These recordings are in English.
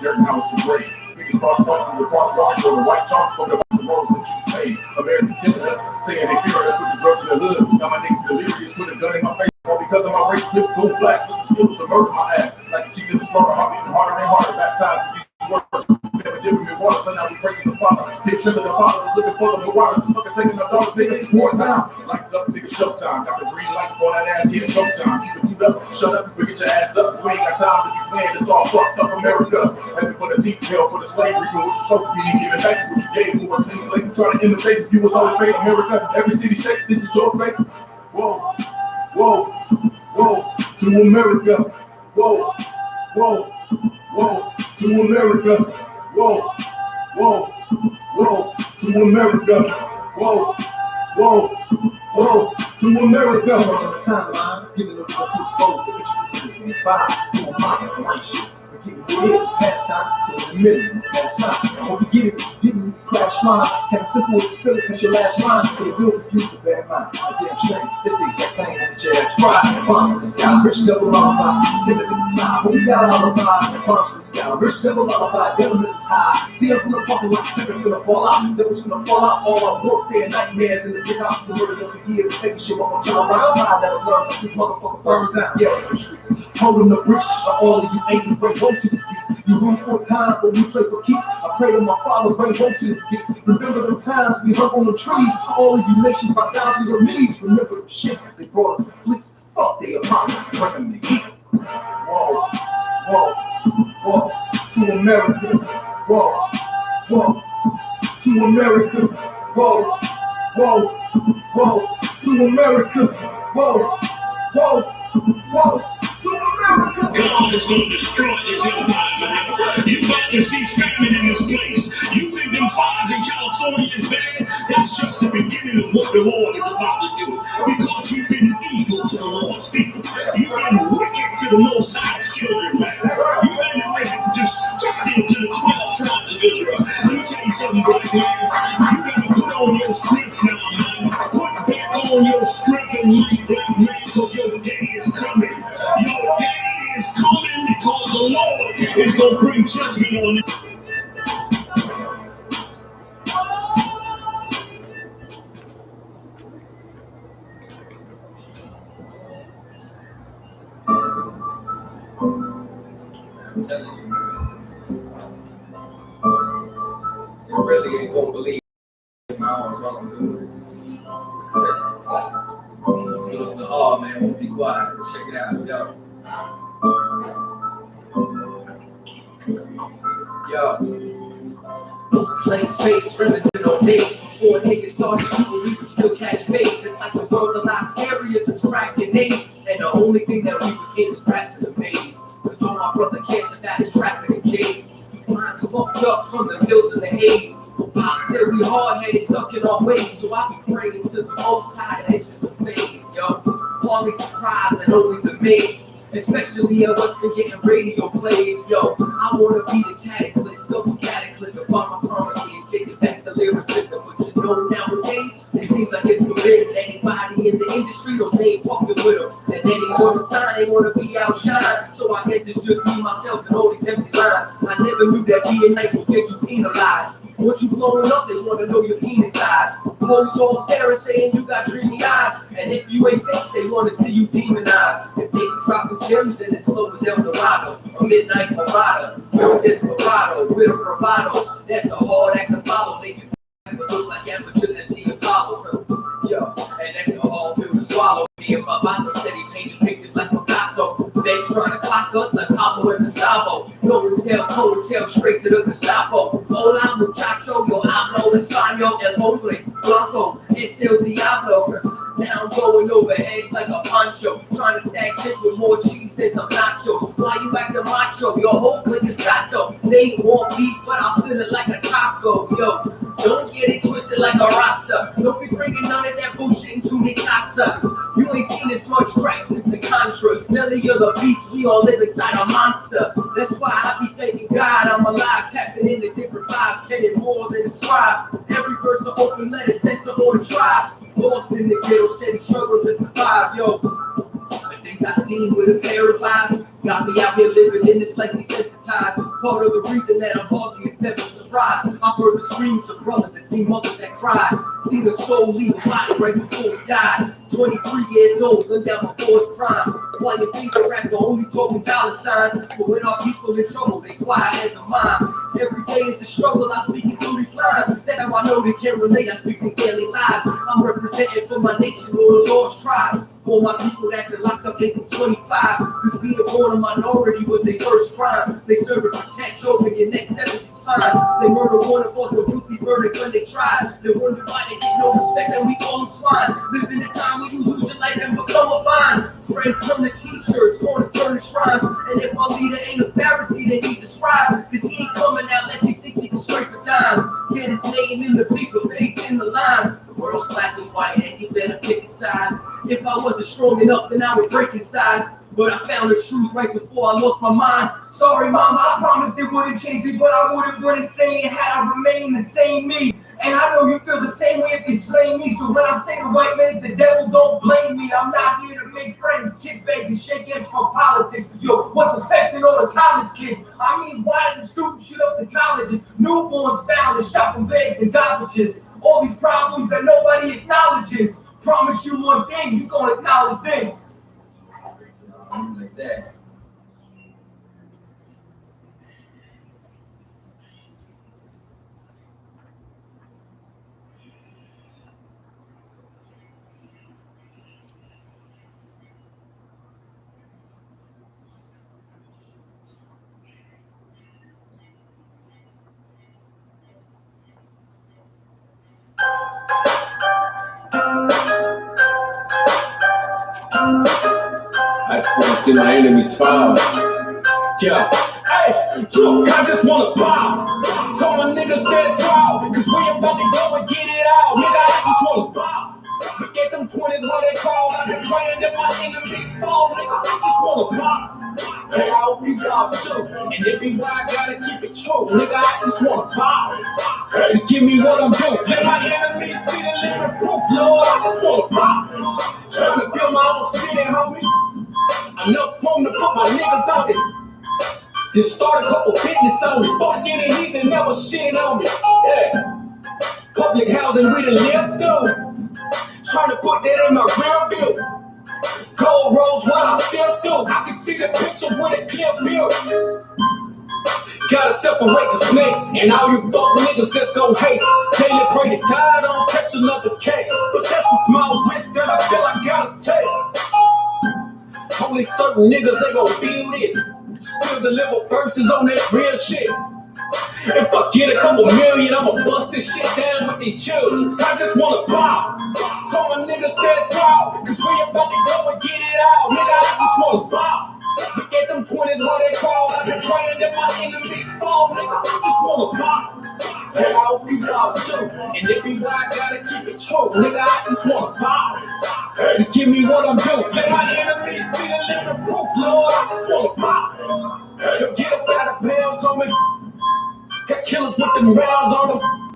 dirt, now it's a grave. Niggas cross-walking with crosswalk on the white chalk from the roads that you pay. Americans killing us, saying they fear us with the drugs in the hood. Now my niggas delirious with a gun in my face. All because of my race, flip, full black, sisters to murder my ass. Like a chief in the slaughter, I'm beating harder and harder. Baptized with these words. Never giving me water, so now we pray to the Father. Hit shrimp of the Father, was looking for the water. Just fucking taking our daughters, nigga, it's wartime. Lights up, nigga, showtime. Got the green light on that ass, here, showtime. You can beat up, shut up, you can get your ass up. Cause we ain't got time to be playing, it's all fucked up America. Happy for the deep hell, for the slavery, you what you sold me, you giving back what you gave. Who are things like you trying to imitate, you was always fake. America, every city, state, this is your fate. Whoa, whoa, whoa, to America. Whoa, whoa, whoa, to America. Whoa, whoa, whoa, to America. Whoa, whoa, whoa, to America. On the timeline, giving them what to expose the picture to inspire. You on my right shit. Getting hit, past time, so in the middle, past time. I hope you get it, didn't crash mine. Had a simple feeling, cause your last line, but it will confuse a bad mind. A damn shame, it's the exact thing on the jazz fry. Bombs from the sky, rich devil lullaby. Living in the fly, but we got a lullaby. Bombs from the sky, rich devil lullaby. Devil misses high. See her from the parking lot, thinking gonna fall out. Devil's gonna fall out, all our warfare, nightmares in the big house. The murder us for years, thinking shit won't turn around. Pride never learn, this motherfucker burns out. Yeah, told him the bricks, all of you ain't bring home to this beast. You room for time, but we play for keeps. I pray to my Father, bring home to this beast. Remember them times we hung on the trees. All of you nations bow down to your knees. Remember the shit they brought us to fleets. Fuck they Apollo, bring them the heat. Whoa, whoa, whoa, to America. Whoa, whoa, to America. Whoa, whoa, whoa, to America. Whoa, whoa, whoa. God is going to destroy this empire, man. You about to see famine in this place. You think them fires in California is bad? That's just the beginning of what the Lord is about to do. Because you've been evil to the Lord's people. You've been wicked to the Most High's children, man. You've been destructive to the 12 tribes of Israel. Let me tell you something, black man. You gotta put on your strength now, man. Put back on your strength and might, black man, because your day is coming. Your day is coming because the Lord is going to bring judgment on it. You really ain't gonna believe my arms while I'm doing this. So, oh man, won't be quiet. Check it out, yo. Yo. Playing spades, primitive on days. Before niggas started shooting, we could still catch bait. It's like the world's a lot scarier since crack and AIDS. And the only thing that we became was rats in the maze. Cause all my brother kids have got is traffic and J's. Minds fucked up from the hills and the haze. Pop said we hard-headed, stuck in our ways. So I be praying to the most high that it's just a phase, yo. Always surprised and always amazed. Especially at what's been getting radio plays, yo. I wanna be the cataclysm, so cataclysm. Upon my promise and take it back to lyricism. But you know nowadays, it seems like it's forbidden. Anybody in the industry, those ain't fucking with them. And anyone sign, they wanna be outshine. So I guess it's just me, myself, and all these empty lines. I never knew that being nice would get you penalized. Once you blowing up, they wanna know your penis size. Hoes all staring, saying you got dreamy eyes. And if you ain't fake, they wanna see you demonized. If they be dropping gems in as low as El Dorado, a midnight marauder, with this bravado, with a bravado, that's a hard act to follow. Make you look like amateurs at the Apollo. Yo, and that's a hard pill to swallow. Me and my bando said he painted pictures like Picasso. They trying to clock us like Pablo and Gustavo. No hotel, straight to the Gestapo. Hola muchacho, yo hablo español, el hombre blanco, es el diablo. Now I'm going over heads like a poncho, trying to stack shit with more cheese than some nachos. Why you acting macho? Your whole clique is gato. They ain't want beef, but I feel it like a taco. Yo, don't get it twisted like a rasta. Don't be bringing none of that bullshit into mi casa. You ain't seen this much crack since the Contras. Belly of the beast, we all live inside a monster. That's why I be thanking God I'm alive, tapping into different vibes, getting more than a scribe. Every verse an open letter sent to all the tribes. Lost in the ghetto, said he struggled to survive, yo. The things I seen with a pair of eyes got me out here living in this like desensitized. Part of the reason that I'm hardly is never surprised. I've heard the screams of brothers and seen mothers that cried. Seen a soul leave a body right before he died. 23 years old, lived down before his prime. Playing FIFA rap, only talking dollar signs. But when our people in trouble, they quiet as a mime. Every day is the struggle, I speak it through these lines. That's how I know they can't relate, I speak their daily lives. I'm representing for my nation or the lost tribes. For my people that been locked up since 25. Cause being born a minority was their first crime. They serve and protect children, your next 70's fine. They murder one of us with guilty verdict when they try. They wonder why they get no respect and we call them swine. Live in a time when you lose your life and become a vine. Friends turn to t-shirts, corners turn to shrines. And if my leader ain't a Pharisee, then he's a scribe. Cause he ain't coming out unless he thinks he can scrape a dime. Get his name in the paper, face in the line. The world's black and white and you better pick a side. If I wasn't strong enough, then I would break inside. But I found the truth right before I lost my mind. Sorry, mama, I promised it wouldn't change me, but I would've been insane had I remained the same me. And I know you feel the same way if you slay me. So when I say the white man's the devil, don't blame me. I'm not here to make friends, kiss babies, shake hands for politics. Yo, what's affecting all the college kids? I mean, why did the students shoot up the colleges? Newborns found in shopping bags and garbages. All these problems that nobody acknowledges. Promise you one thing, you gonna acknowledge this. Like that. I just wanna see my enemies fall. Yeah. Hey, look, I just wanna bow. Told my niggas stand proud, cause we about to go and get it out. Nigga, I just wanna bow. Look at them 20s what they call. I've been praying that my enemies fall. Nigga, I just wanna bow. Hey, I hope you bow too. And if you lie, I gotta keep it true. Nigga, I just wanna bow. Just give me what I'm due. Let my enemies see the living proof. Lord, I just wanna bow. Trying to build my own city, homie. Enough room to put my niggas on it. Just start a couple business on it. Fuck getting heathen, never shit on me. Yeah. Public housing we done lived through. Trying to put that in my rear view. Gold rolls what I still do. I can see the picture with a clear view. Gotta separate the snakes and all you fuck niggas that's gon' hate. Daily pray to God I don't catch another case. But that's a small risk that I feel I gotta take. Only certain niggas, they gon' feel this. Still deliver verses on that real shit. If I get a couple million, I'ma bust this shit down with these children. I just wanna bow. Told my niggas stand proud, cause we about to go and get it out. Nigga, I just wanna bow. Look at them 20s what they call. I've been praying that my enemies fall. Nigga, I just wanna bow. Hey, I hope you bow too. And if you lie, I gotta keep it true. Nigga, I just wanna bow. Just give me what I'm due. Let my enemies see the living proof. Lord, I just wanna bow. Get up out of pounds on me. Got killers with them rounds on them.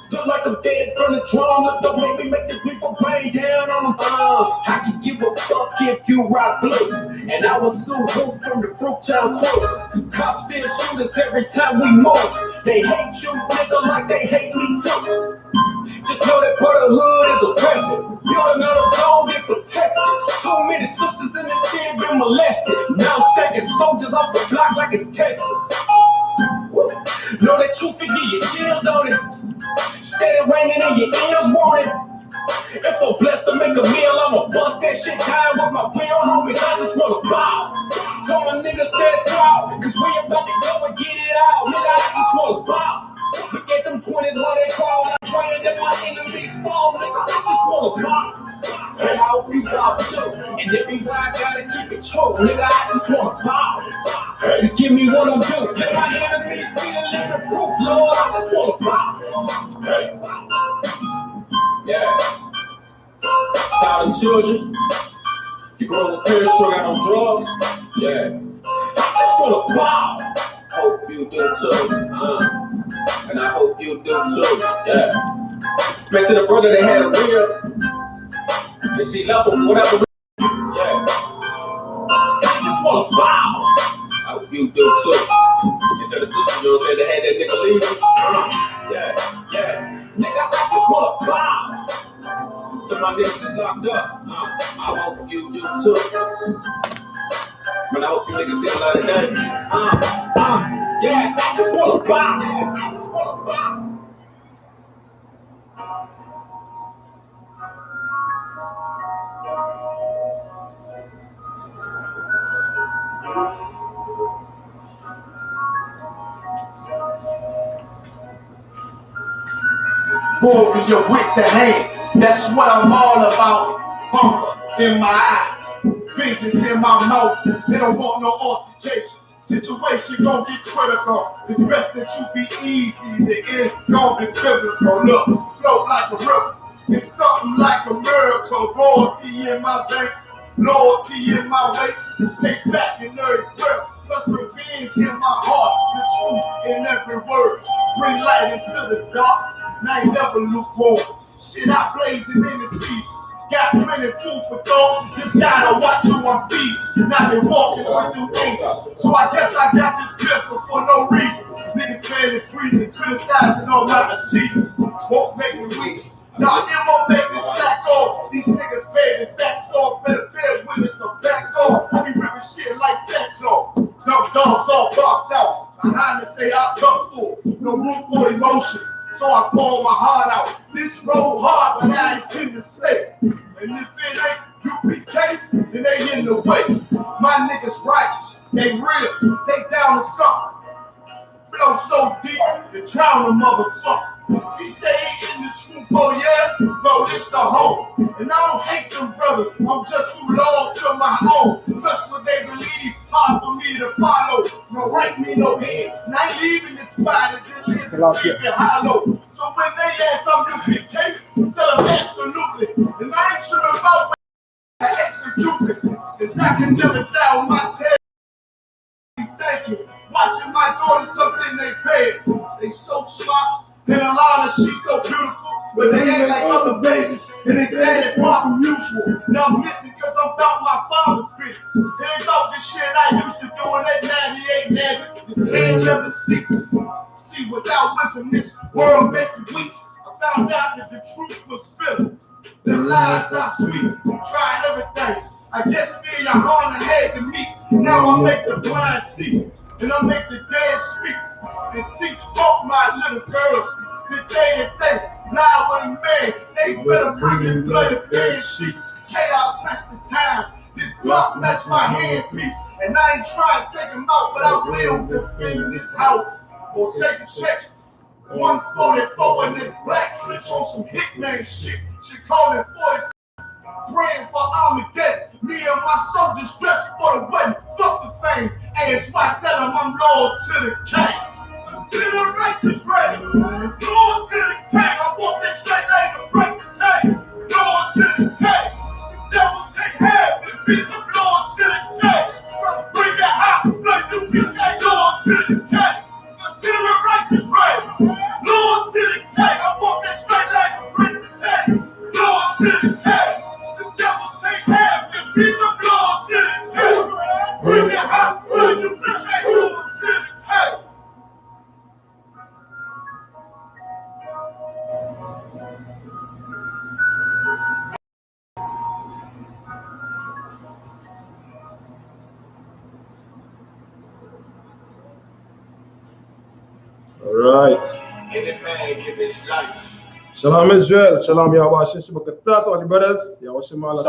Look like I'm dead from the drum. Look, don't make me make the people rain down on them. I can give a fuck if you rock blue. And I was so hooked from the Fruittown crew. Cops still shoot us every time we move. They hate you, nigga, like they hate me too. Just know that part of the hood is a weapon. You don't know the gold get protected. Too many sisters in the city been molested. Now I'm stacking soldiers off the block like it's Texas. Know that truth can give you chills, don't it? Steady ringing in your ears, want it. If I'm blessed to make a meal, I'ma bust that shit down with my real homies. I just wanna bow. Told my niggas stand proud, cause we about to go and get it out. Nigga, I just wanna bow. Look at them 20s what they call. I'm praying that my enemies fall. Nigga, I just wanna bow. Hey, I hope you bow too. And if you lie, I gotta keep it true. Nigga, I just wanna bow. Just give me what I'm due. Let my enemies see the living proof. Lord, I just wanna bow. Hey. Yeah. Shout out children. You grow up here, strung out on drugs. Yeah. I just wanna bow. Hope you do too. And I hope you do too. Yeah. Met to the brother that had a real. And she left him whatever. Yeah. I just wanna bow. I hope you do too. Until the sister girl said they had that nigga leave. Yeah. Nigga, I just pull a bomb. So my niggas is locked up. I hope you do too. But I hope you niggas see a lot of day. Yeah, I just pull a bomb. Warrior with the hands, that's what I'm all about. Hunger in my eyes, vengeance in my mouth. They don't want no altercation. Situation gon' get critical. It's best that you be easy. The end gon' be biblical. Look, flow like a river. It's something like a miracle. Royalty in my veins, loyalty in my waist. Pay back in every breath. Plus revenge in my heart. The truth in every word. Bring light into the dark. And I ain't never lukewarm. Shit, I blazing in the season. Got plenty food for thought. Just gotta watch who I'm feeding. Now they walking with them angels. So I guess I got this pistol for no reason. Niggas barely breathing, criticizing all my achievements. Won't make me weak. Nah, it won't make me slack off. These niggas baby backs off. Better bear with us or back off. I be ripping shit like Santa. Dumb dogs all barked out. Behind me say I come full. No room for emotion. So I pour my heart out. This road hard, but I intend to stay. And if it ain't U.P.K, then they in the way. My niggas righteous, they real, they down to something. Flow so deep, they drown a motherfucker. He say he in the truth, oh yeah, bro, this the home. And I don't hate them brothers, I'm just too loyal to my own. Plus what they believe, hard for me to follow. No right me, no head, and I ain't leaving this body that lives in secret hollow. So when they ask I'm U.P.K, tell them absolutely. And I ain't sure about when I execute it. Cause I can never down my tail. Thank you. Watching my daughters tucked in their bed. They so smart. And Alana, she's so beautiful, but they ain't like other babies, and they glad apart from usual. Now I'm missing cause I'm about my father's business. It ain't about this shit I used to do in that 98 navy, the 10 leather sticks. See, without wisdom, this world make me weak. I found out that the truth was bitter, the lies are sweet. Tried everything. I guess me and Johanna had to meet. Now I make the blind see, and I make the dead speak. And teach both my little girls that they lie with a man. They better bring in bloody bed sheets. Chaos match the time. This block match my handpiece. And I ain't trying to take him out, but I will defend this house. Or take a check. 144 in the black trench on some hitman shit. She called it 40. Praying for Armageddon. Me and my soldiers dressed for the wedding. Fuck the fame. A.S.U.P.K, tell them I'm loyal to the king. To the righteous ready. Loyal to the king. I want this straight leg to break the chain. Loyal to the king. The devil take half and be some loyal to the king. Bring the hot blood to be say loyal to the king. To the righteous ready. Loyal to the king. I want this straight leg to break the chain. Loyal to the king. The devil take half and be some loyal to the king. Bring the hot blood to be say loyal to the king. Right. Any man give his life. Shalom Israel, Shalom I.S.U.P.K, all the brothers, Yahweh all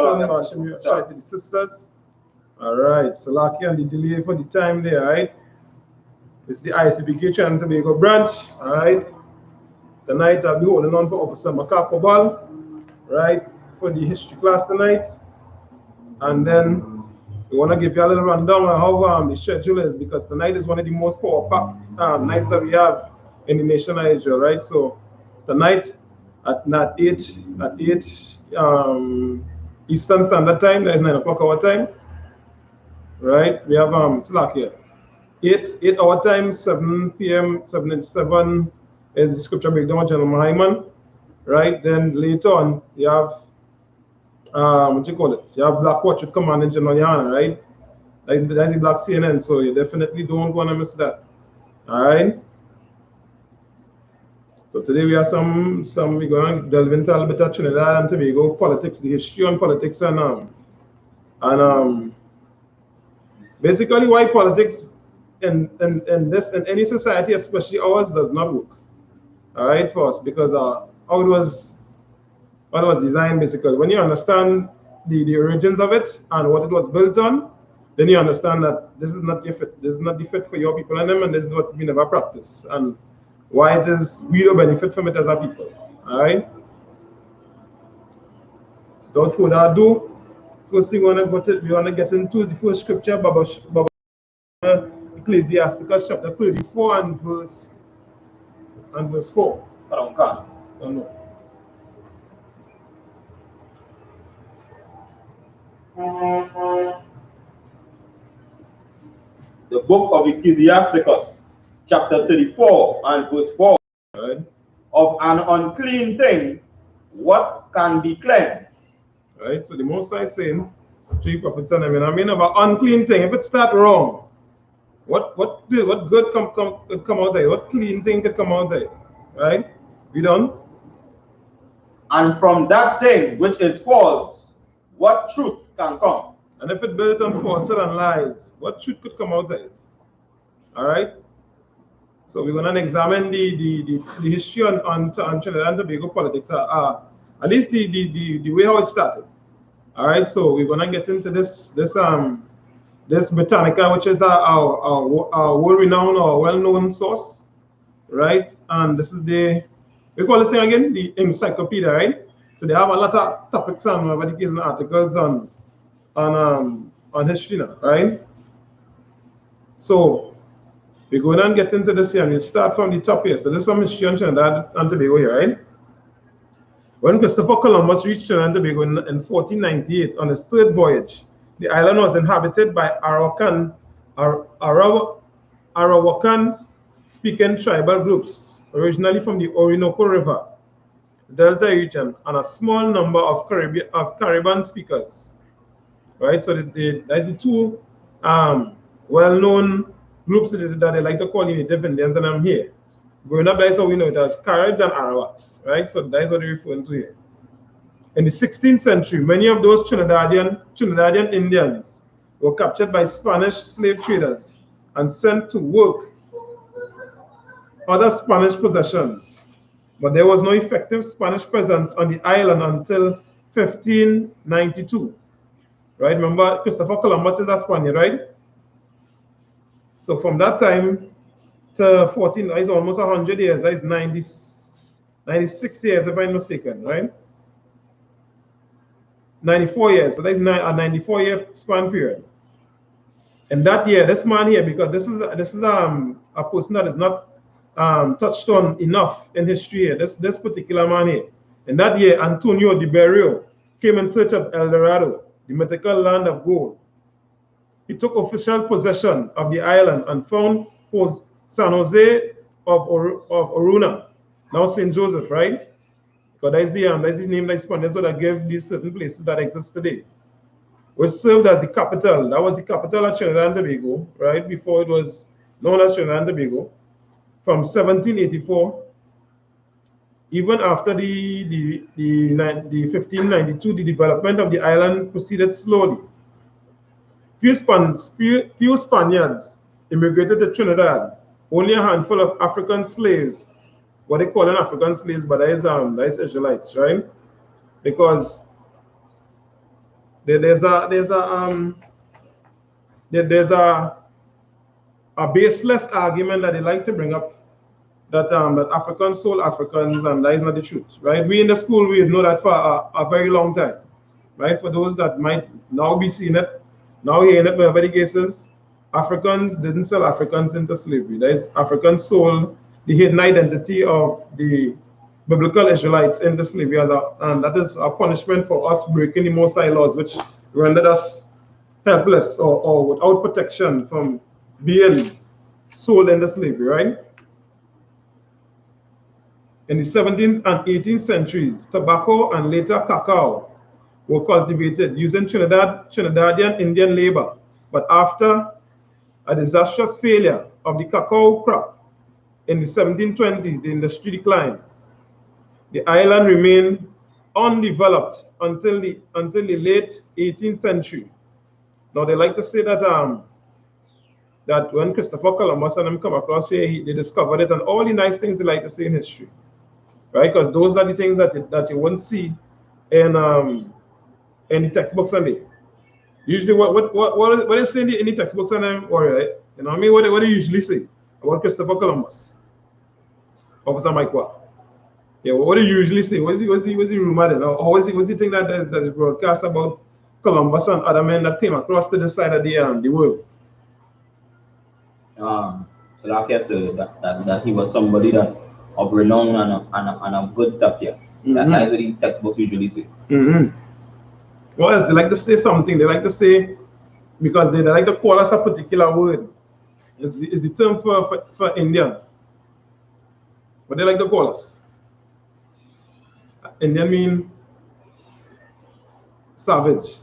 the sisters. Alright, so lucky on the delay for the time there, right? It's the I.S.U.P.K Trinidad and Tobago branch, alright? Tonight I'll be holding on for Officer Makakobal, right? For the history class tonight. And then we want to give you a little rundown on how the schedule is, because tonight is one of the most power-packed nights that we have in the nation of Israel, right? So tonight at 8 Eastern Standard Time, that is 9 o'clock our time, right? We have slack here. 8 our time, 7 p.m. 7 is the scripture breakdown of General Hyman, right? Then later on you have what you call it? You have Black Watch with Command and Gen.YAHANNA, right? Like that's the Black CNN, so you definitely don't want to miss that. All right. So today we have we're going to delve into a little bit of Trinidad and Tobago politics, the history on politics, and basically why politics in any society, especially ours, does not work. All right, for us, because how it was designed. Basically, when you understand the origins of it and what it was built on, then you understand that this is not the fit. This is not the fit for your people and them, and this is what we never practice, and why it is we don't benefit from it as a people. All right. So without further ado, first thing we want to get into the first scripture, Ecclesiasticus chapter 34 and verse 4. I don't know. The book of Ecclesiasticus, chapter 34 and verse 4. Right. Of an unclean thing, what can be cleansed? Right. So the Most High saying, three prophets and I mean about unclean thing. If it start wrong, what good come out there? What clean thing could come out there? Right? We done. And from that thing which is false, what truth can come? And if it built on falsehood and lies, what truth could come out there? All right. So we're gonna examine the history on Trinidad and Tobago politics. At least the way how it started. All right. So we're gonna get into this Britannica, which is our world-renowned or well-known source, right? And this is we call this thing again the encyclopedia, right? So they have a lot of topics and publication articles on history now, right? So we're going to get into this here, and we'll start from the top here. So there's some history on Trinidad and Tobago here, right? When Christopher Columbus reached Trinidad and Tobago in 1498 on his third voyage, the island was inhabited by Arawakan-speaking tribal groups, originally from the Orinoco River, Delta region, and a small number of Caribbean speakers. Right, so that's the two well-known groups that they like to call Native Indians, and I'm here. Growing up, that's how we know it as Caribs and Arawaks, right? So that's what they're referring to here. In the 16th century, many of those Trinidadian Indians were captured by Spanish slave traders and sent to work other Spanish possessions. But there was no effective Spanish presence on the island until 1592. Right? Remember, Christopher Columbus is a Spaniard, right? So from that time to 14, that is almost 100 years. That is 96 years, if I'm not mistaken, right? 94 years. So that is a 94-year span period. And that year, this man here, because this is a person that is not touched on enough in history here. This particular man here. In that year, Antonio de Berrio came in search of El Dorado, the mythical land of gold. He took official possession of the island and found San Jose of Oruna, now St. Joseph, right? Because that's the name that Spaniards would have given these certain places that exist today, which served as the capital. That was the capital of Trinidad and Tobago, right? Before it was known as Trinidad and Tobago, from 1784. Even after the 1592, the development of the island proceeded slowly. Few Spaniards immigrated to Trinidad. Only a handful of African slaves, what they call them African slaves, but that is Israelites, right? Because there's a baseless argument that they like to bring up that Africans sold Africans, and that is not the truth, right? We in the school, we know that for a very long time, right? For those that might now be seeing it, now hearing it, whatever the case is, Africans didn't sell Africans into slavery. That is, Africans sold the hidden identity of the biblical Israelites into slavery, and that is a punishment for us breaking the Most High laws, which rendered us helpless or without protection from being sold into slavery, right? In the 17th and 18th centuries, tobacco and later cacao were cultivated using Trinidadian Indian labor. But after a disastrous failure of the cacao crop in the 1720s, the industry declined. The island remained undeveloped until the late 18th century. Now they like to say that that when Christopher Columbus and them come across here, they discovered it, and all the nice things they like to say in history, right? Because those are the things that you won't see in the textbooks on it. Usually, what they say in the textbooks on them, or right? You know what I mean? What do you usually say about Christopher Columbus? Officer Mike Watt. Yeah, what do you usually say? What's the rumor then? Or what's the thing that is broadcast about Columbus and other men that came across to the side of the world? So like I said, that he was somebody that of renown and a good stuff here. That's what the textbooks usually say. What else? They like to say something. They like to say, because they like to call us a particular word. Is the term for Indian. What they like to call us? Indian mean savage.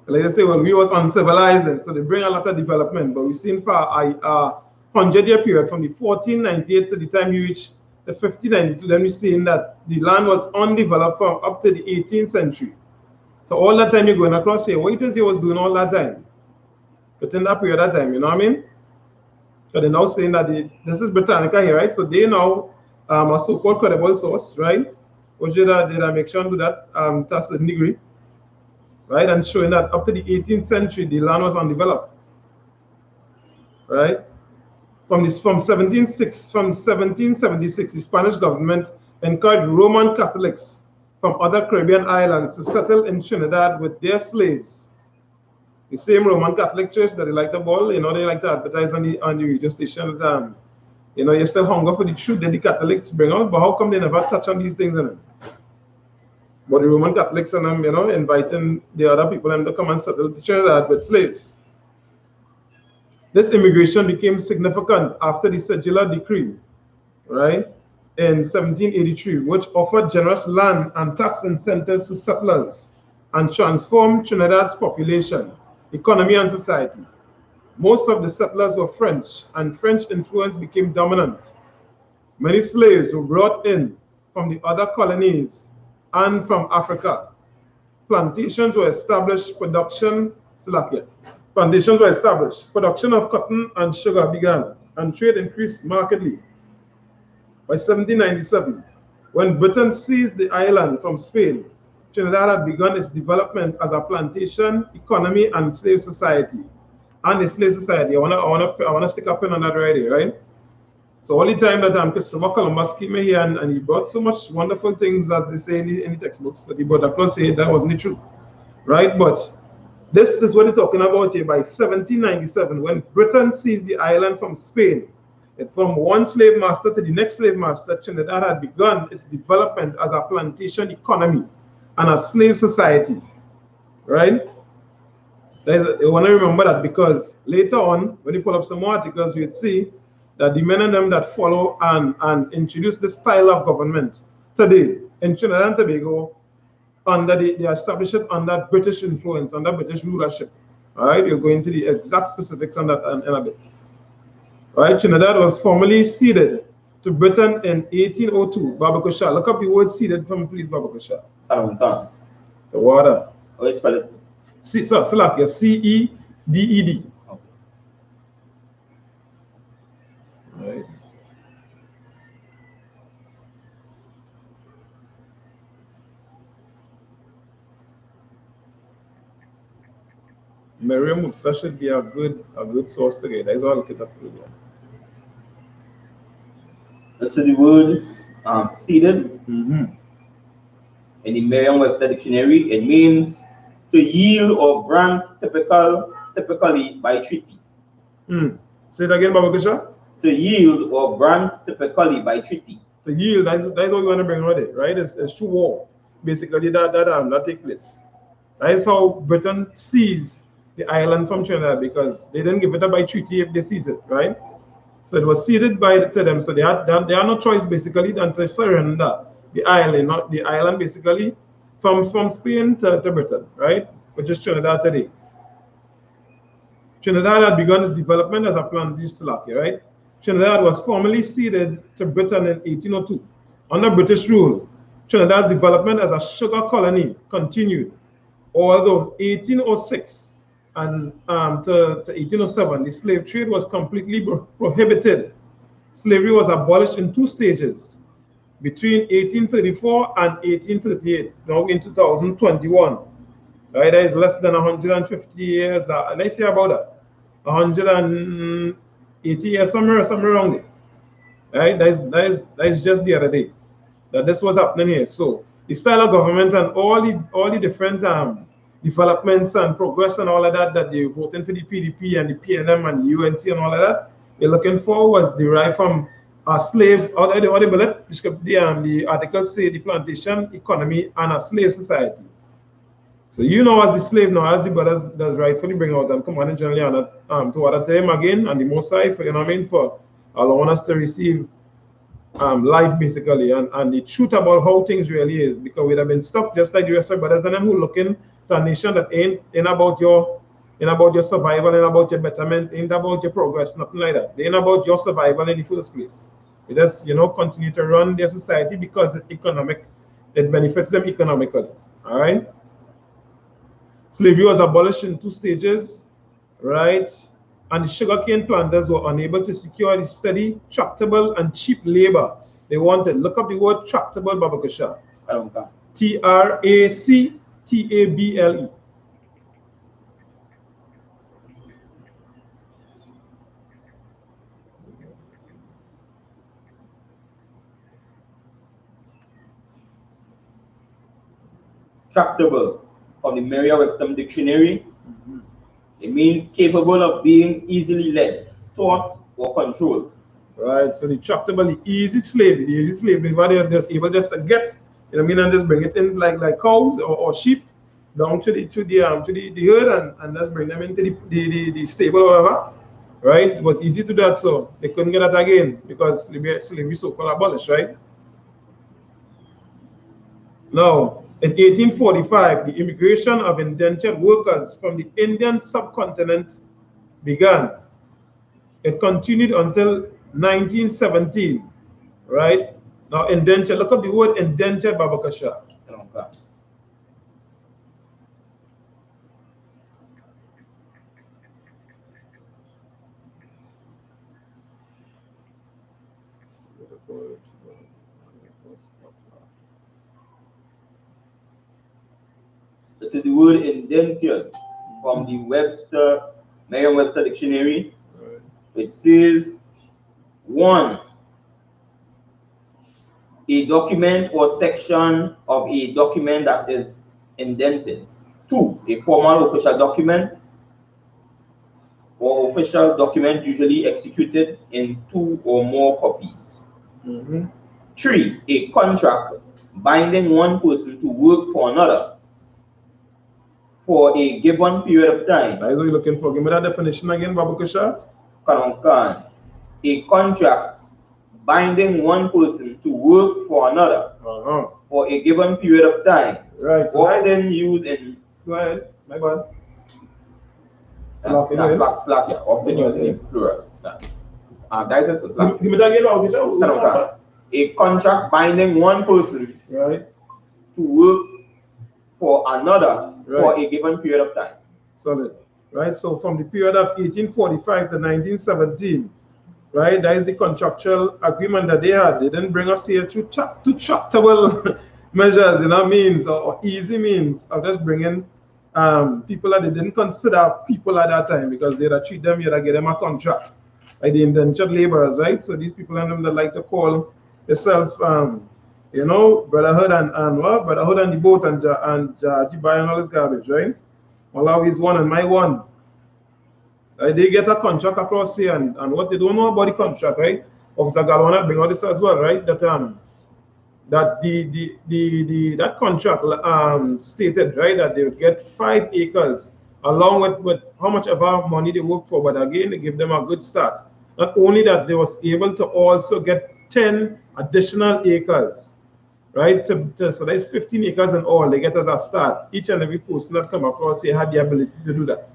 Like they say, well, we was uncivilized then, so they bring a lot of development. But we've seen for a 100-year period from the 1498 to the time you reach the 1592, then we're seeing that the land was undeveloped from up to the 18th century. So all that time you're going across here, what it is you was doing all that time? Within that period of time, you know what I mean? So they're now saying that this is Britannica here, right? So they now a so-called credible source, right? Which did I make sure to that to a certain degree, right? And showing that up to the 18th century, the land was undeveloped, right? From 1776, the Spanish government encouraged Roman Catholics from other Caribbean islands to settle in Trinidad with their slaves. The same Roman Catholic Church that they like to ball, you know, they like to advertise on the radio station that, you know, you're still hunger for the truth that the Catholics bring out, but how come they never touch on these things in it? But the Roman Catholics and them, you know, inviting the other people and to come and settle the Trinidad with slaves. This immigration became significant after the Sedular Decree, right, in 1783, which offered generous land and tax incentives to settlers and transformed Trinidad's population, economy, and society. Most of the settlers were French, and French influence became dominant. Many slaves were brought in from the other colonies and from Africa. Plantations were established, production of cotton and sugar began, and trade increased markedly. By 1797, when Britain seized the island from Spain, Trinidad had begun its development as a plantation economy and slave society. And a slave society, I wanna stick up in on that right here, right? So all the time that Christopher Columbus came here and he brought so much wonderful things, as they say in the textbooks, that he brought across here, that wasn't the truth, right? But this is what we're talking about here. By 1797, when Britain seized the island from Spain, from one slave master to the next slave master, Trinidad had begun its development as a plantation economy and a slave society, right? You want to remember that, because later on, when you pull up some more articles, you'd see that the men and them that follow and introduce this style of government today in Trinidad and Tobago, they establish it under British influence, under British rulership. All right, you'll go into the exact specifics on that in a bit. All right, Trinidad was formally ceded to Britain in 1802. Babakusha, look up the word ceded for me, please, Babakusha. The water. Oh, it's spelled. Salakia, C-E-D-E-D. Okay. Right. Merriam-Webster should be a good source to get. That's all I look it up for you. So the word ceded in the Merriam-Webster dictionary, it means to yield or grant typically by treaty. Say it again, Babakusha. To yield or grant typically by treaty. To yield, that's what we want to bring with it, right? It's through war, basically, that take place. That is how Britain seized the island from Trinidad, because they didn't give it up by treaty if they seized it, right? So it was ceded to them. So they had no choice basically than to surrender the island basically from Spain to Britain, right? Which is Trinidad today. Trinidad had begun its development as a plantation, right? Trinidad was formally ceded to Britain in 1802. Under British rule, Trinidad's development as a sugar colony continued, although 1806 and to 1807, the slave trade was completely prohibited. Slavery was abolished in 2 stages between 1834 and 1838, now in 2021. Right, that is less than 150 years. That let's say about that, 180 years, somewhere around there. Right, that is just the other day that this was happening here. So the style of government and all the different developments and progress and all of that they're voting for the PDP and the PNM and the UNC and all of that they're looking for was derived from a slave, or the article say the plantation economy and a slave society. So you know, as the slave now, as the brothers does rightfully bring out and commanding generally to order time again and the Mosai for, you know what I mean, for allowing us to receive life basically and the truth about how things really is, because we'd have been stuck just like the rest of brothers and them who looking to a nation that ain't about your survival, ain't about your betterment, ain't about your progress, nothing like that. They ain't about your survival in the first place. They just, you know, continue to run their society because it benefits them economically. All right. Slavery was abolished in 2 stages, right? And the sugarcane planters were unable to secure the steady, tractable, and cheap labor they wanted. Look up the word tractable, Babakasha. Tractable. Tractable, from the Merriam-Webster dictionary, it means capable of being easily led, taught, or controlled. Right, so the tractable, the easy slave, everybody is just able just to get, you know what I mean, and just bring it in like cows or sheep down to the herd and just bring them into the stable or whatever. Right? It was easy to do that, so they couldn't get that again because slavery so-called abolished, right? Now, in 1845, the immigration of indentured workers from the Indian subcontinent began. It continued until 1917, right? Now, indentured, look up the word indentured, Babakasha. This is the word indentured from the Merriam-Webster dictionary. It says 1, a document or section of a document that is indented. 2, a formal official document or official document usually executed in 2 or more copies. 3, a contract binding one person to work for another for a given period of time. That is what you're looking for. Give me that definition again, Babakasha. A contract binding one person to work for another for a given period of time. Right. So often used in. Go ahead. My bad. Slack, yeah. Often used in plural. Give me that again, Babakasha. A contract binding one person to work for another for a given period of time. Solid. Right. So from the period of 1845 to 1917, right, that is the contractual agreement that they had. They didn't bring us here to tractable measures, you know, means or easy means of just bringing people that they didn't consider people at that time, because they'd treat them, you'd get them a contract, like the indentured laborers, right? So these people and them that like to call themselves, you know, brotherhood and brotherhood and the boat and Jibai and all this garbage, right? Allah is one and my one. They get a contract across here, and what they don't know about the contract, right? Officer Galwana bring all this as well, right? That that contract stated, right, that they would get 5 acres along with how much ever money they work for, but again they give them a good start. Not only that, they was able to also get 10 additional acres, right? So that's 15 acres in all they get as a start. Each and every person that come across here had the ability to do that,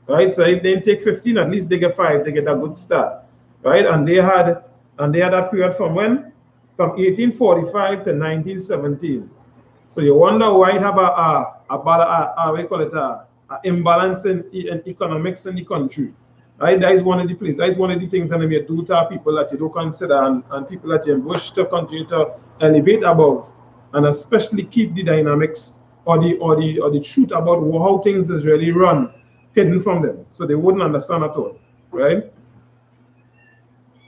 right? So if they take 15, at least they get 5, they get a good start. right? And they had that period from when? From 1845 to 1917. So you wonder why it have what you call it, a imbalance in economics in the country, right? That is one of the places. That is one of the things that you do to people that you don't consider and people that you wish to continue to elevate above, and especially keep the dynamics or the truth about how things is really run hidden from them, so they wouldn't understand at all, right?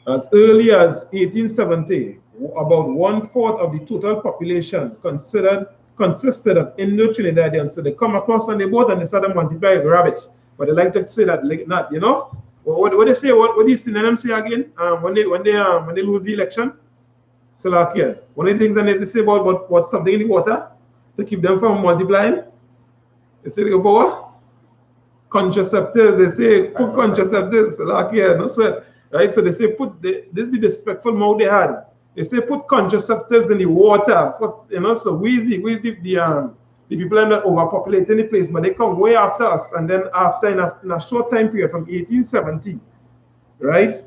As early as 1870, about 1/4 of the total population consisted of Indo-Trinidadians. So they come across on the boat and they start to multiply like rabbit. But they like to say that like not, you know. What they say? What these things say again? When they lose the election. So like yeah, one of the things that they say about what something in the water to keep them from multiplying. They say they go what? Contraceptives. They say put contraceptives. So like yeah, no sweat. Right? So they say put this is the disrespectful mouth they had. They say put contraceptives in the water. First, you know, so the people are not overpopulating the place, but they come way after us. And then after in a short time period from 1870, right?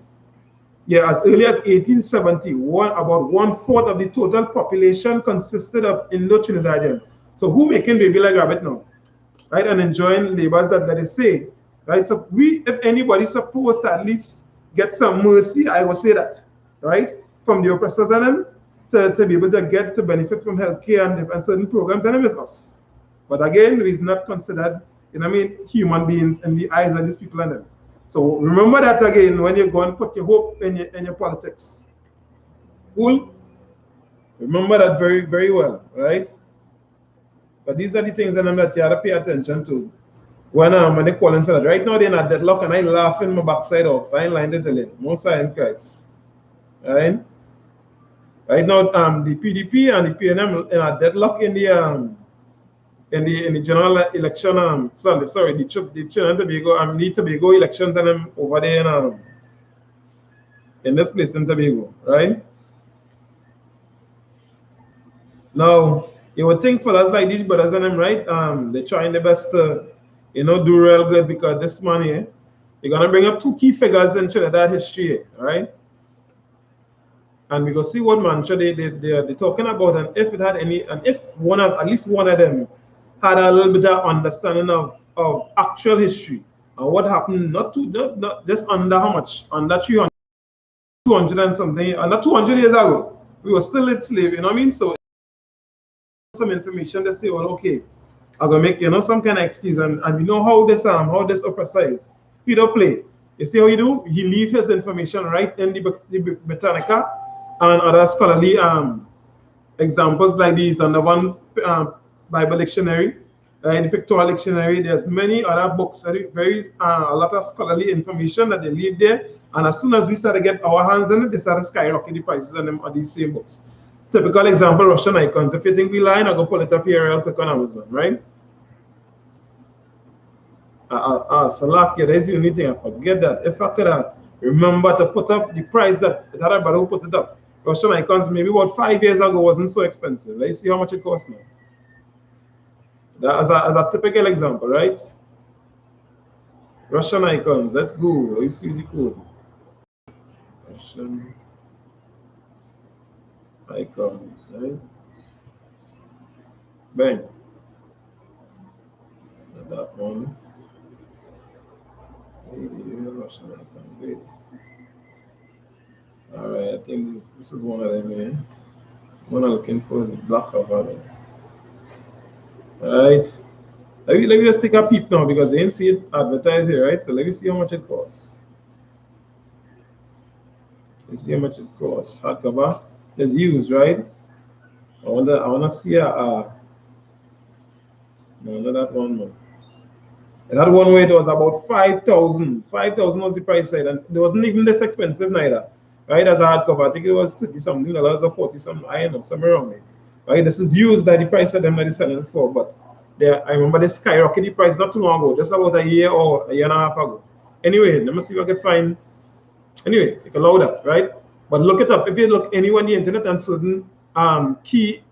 Yeah, as early as 1870, about 1/4 of the total population consisted of Indo-Trinidadian. So who making baby like rabbit now? Right? And enjoying labors that they say. Right? So if anybody's supposed to at least get some mercy, I will say that. Right? From the oppressors and them to be able to benefit from healthcare and certain programs, and them is us. But again, it is not considered, you know what I mean, human beings in the eyes of these people and them. So remember that again when you go and put your hope in your politics. Cool? Remember that very, very well, right? But these are the things that you have to pay attention to when they calling for that. Right now they're in a deadlock and I laughing my backside off. I ain't lying to tell you. Most are in Christ. Right? Right now, the PDP and the PNM in a deadlock in the general election. Sorry, the Trinidad and Tobago, the Tobago elections and them over there in this place in Tobago, right? Now, you would think for us like these brothers and them, right? They're trying their best to, you know, do real good because this money, they're gonna bring up two key figures in Trinidad history, right? And we go see what mantra they're talking about, and if it had any, and if at least one of them had a little bit of understanding of actual history and what happened, not just under how much, under 300, 200 and something, under 200 years ago, we were still enslaved, you know what I mean? So some information they say, well, okay, I'm gonna make, you know, some kind of excuse, and we know how this oppressor is. He don't play. You see how he do? He leave his information right in the Britannica and other scholarly examples like these under one Bible dictionary, in the pictorial dictionary. There's many other books, a lot of scholarly information that they leave there. And as soon as we start to get our hands on it, they start to skyrocket the prices on them on these same books. Typical example, Russian icons. If you think we lying, I'll go pull it up here real quick on Amazon, right? Salakia, that's the only thing I forget that. If I could remember to put up the price that other brother who put it up. Russian icons maybe about 5 years ago wasn't so expensive. Let's see how much it costs now. That as a typical example, right? Russian icons, let's go. Let's use the code. Russian icons, right? Bang. That one. Russian icons, wait. All right, I think this is one of them here. One I'm looking for is the black cover there. All right. Let me just take a peep now because they didn't see it advertised here, right? So let me see how much it costs. Let's see how much it costs. Hardcover is used, right? I wanna see no, not that one more. That one where it was about 5,000. 5,000 was the price side, and it wasn't even this expensive neither. Right, as a hardcover, I think it was $30-something or 40-something. I don't know, somewhere around there. Right, this is used at the price of them that they're selling it for, but I remember they skyrocketed the price not too long ago, just about a year or a year and a half ago. Anyway, let me see if I can find. Anyway, you can allow that, right? But look it up. If you look anywhere on the internet and certain key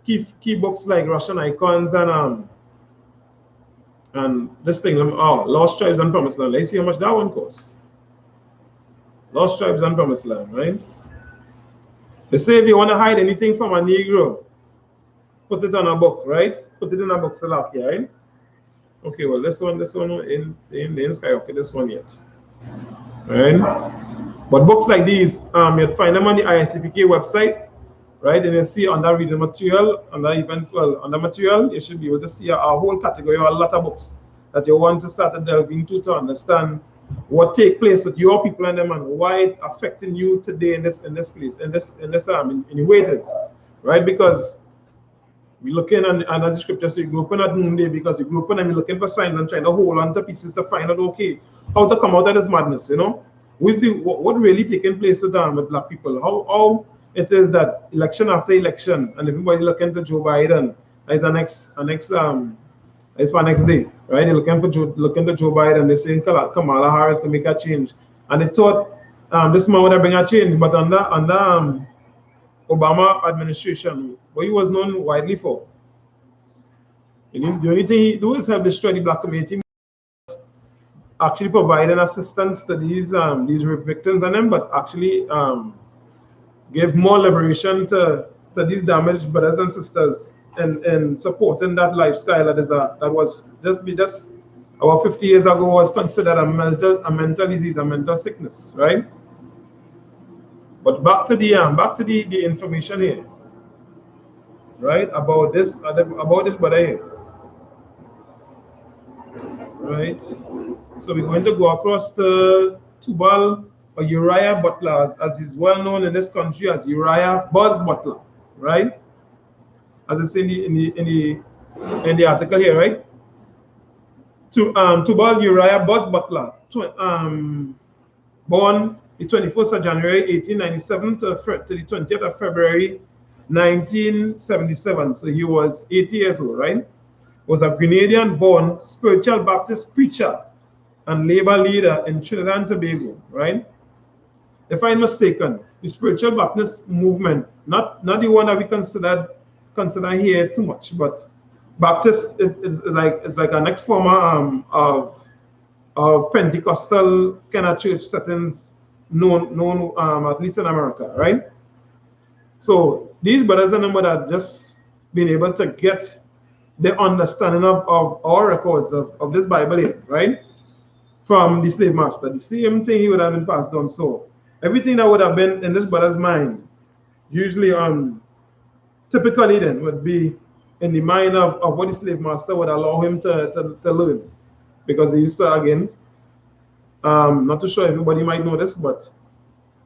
books like Russian icons and this thing, Lost Tribes and Promised Land. Let's see how much that one costs. Lost Tribes and Promised Land, right? They say if you want to hide anything from a Negro, put it on a book, right? Put it in a book, Salakia, right? Okay, well, this one in sky, okay, this one yet, right? But books like these, you'd find them on the I.S.U.P.K website, right? And you see under reading material, under events, well, under material, you should be able to see a whole category or a lot of books that you want to start to delve into to understand what take place with your people and them and why it affecting you today in this place, in the way it is, right? Because we looking and as the scripture says, you grew up in at noonday because you grew up in and you're looking for signs and trying to hold on to pieces to find out, okay, how to come out of this madness, you know? What really taking place with black people? How it is that election after election and everybody looking to Joe Biden as for next day, right? They're looking to Joe Biden. They're saying Kamala Harris to make a change, and they thought this man would bring a change, but under Obama administration, what he was known widely for. The only thing he do is help destroy the black community, actually providing assistance to these victims and them, but actually give more liberation to these damaged brothers and sisters and supporting that lifestyle that was just about 50 years ago was considered a mental disease, a mental sickness, right? But back to the information here, right? About this brother here, right? So we're going to go across to Tubal or Uriah Butler, as is well known in this country as Uriah Buzz Butler, right? As it's in the article here, right? Tubal Uriah Buzz Butler, born the 21st of January 1897 to the 20th of February 1977. So he was 80 years old, right? Was a Grenadian-born spiritual Baptist preacher and labor leader in Trinidad and Tobago, right? If I'm mistaken, the spiritual Baptist movement, not the one that we consider here too much, but Baptist is like an next form of Pentecostal kind of church settings known at least in America, right? So these brothers and them that just been able to get the understanding of our records of this Bible here, right? From the slave master, the same thing he would have been passed on. So everything that would have been in this brother's mind, usually typically then would be in the mind of what the slave master would allow him to learn. Because they used to, again, not to show everybody might know this, but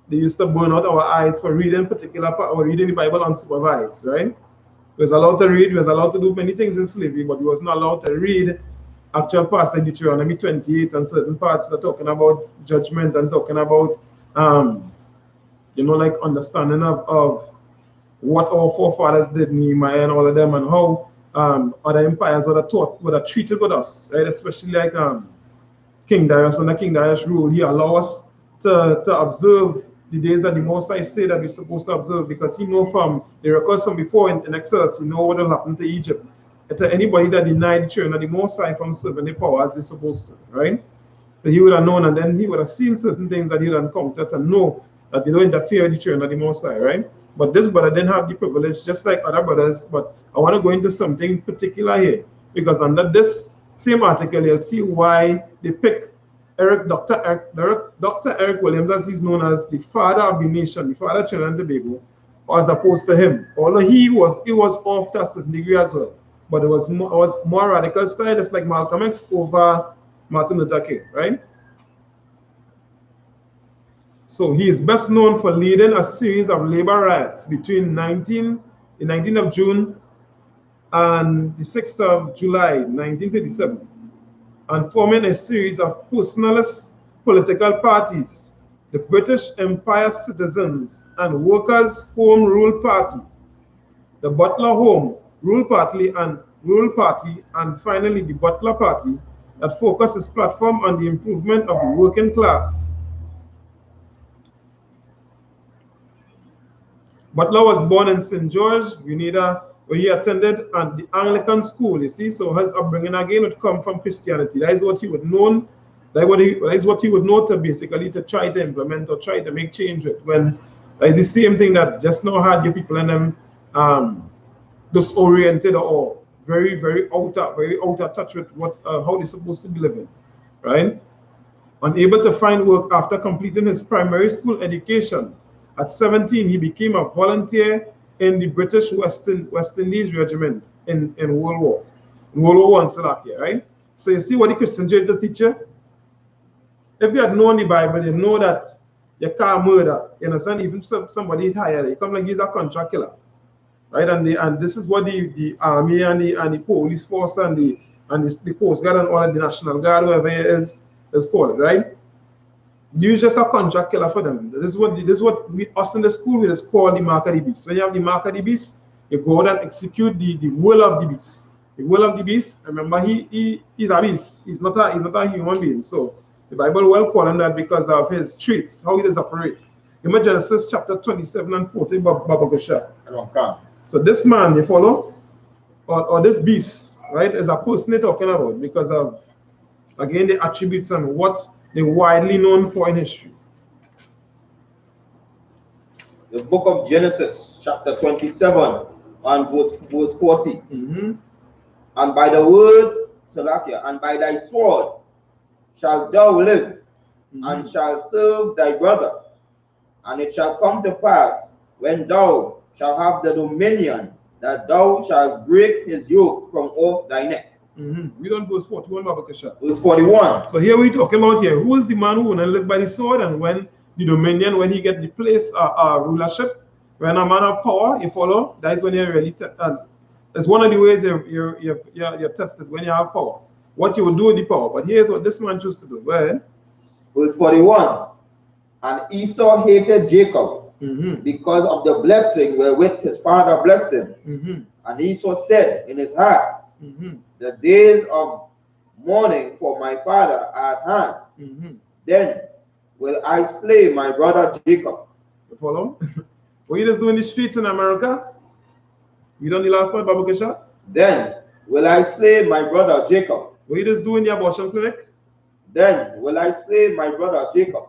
they used to burn out our eyes for reading particular part or reading the Bible unsupervised, right? We was allowed to read, we was allowed to do many things in slavery, but we was not allowed to read actual parts like Deuteronomy 28 and certain parts that are talking about judgment and talking about, like understanding of what our forefathers did, Nehemiah and all of them, and how other empires would have treated with us, right? Especially like King Darius. Under King Darius' rule, he allowed us to observe the days that the Most High say that we're supposed to observe, because he know from the records from before in Exodus, he know what will happen to Egypt. To anybody that denied the children of the Most High from serving the power as they're supposed to, right? So he would have known, and then he would have seen certain things that he would encounter to know that they don't interfere with the children of the Most High, right? But this brother didn't have the privilege, just like other brothers. But I want to go into something particular here, because under this same article, you'll see why they pick Dr. Eric Williams, as he's known as the father of the nation, the father of Trinidad and Tobago, as opposed to him. Although he was off to a certain degree as well, but it was more radical style. It's like Malcolm X over Martin Luther King, right? So he is best known for leading a series of labor riots between the 19th of June and the 6th of July, 1937, and forming a series of personalist political parties, the British Empire Citizens and Workers' Home Rule Party, the Butler Home Rule Party, and finally the Butler Party, that focused its platform on the improvement of the working class. Butler was born in St. George, Grenada, where he attended the Anglican school, you see, so his upbringing again would come from Christianity. That is what he would known That is what he would know to basically to try to implement or try to make change with. When that is the same thing that just now had your people in them disoriented or very out of touch with what how they're supposed to be living, right? Unable to find work after completing his primary school education. At 17, he became a volunteer in the British West Indies Regiment in World War I in Slovakia, right? So you see what the Christian church does teach you? If you had known the Bible, you know that you can't murder. You understand? Even somebody is hired, you come like he's a contract killer, right? And this is what the army and the police force and the Coast Guard and all of the National Guard, whoever it is called, right? You're just a contract killer for them. This is what us in the school we just call the mark of the beast. When you have the mark of the beast, you go out and execute the will of the beast. The will of the beast. Remember, he's a beast. He's not a human being. So the Bible will call him that because of his traits, how he does operate. Remember Genesis chapter 27 and 40, Babagosha. So this man, you follow, or this beast, right, is a person they're talking about because of, again, the attributes and what they're widely known for in history. The book of Genesis, chapter 27, and verse 40. And by the word, Salakia, and by thy sword shalt thou live, and shalt serve thy brother. And it shall come to pass, when thou shalt have the dominion, that thou shalt break his yoke from off thy neck. We don't verse 41, Babakasha. Verse 41. So here we're talking about here, who is the man who will live by the sword, and when the dominion, when he get the place, rulership, when a man of power, you follow, that is when you're really, it's one of the ways you're tested, when you have power. What you will do with the power. But here's what this man chose to do. Well, verse 41. And Esau hated Jacob because of the blessing wherewith his father blessed him. And Esau said in his heart, the days of mourning for my father are at hand. Then will I slay my brother Jacob. You follow? What you just do in the streets in America? You done the last part, Babu Kesha? Then will I slay my brother Jacob. What you just do in the abortion clinic? Then will I slay my brother Jacob.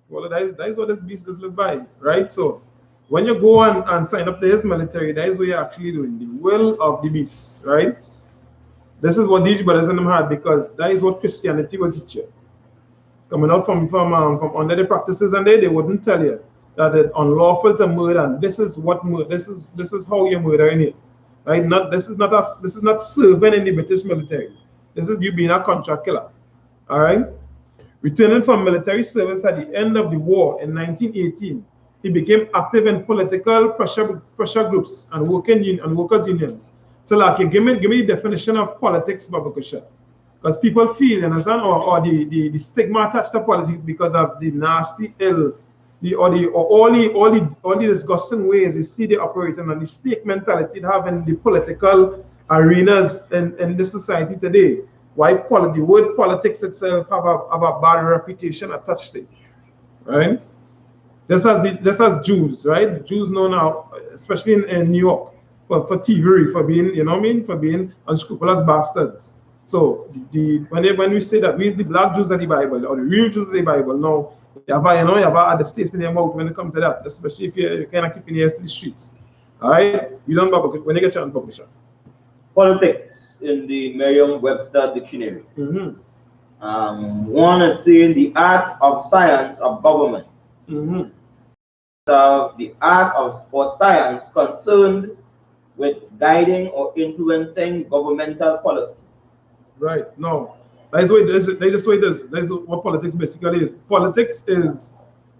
Well, that is what this beast does live by, right? So when you go and sign up to his military, that is what you're actually doing, the will of the beast, right? This is what these brothers in them had, because that is what Christianity will teach you. Coming out from under the practices, and they wouldn't tell you that it's unlawful to murder, and this is what this is how you murder in it, right? This is not serving in the British military. This is you being a contract killer, all right? Returning from military service at the end of the war in 1918, he became active in political pressure groups and workers' unions. So, like, give me the definition of politics, Babakusha, because people feel, you understand, or the stigma attached to politics because of the nasty ill, all the disgusting ways we see they operating and the snake mentality they have in the political arenas in this society today. Why the word politics itself have a bad reputation attached to it, right? This has Jews, right? Jews know now, especially in New York, for thievery, for being, you know what I mean, for being unscrupulous bastards. So when we say that we is the black Jews of the Bible or the real Jews of the Bible, now you have other states in their mouth when it comes to that, especially if you're kind of keeping your ears to the streets. All right, you don't when you get your own publisher. Politics in the Merriam-Webster dictionary. One is saying the art of science of government. The art of or science concerned with guiding or influencing governmental policy. Right. No, that's what it is. That's what politics basically is. Politics is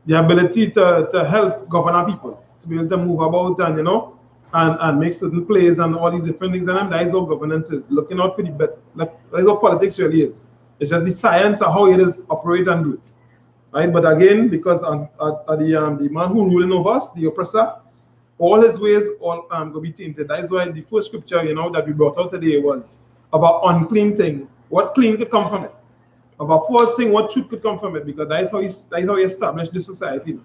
the ability to help govern people, to be able to move about and, you know, and make certain plays and all these different things. And that is what governance is. Looking out for the better. Like, that is what politics really is. It's just the science of how it is operate and do it. Right. But again, because the man who ruling over us, the oppressor, all his ways all go be tainted. That is why the first scripture, you know, that we brought out today was about unclean thing. What clean could come from it? About first thing, what truth could come from it? Because that is how he established this society,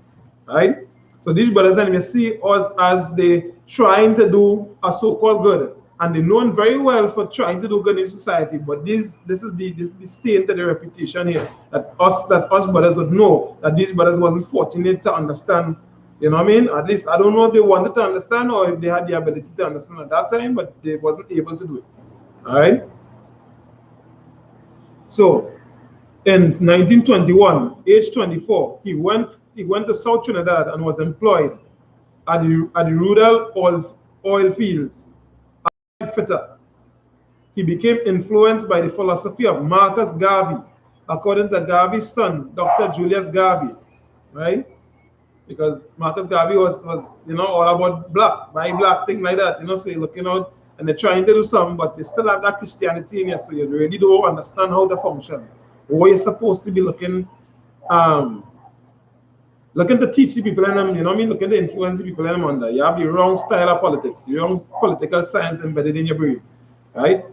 right? So these brothers and we see us as they trying to do a so-called good, and they're known very well for trying to do good in society. But this is the stain to the reputation here, that us brothers would know that these brothers wasn't fortunate to understand. You know what I mean? At least I don't know if they wanted to understand or if they had the ability to understand at that time, but they wasn't able to do it. All right. So in 1921, age 24, he went to South Trinidad and was employed at the rural oil fields. Fitter. He became influenced by the philosophy of Marcus Garvey, according to Garvey's son, Dr. Julius Garvey, right? Because Marcus Garvey was all about black, buy black, thing like that, so you're looking out and they're trying to do something, but they still have that Christianity in you, so you really don't understand how to function. What you're supposed to be looking to teach the people in them, looking to influence the people in them under. You have the wrong style of politics, the wrong political science embedded in your brain, right?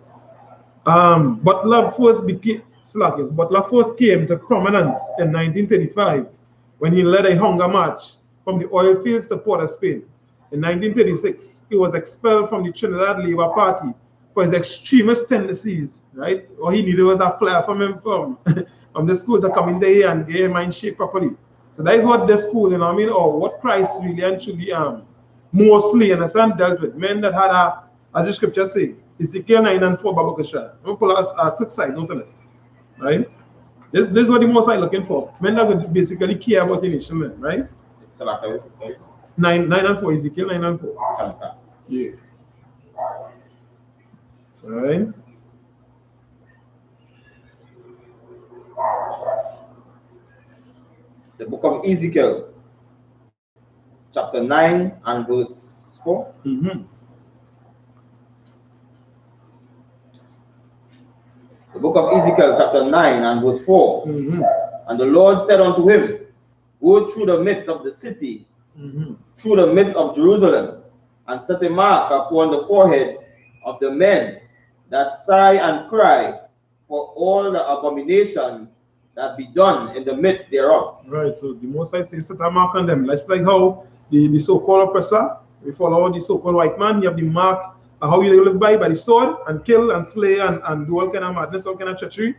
Butler first came to prominence in 1935 when he led a hunger march from the oil fields to Port of Spain. In 1936, he was expelled from the Trinidad Labour Party for his extremist tendencies, right? All he needed was a flyer from him from the school to come in there and get his mind shaped properly. So that is what the school, or what Christ really and truly mostly, understand, dealt with. Men that had as the scripture say, Ezekiel 9:4, Babakasha. I'm going to pull a quick side note on it, right? This is what the most I'm looking for. Men that would basically care about the nation, men, right? 9:4, Ezekiel 9:4. Yeah. All right. The book of Ezekiel, chapter 9 and verse 4. The book of Ezekiel, chapter 9 and verse 4. And the Lord said unto him, go through the midst of the city, through the midst of Jerusalem, and set a mark upon the forehead of the men that sigh and cry for all the abominations that be done in the midst thereof. Right, so the Most High says set a mark on them. That's like how the so-called oppressor, we follow the so-called white man, you have the mark of how you live by the sword and kill and slay and do all kind of madness, all kind of treachery,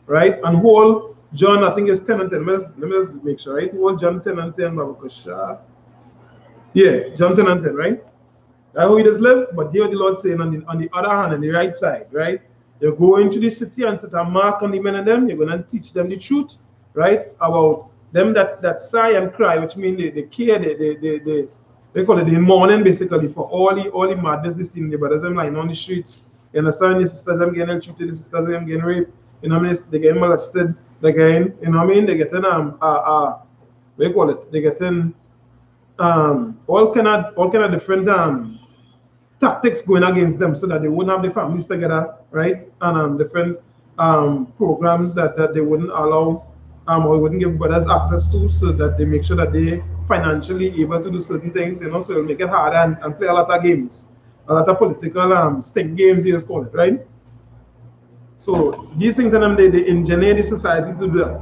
right? And whole John, I think it's 10 and 10. Let me just make sure, right? Whole John 10 and 10, yeah, John 10 and 10, right? That's how he does live, but here the Lord saying on the other hand, on the right side, right? You go into the city and set a mark on the men of them, you're going to teach them the truth, right? About them that sigh and cry, which means they care, they call it the mourning basically for all the madness they see in the brothers them lying on the streets. You understand? The sisters them getting treated, the sisters them getting raped, you know what I mean? They getting molested, they getting, you know what I mean? They getting what do you call it? They getting all kind of different tactics going against them so that they wouldn't have their families together, right? And different programs that they wouldn't allow or wouldn't give brothers access to, so that they make sure that they financially able to do certain things, so it'll make it harder and play a lot of games, a lot of political stink games, you just call it, right? So these things and them they engineer the society to do that.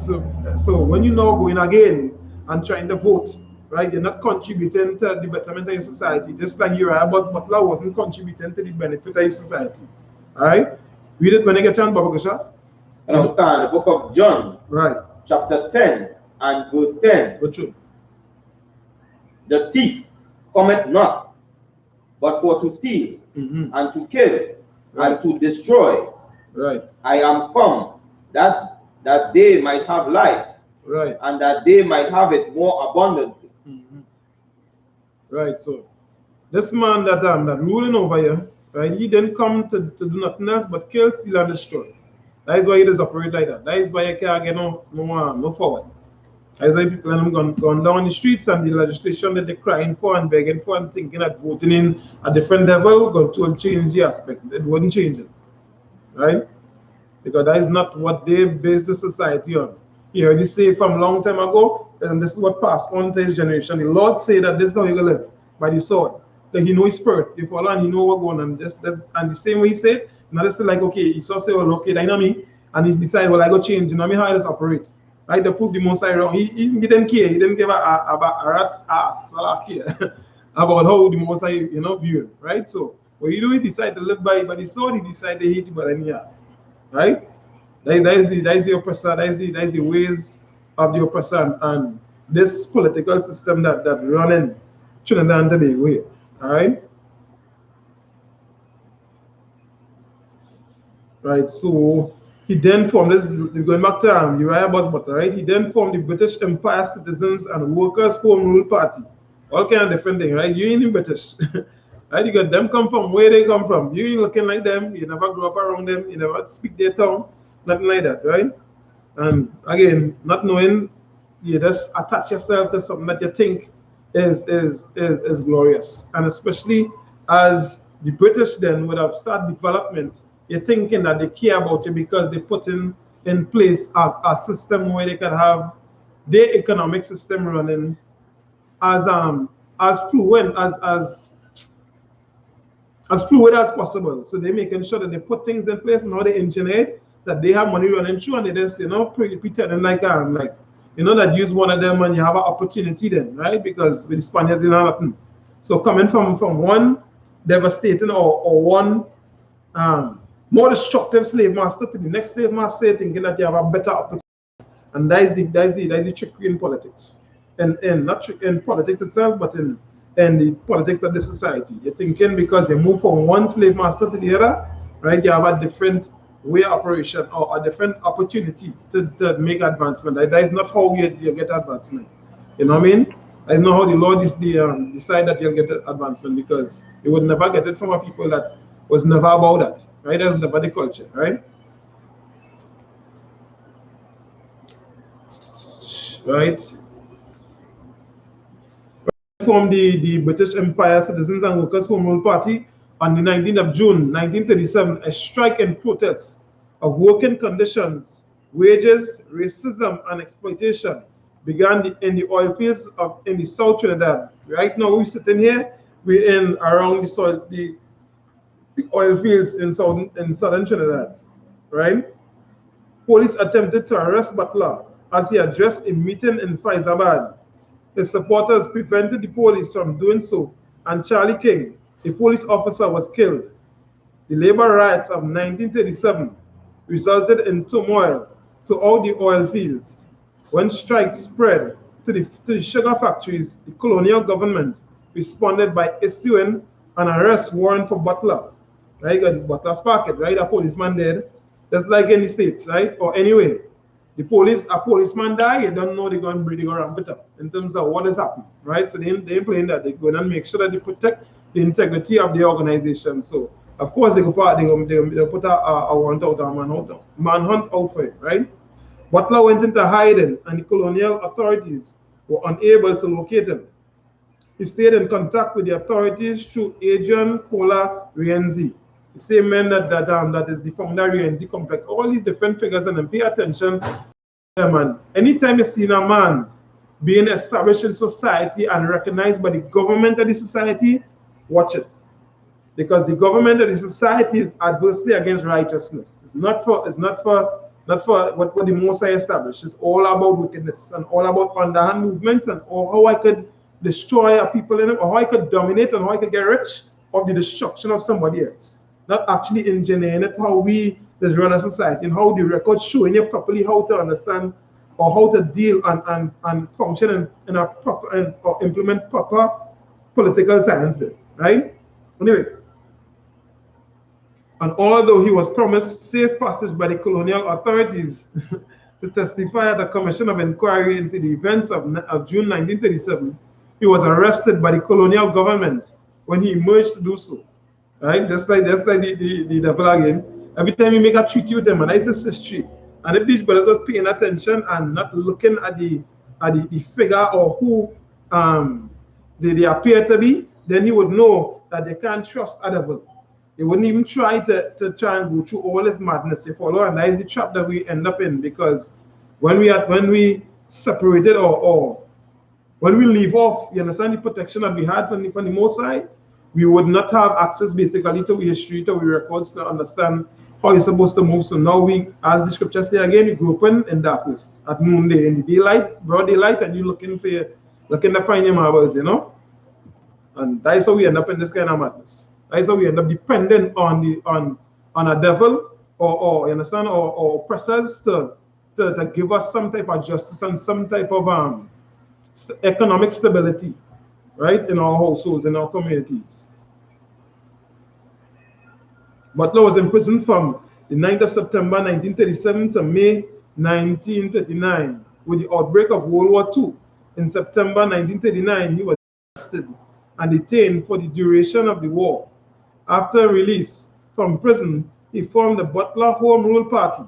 So when you now going again and trying to vote, right, you're not contributing to the betterment of your society, just like Uriah Butler wasn't contributing to the benefit of your society. All right, read it when you get a chance, Babakasha. And the book of John, right, chapter 10 and verse 10. What's true? The thief cometh not, but for to steal, and to kill, and to destroy. Right. I am come that they might have life, right, and that they might have it more abundantly. Right. So this man that ruling over you, right? He didn't come to do nothing else but kill, steal, and destroy. That is why he does operate like that. That is why you can't get no forward. That is why people have gone down the streets and the legislation that they're crying for and begging for and thinking that voting in a different level going to change the aspect. It wouldn't change it, right? Because that is not what they base the society on. You already say from long time ago, and this is what passed on to his generation. The Lord say that this is how you live, by the sword. That he know his spirit, you follow and he know what's going on. And the same way he said, now it's like, okay, he saw say, well, okay, that you know me, and he decided, well, I go change, you know me, how does operate. Right? They put the Most High wrong. He didn't care, he didn't give a rat's ass about how the Most High, view it, right? So What you do, he decide to live by the sword, he decide to hate you by any other. Right? That is the oppressor, that is the ways of the oppressor and this political system that running Trinidad and Tobago here. Alright? Right, so he then formed this, going back to Uriah Butler, right? He then formed the British Empire Citizens and Workers Home Rule Party. All kind of different things, right? You ain't in British. Right? You got them come from where they come from. You ain't looking like them, you never grew up around them, you never speak their tongue, nothing like that, right? And again, not knowing, you just attach yourself to something that you think is glorious. And especially as the British then would have started development, you're thinking that they care about you because they put in place a system where they can have their economic system running as fluent as fluid as possible. So they're making sure that they put things in place and how they engineer it, that they have money running through, and they just, pretending like that use one of them and you have an opportunity then, right? Because with the Spaniards, you know nothing. So coming from one devastating or one more destructive slave master to the next slave master, thinking that you have a better opportunity. And that is the trickery in politics. And not in politics itself, but in the politics of the society. You're thinking because you move from one slave master to the other, right? You have a different way of operation or a different opportunity to make advancement. That is not how you get advancement. You know what I mean? That is not how the Lord decide that you'll get advancement, because you would never get it from a people that was never about that, right? That was never the culture, right? Right? Formed the British Empire Citizens and Workers Home Rule Party on the 19th of June 1937, a strike and protest of working conditions, wages, racism, and exploitation began in the oil fields in the South Trinidad. Right now, we're sitting here, we're in around the oil fields in southern Trinidad, right? Police attempted to arrest Butler as he addressed a meeting in Faizabad. His supporters prevented the police from doing so, and Charlie King, a police officer, was killed. The labor riots of 1937 resulted in turmoil throughout the oil fields. When strikes spread to the sugar factories, the colonial government responded by issuing an arrest warrant for Butler. Right? Butler's pocket, right? A policeman dead. Just like in the States, right? Or anyway. A policeman die, you don't know they're going to ramp it up in terms of what is happening, right? So they're playing that. They're going to make sure that they protect the integrity of the organization. So, of course, they'll put a warrant out, a manhunt out for it, right? Butler went into hiding, and the colonial authorities were unable to locate him. He stayed in contact with the authorities through Adrian Cola Rienzi, the same man that is the founder of Rienzi Complex. All these different figures, and then pay attention to them. And anytime you see a man being established in society and recognized by the government of the society, watch it. Because the government of the society is adversely against righteousness. It's not for what the Most High established. It's all about wickedness and all about underhand movements and how I could destroy a people in it, or how I could dominate and how I could get rich of the destruction of somebody else. Not actually engineering it, how we just run a society, and how the record showing you properly how to understand or how to deal and function in a proper or implement proper political science there, right? Anyway, and although he was promised safe passage by the colonial authorities to testify at the Commission of Inquiry into the events of June 1937, he was arrested by the colonial government when he emerged to do so. Right? Just like the devil again. Every time you make a treaty with them, and that's just history. And if these brothers was paying attention and not looking at the figure or who they appear to be, then he would know that they can't trust a devil. They wouldn't even try to and go through all this madness, you follow, and that is the trap that we end up in, because when we separated or when we leave off, you understand, the protection that we had from the Most High, we would not have access basically to history, to records, to understand how it's supposed to move. So now we, as the scriptures say again, we grew up in darkness at noonday, in the daylight, broad daylight, and you're looking to find your marbles, you know? And that's how we end up in this kind of madness. Right? So we end up dependent on a devil or you understand, or oppressors to give us some type of justice and some type of economic stability, right, in our households, in our communities. Butler was imprisoned from the 9th of September 1937 to May 1939 with the outbreak of World War II. In September 1939, he was arrested and detained for the duration of the war. After release from prison, he formed the Butler Home Rule Party,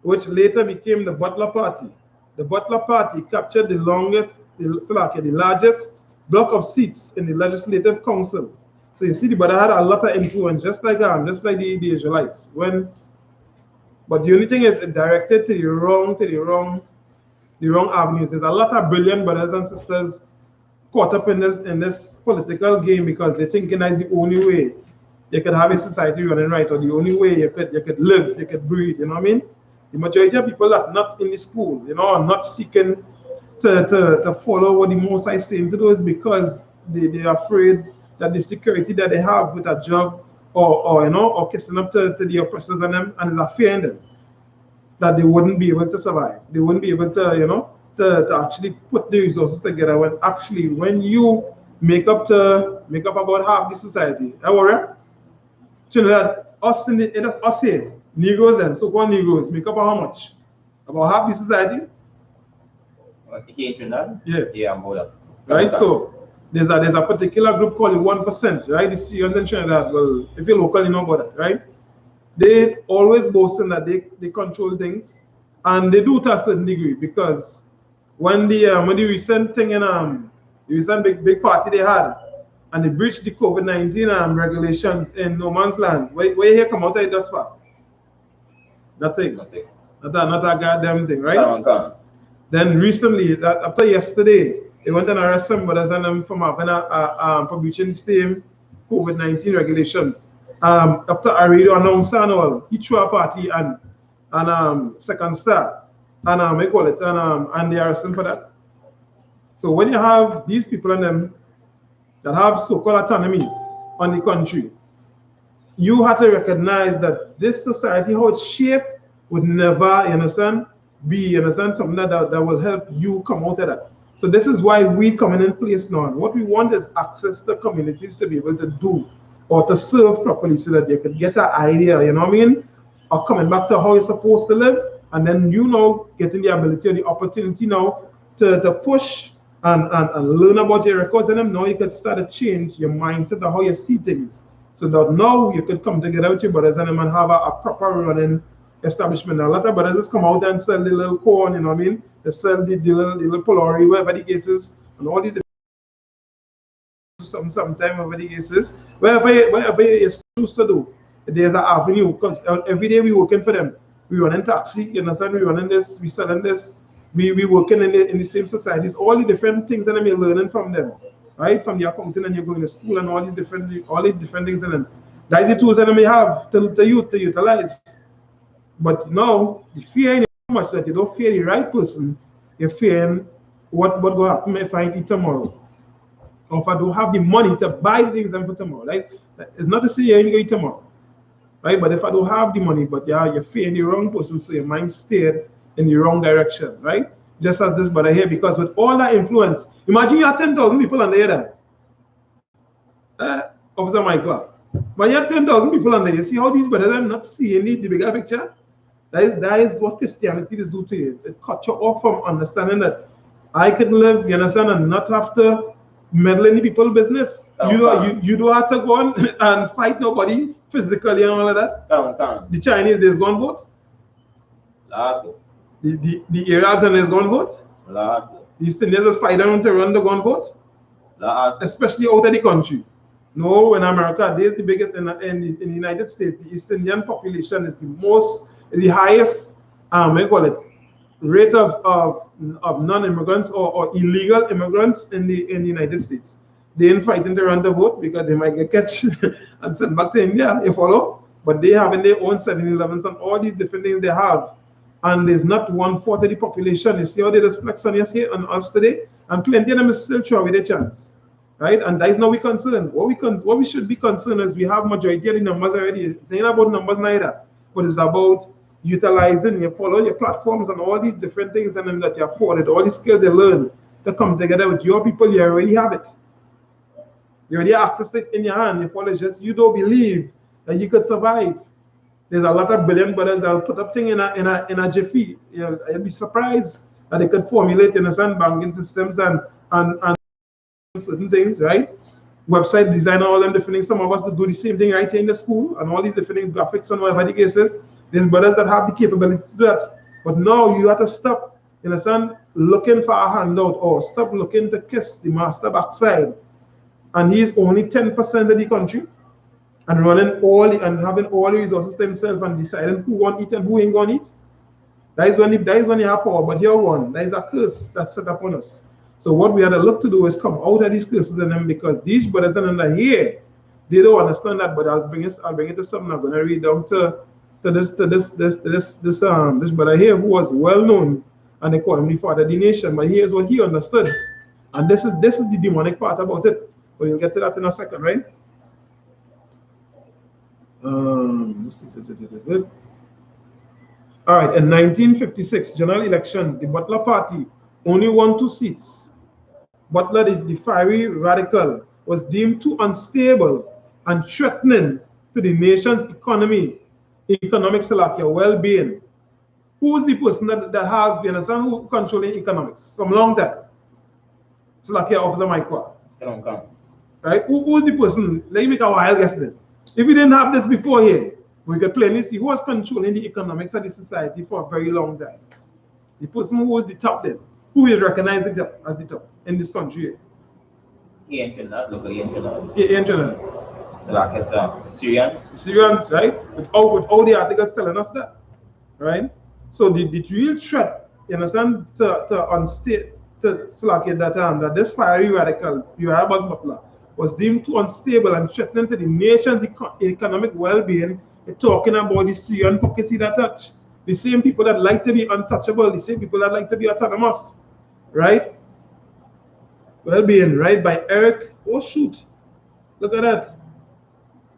which later became the Butler Party. The Butler Party captured the largest block of seats in the Legislative Council. So you see, the brother had a lot of influence, just like the Israelites. But the only thing is it directed to the wrong avenues. There's a lot of brilliant brothers and sisters caught up in this political game because they think that's the only way you could have a society running right, or the only way you could live, you could breathe. You know what I mean? The majority of people that are not in the school, you know, are not seeking to follow what the Most High is saying to do, is because they are afraid that the security that they have with a job or kissing up to the oppressors and them, and there's a fear in them that they wouldn't be able to survive. They wouldn't be able to, to actually put the resources together when you make up about half the society. I worry. You know that us here, Negroes and so-called Negroes make up how much? About half the society? Yeah, I'm about that. Right, so there's a particular group called the 1%, right? The Syrians in Trinidad. Well, if you're local, you know about that, right? They always boasting that they control things, and they do to a certain degree, because when the recent thing in the recent big party they had, and they breached the COVID-19 regulations in no man's land, where you hear come out of it thus far? Nothing. Not a goddamn thing, right? Then recently, after yesterday, they went and arrested some brothers and them from having for breaching the same COVID-19 regulations. After Aredo announced he threw a party and Second Star and and they arrested him for that. So when you have these people and them that have so-called autonomy on the country, you have to recognize that this society, how it's shaped, would never, be something that will help you come out of that. So this is why we coming in place now. And what we want is access to communities to be able to do or to serve properly, so that they could get an idea, you know what I mean, of coming back to how you're supposed to live, and then getting the ability or the opportunity now to push and learn about your records, and then now you can start to change your mindset of how you see things, so that now you could come together with your brothers and them and have a proper running establishment. A lot of brothers just come out and sell the little corn, you know what I mean? They sell the little polari, whatever the case is, and all these sometime over the cases, wherever you choose to do, there's an avenue, because every day we working for them. We run in taxi, you understand? We running this, we selling this, we working in the same societies, all the different things that you're learning from them, right? From the accounting, and you're going to school and all these different things, and then that's the tools that you have to utilize. But now the fear is so much that you don't fear the right person, you're fearing what will happen if I eat tomorrow, or if I don't have the money to buy things for tomorrow. Right? It's not to say you ain't going to eat tomorrow, right? But if I don't have the money, but you're fearing the wrong person, so your mind steered in the wrong direction, right? Just as this brother here, because with all that influence, imagine you have 10,000 people under there. Officer Michael, but you have 10,000 people under there. You see how these brothers are not seeing the bigger picture? That is what Christianity is do to you. It cut you off from understanding that I could live, you understand, and not have to meddle in the people's business. You don't have to go on and fight nobody physically and all of that. The Chinese, they's gone vote. The Arabs and they's gone vote. The East Indians just fight around to run the gun vote. Especially out of the country. No, in America, there's the biggest in the United States. The East Indian population is the highest, rate of non-immigrants or illegal immigrants in the United States. They ain't fighting to run the vote because they might get catch and sent back to India, you follow? But they have in their own 7-Elevens and all these different things they have. And there's not 1/4 of the population. You see how they just flex on us here on us today? And plenty of them is still trying with their chance. right? And that is not we concerned. What we should be concerned is we have majority of the numbers already. It ain't about numbers neither, but it's about utilizing you follow your platforms and all these different things and then that you afforded, all these skills you learn to come together with your people. You already have it. You already access it in your hand. You follow, just you don't believe that you could survive. There's a lot of brilliant brothers that will put up things in a jiffy. You'll be surprised that they could formulate in banking systems and certain things, right? Website design, all them different things. Some of us just do the same thing right here in the school and all these different graphics and whatever the case is. There's brothers that have the capability to do that. But now you have to stop, looking for a handout or stop looking to kiss the master backside. And he's only 10% of the country and running and having all the resources to himself and deciding who want to eat and who ain't going to eat. That is when you have power. But here one, there is a curse that's set upon us. So what we have to look to do is come out of these curses in them, because these brothers that are here, they don't understand that. But I'll bring it to something. I'm going to read down to this brother here who was well known, and they call him the father of the nation. But here's what he understood, and this is the demonic part about it. But you'll get to that in a second, right? All right, in 1956 general elections, the Butler party only won 2 seats. Butler, the fiery radical, was deemed too unstable and threatening to the nation's economic well-being. Who's the person that have, you understand, who controlling economics from long time? Salakia Officer Mike. Right? Who's the person? Let me make a wild guess then. If we didn't have this before here, we could plainly see who was controlling the economics of the society for a very long time. The person who was the top then, who will recognize it as the top in this country. Locally So like it's Syrians? Syrians, right? With all the articles telling us that, right? So the real threat, you understand, that this fiery radical, Abbas Butler, was deemed too unstable and threatening to the nation's economic well-being. Talking about the Syrian pockets that touch. The same people that like to be untouchable, the same people that like to be autonomous, right? Well-being, right? By Eric, oh shoot, look at that.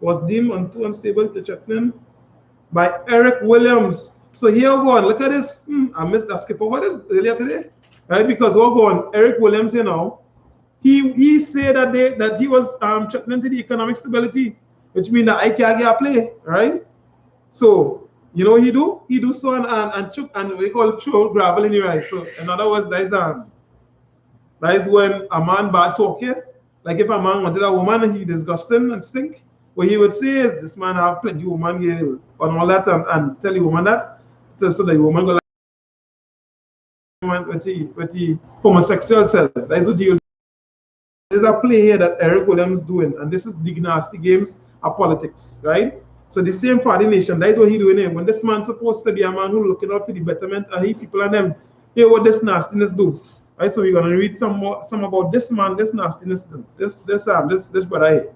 Was deemed too unstable to threatening by Eric Williams. So here we go on, look at this. I missed that, skip over this earlier today, right? Because we're going, Eric Williams, he said that he was threatening to the economic stability, which means that I can't get a play, right? So you know what he do? He do so and we call it throw gravel in your eyes. So in other words, that is when a man bad talking. Like if a man wanted a woman, he disgusting and stink. What he would say is, this man have plenty of woman here and all that, and tell the woman that, so that the woman go like with the homosexual self. That is what he would. There's a play here that Eric Williams doing, and this is the nasty games of politics, right? So the same for the nation, that is what he doing here. When this man's supposed to be a man who looking out for the betterment of his people and them, hear what this nastiness do. Right? So we're gonna read some about this man, this nastiness, this brother here.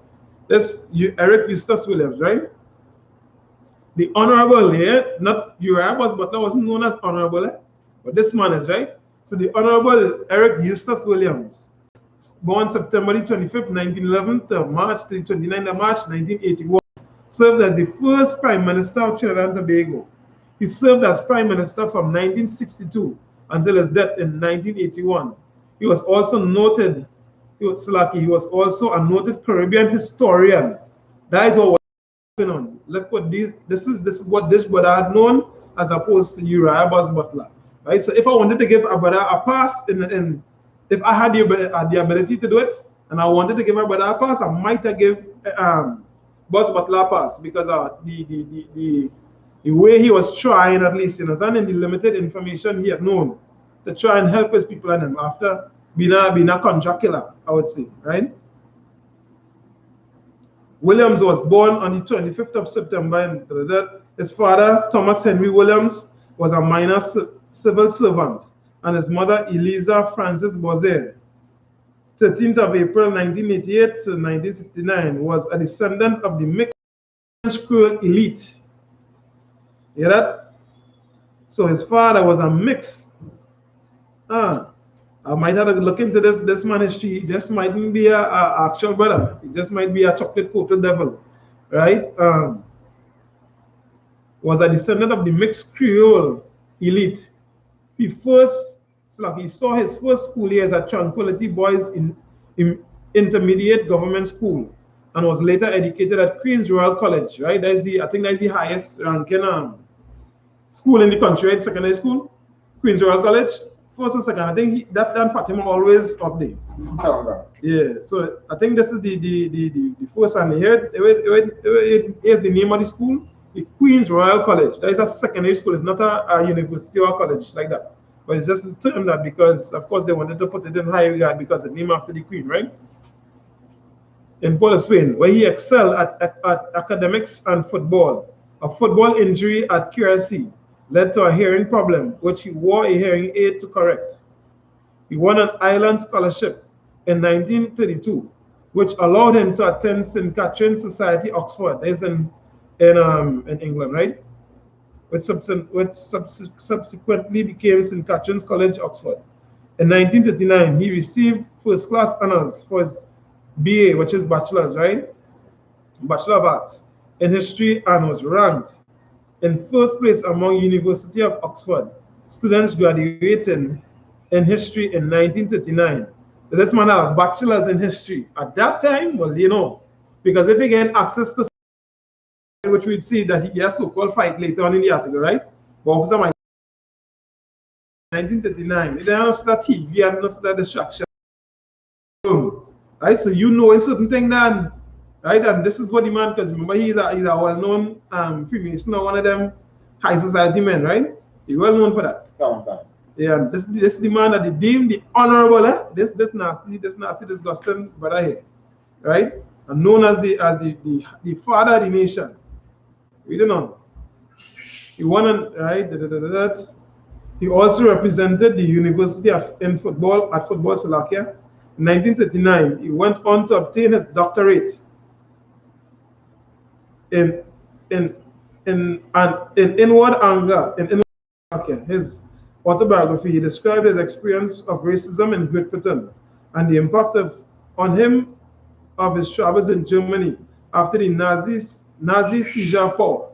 Eric Eustace Williams, right? The honorable here, not Uriah, but that wasn't known as honorable, but this man is, right? So the honorable Eric Eustace Williams, born September 25th, 1911 to March 29th of March 1981, served as the first Prime Minister of Trinidad and Tobago. He served as Prime Minister from 1962 until his death in 1981. He was also noted. He was also a noted Caribbean historian. That is what was going on. Look what this is what this brother had known, as opposed to Uriah Butler. Right? So if I wanted to give a brother a pass if I had the ability to do it, and I wanted to give a brother a pass, I might have give Buzz Butler a pass, because the way he was trying, at least in the limited information he had known, to try and help his people and them after being a contract killer, I would say, right? Williams was born on the 25th of September, and his father, Thomas Henry Williams, was a minor civil servant, and his mother, Eliza Frances Bozer, 13th of April 1988 to 1969, was a descendant of the mixed Creole elite. You hear that? So his father was a mix. I might have to look into this man history. He just mightn't be a actual brother. He just might be a chocolate coated devil, right? Was a descendant of the mixed Creole elite. He saw his first school years at Tranquility Boys in Intermediate Government School, and was later educated at Queen's Royal College, right? I think that's the highest ranking school in the country, right? Secondary school, Queen's Royal College, first and second. I think that Fatima always up there. Yeah, so I think this is the first, and here here's the name of the school, the Queen's Royal College. That is a secondary school. It's not a university or college like that. But it's just termed that because, of course, they wanted to put it in high regard because it's named after the Queen, right? In Port of Spain, where he excelled at academics and football. A football injury at QRC led to a hearing problem, which he wore a hearing aid to correct. He won an Ireland scholarship in 1932, which allowed him to attend St. Catherine's Society, Oxford. That is in England, right? Which subsequently became St. Catherine's College, Oxford. In 1939, he received first-class honors for his BA, which is bachelor's, right? Bachelor of Arts in history, and was ranked in first place among University of Oxford students graduating in history in 1939. So this man had a bachelor's in history. At that time, well, you know, because if he get access to, which we'd see that he has so-called fight later on in the article, right? But for some 1939, they understand TV and understand distraction. Right? So you know in certain thing then, right? And this is what the man, because remember he's a well-known Freemason, one of them high society men, right? He's well known for that. Yeah, this is the man that they deem the honorable, this nasty, disgusting brother here, right? And known as the father of the nation. We don't know. He won, right? He also represented the university in football at Football Slovakia. In 1939, he went on to obtain his doctorate in inward anger. His autobiography, he described his experience of racism in Great Britain and the impact on him of his travels in Germany after the Nazi seizure of power.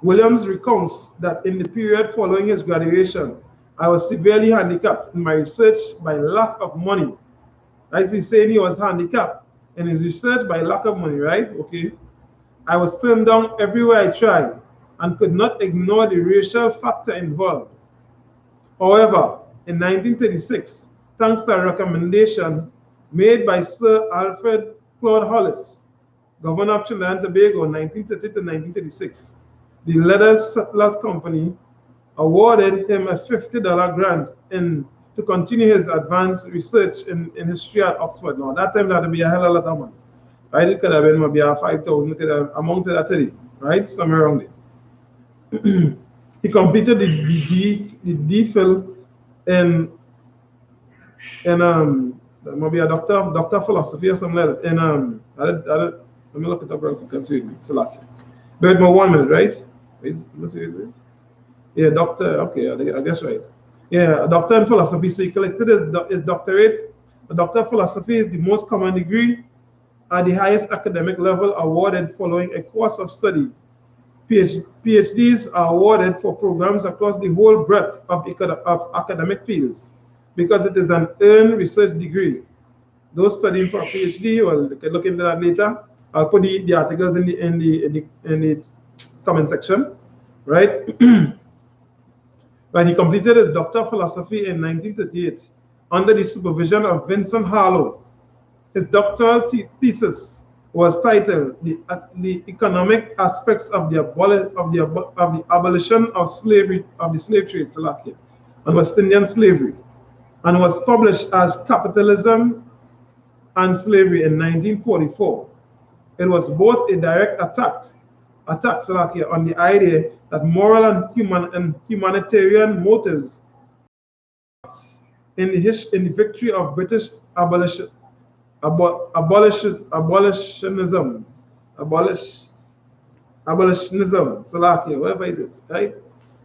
Williams recounts that in the period following his graduation, I was severely handicapped in my research by lack of money. As he's saying, he was handicapped in his research by lack of money, right? Okay. I was turned down everywhere I tried and could not ignore the racial factor involved. However, in 1936, thanks to a recommendation made by Sir Alfred Claude Hollis, Governor of Trinidad and Tobago, 1930 to 1936, the Leathers Settlers Company awarded him a $50 grant to continue his advanced research in history at Oxford. Now, that time that would be a hell of a lot of money, right? It could have been maybe a 5,000, it could have amounted to 30, right? Somewhere around it. He completed the DPhil in maybe a doctor of philosophy or something like that. Let me look it up real quick and see it. Select. But 1 minute, right? Let's see, is it? Yeah, doctor. Okay, I guess right. Yeah, a doctor in philosophy. So he collected his doctorate. A doctor of philosophy is the most common degree at the highest academic level awarded following a course of study. PhDs are awarded for programs across the whole breadth of academic fields because it is an earned research degree. Those studying for a PhD, well, you can look into that later. I'll put the articles in the comment section, right? But he completed his Doctor of Philosophy in 1938 under the supervision of Vincent Harlow. His doctoral thesis was titled "The Economic Aspects of the Abolition of Slavery of the Slave Trade, Slovakia, and West Indian Slavery," and was published as "Capitalism and Slavery" in 1944. It was both a direct attack Slovakia on the idea that moral and humanitarian motives in the victory of British abolitionism, Slovakia, whatever it is, right?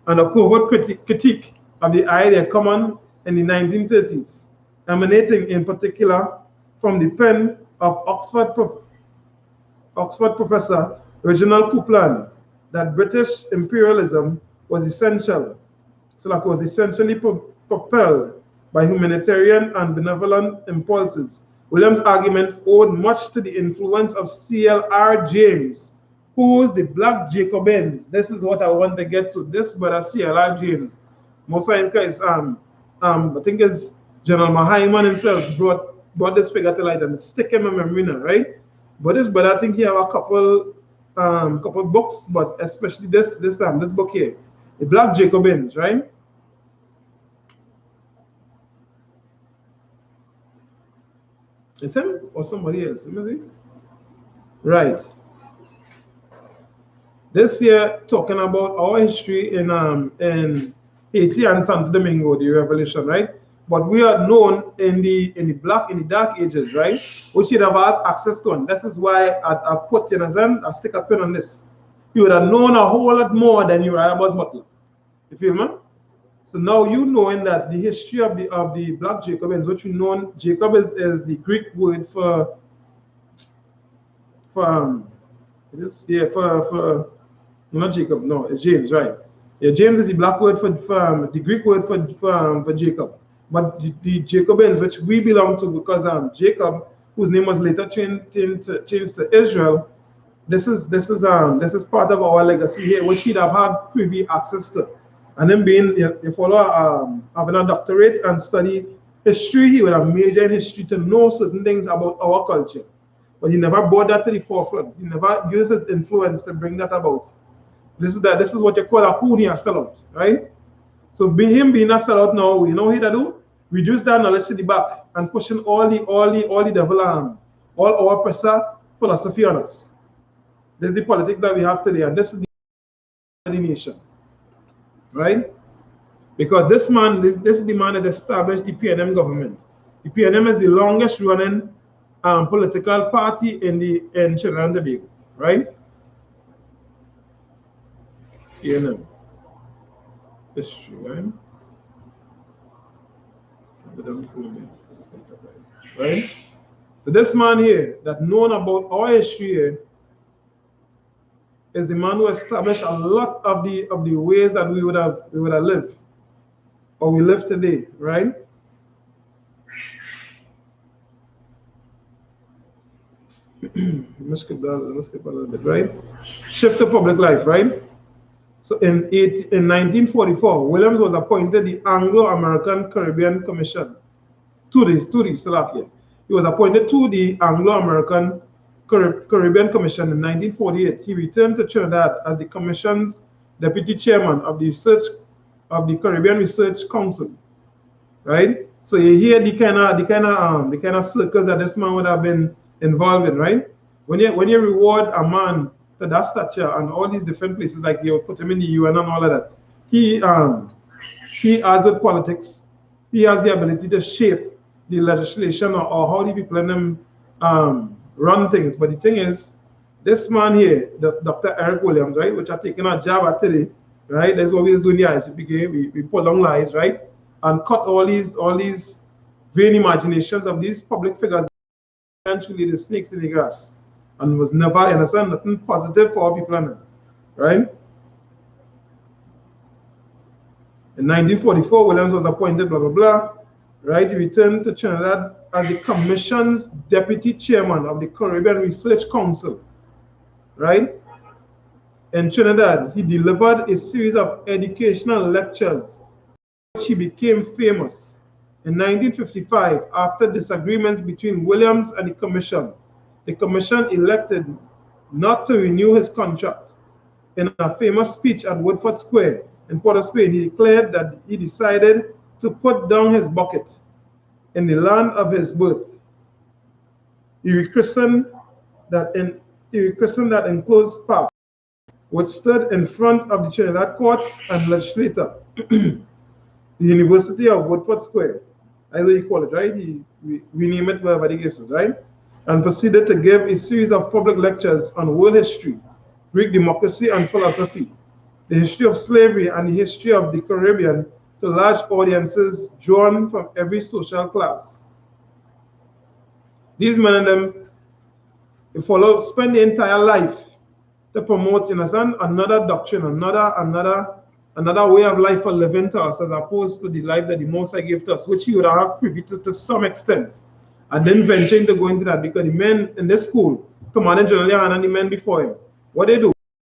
And a covert critique of the idea common in the 1930s, emanating in particular from the pen of Oxford professor Reginald Coupland, that British imperialism was essential. So that was essentially propelled by humanitarian and benevolent impulses. Williams' argument owed much to the influence of C.L.R. James, who's the Black Jacobins. This is what I want to get to. This brother C.L.R. James, most of him is I think is General Mahayman himself brought this figure to light and stick him in memory now, right? But this brother, I think he have a couple books, but especially this book here, the Black Jacobins, right? Is him or somebody else? Let me see. Right. This year talking about our history in Haiti and Santo Domingo, the revolution, right? But we are known in the dark ages, right? We should have had access to it. This is why I put I stick a pin on this. You would have known a whole lot more than Uriah Butler. You feel me? So now you knowing that the history of the Black Jacobins, which we know, Jacob is the Greek word for not Jacob, no, it's James, right? Yeah, James is the black word for the Greek word for Jacob. But the Jacobins, which we belong to, because Jacob, whose name was later changed to Israel, this is part of our legacy here, which he'd have had privy access to. And then being a follower, having a doctorate and study history, he would have majored in history to know certain things about our culture. But he never brought that to the forefront. He never used his influence to bring that about. This is what you call a Cooney, a sellout, right? So him being a sellout now, you know what he do? Reduce that knowledge to the back and pushing all the devil all our oppressor philosophy on us. This is the politics that we have today, and this is the nation, right? Because this is the man that established the PNM government. The PNM is the longest running political party in Trinidad and Tobago, right? PNM. History, right? Right? So this man here that known about our history here is the man who established a lot of the ways that we would have lived, or we live today, right? Let's skip a little bit, right? Shift to public life, right? So in 1944, Williams was appointed the Anglo-American Caribbean Commission to the Slovakia. He was appointed to the Anglo-American Caribbean Commission in 1948. He returned to Trinidad as the Commission's deputy chairman of the Caribbean Research Council, right? So you hear the kind of circles that this man would have been involved in, right? When you reward a man to that stature and all these different places, like you put him in the UN and all of that, he has with politics, he has the ability to shape the legislation or how the people in them run things. But the thing is, this man here, Dr. Eric Williams, right, which are taking a job at today, right? That's what we was doing the I.S.U.P.K. We put long lies, right, and cut all these vain imaginations of these public figures, eventually the snakes in the grass, and was never, understand, nothing positive for our people, right? In 1944, Williams was appointed, blah, blah, blah, right? He returned to Trinidad as the Commission's deputy chairman of the Caribbean Research Council, right? In Trinidad, he delivered a series of educational lectures, which he became famous. In 1955, after disagreements between Williams and the Commission elected not to renew his contract. In a famous speech at Woodford Square in Port of Spain, he declared that he decided to put down his bucket in the land of his birth. He rechristened that enclosed park, which stood in front of the Trinidad courts and legislature, the University of Woodford Square. That's what you call it, right? We name it wherever the case is, right? And proceeded to give a series of public lectures on world history, Greek democracy and philosophy, the history of slavery and the history of the Caribbean, to large audiences drawn from every social class. These men and them spend the entire life to promote, you understand, another doctrine, another way of life for living to us, as opposed to the life that the Most High gave to us, which he would have privy to some extent. And then venturing to go into that, because the men in this school, Commander General Yahanna and the men before him, what they do,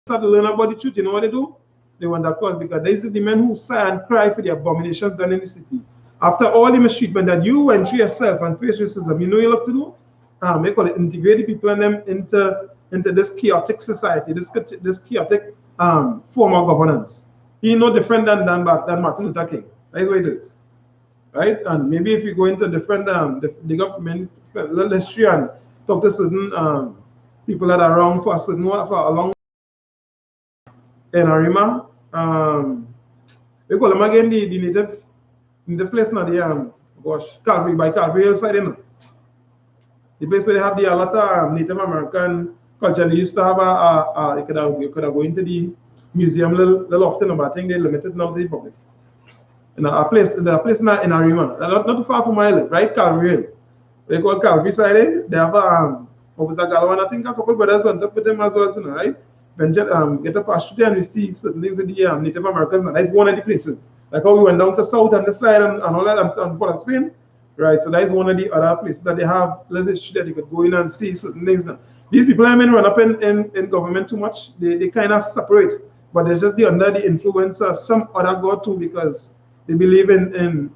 start to learn about the truth, you know what they do? They went across, because these are the men who sigh and cry for the abominations done in the city. After all the mistreatment that you went through yourself and face racism, you know you'll have to do? They call it integrate the people and them into this chaotic society, this chaotic form of governance. He's no different than Martin Luther King. That's what it is. Right? And maybe if you go into different the government history and talk to certain people that are around for a long in Arima, we call them again the native place now, the Calvary by Calvary hillside, you know. The place where they have a lot of Native American culture. They used to have you could have go into the museum little often, but I think they're limited now to the public. And a place in Arima, not too far from my live, right? Calvary Hill. They call Calvary side. They have Officer Galwan, I think a couple brothers went up with them as well, too, right? Get a pass through there and we see certain things with the Native Americans. That's one of the places. Like how we went down to south and the side and all that and part of Spain. Right, so that is one of the other places that they have little history that you could go in and see certain things now. These people I mean run up in government too much. They kind of separate, but they're just under the influence of some other god too, because they believe in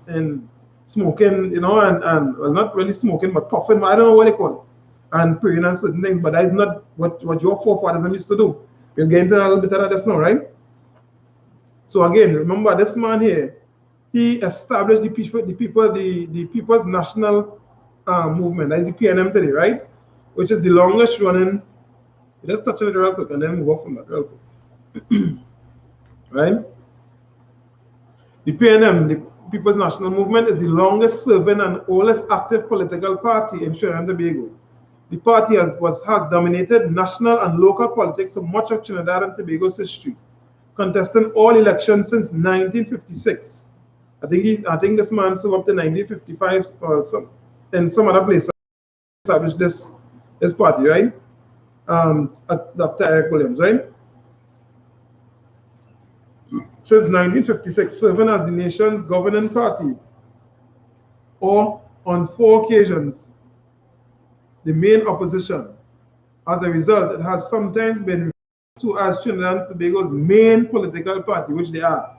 smoking, you know, and well, not really smoking, but puffing, I don't know what they call it, and praying and certain things, but that is not what your forefathers used to do. We'll get into a little bit of this now, right? So again, remember this man here, he established the People's National Movement, that is the PNM today, right? Which is the longest running. Let's touch on it real quick and then move on from that real quick. Right? The PNM, the People's National Movement, is the longest serving and oldest active political party in Trinidad and Tobago. The party has dominated national and local politics for much of Trinidad and Tobago's history, contesting all elections since 1956. I think this man served up to 1955 or some in some other place established this party, right? Dr. Eric Williams, right? Since 1956, serving as the nation's governing party, or on 4 occasions, the main opposition. As a result, it has sometimes been referred to as Trinidad and Tobago's main political party, which they are.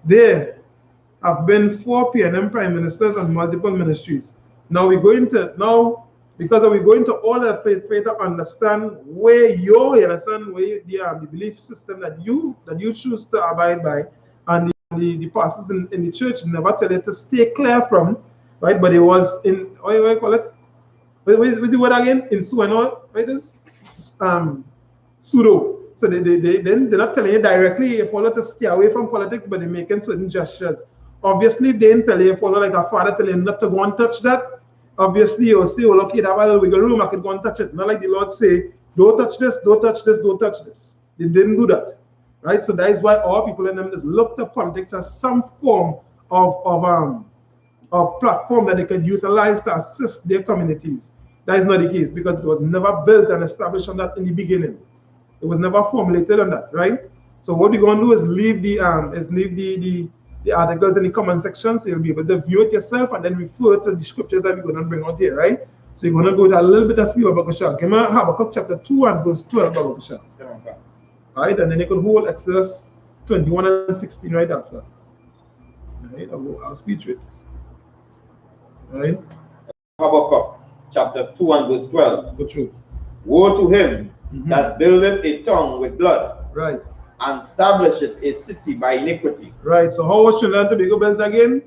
There have been 4 PNM prime ministers and multiple ministries. Now we're going to because we're going to all that faith to understand where the belief system that you choose to abide by, and the pastors in the church never tell you to stay clear from, right? But it was in what do you call it? What is the word again? In Sueno, right? Is pseudo. So they're not telling you directly you follow to stay away from politics, but they're making certain gestures. Obviously, if they didn't tell you follow like a father telling you not to go and touch that, obviously you'll say, well, okay, that a little wiggle room, I could go and touch it. Not like the Lord say, don't touch this, don't touch this, don't touch this. They didn't do that. Right? So that is why all people in them just looked at politics as some form of platform that they could utilize to assist their communities. That is not the case, because it was never built and established on that in the beginning. It was never formulated on that, right? So what we're going to do is leave the articles in the comment section, so you'll be able to view it yourself and then refer to the scriptures that we're going to bring out here, right? So you're going to go to a little bit of speed of Habakkuk. Give me Habakkuk chapter 2 and verse 12 Habakkuk. Right, and then you can hold Exodus 21 and 16 right after. Right, I'll speed through it. Right? Habakkuk chapter 2 and verse 12. Go through. Woe to him that buildeth a tongue with blood, right, and establisheth a city by iniquity. Right. So how was Trinidad and Tobago built again?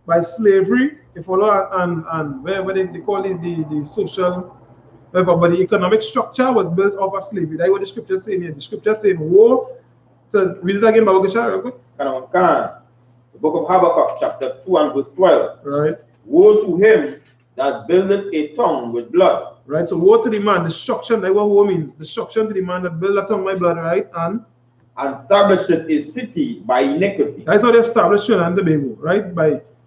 By slavery. If follow and wherever they call it the social, but the economic structure was built off of slavery. That's what the scripture is saying here. The scripture is saying, woe. So read it again, Babagasha, real quick. The book of Habakkuk chapter 2 and verse 12. Right. Woe to him that buildeth a tongue with blood. Right. So woe to the man, destruction, that's what woe means. Destruction to the man that build a tongue by blood, right? And and establisheth a city by iniquity. That's how they established Trinidad and Tobago, right?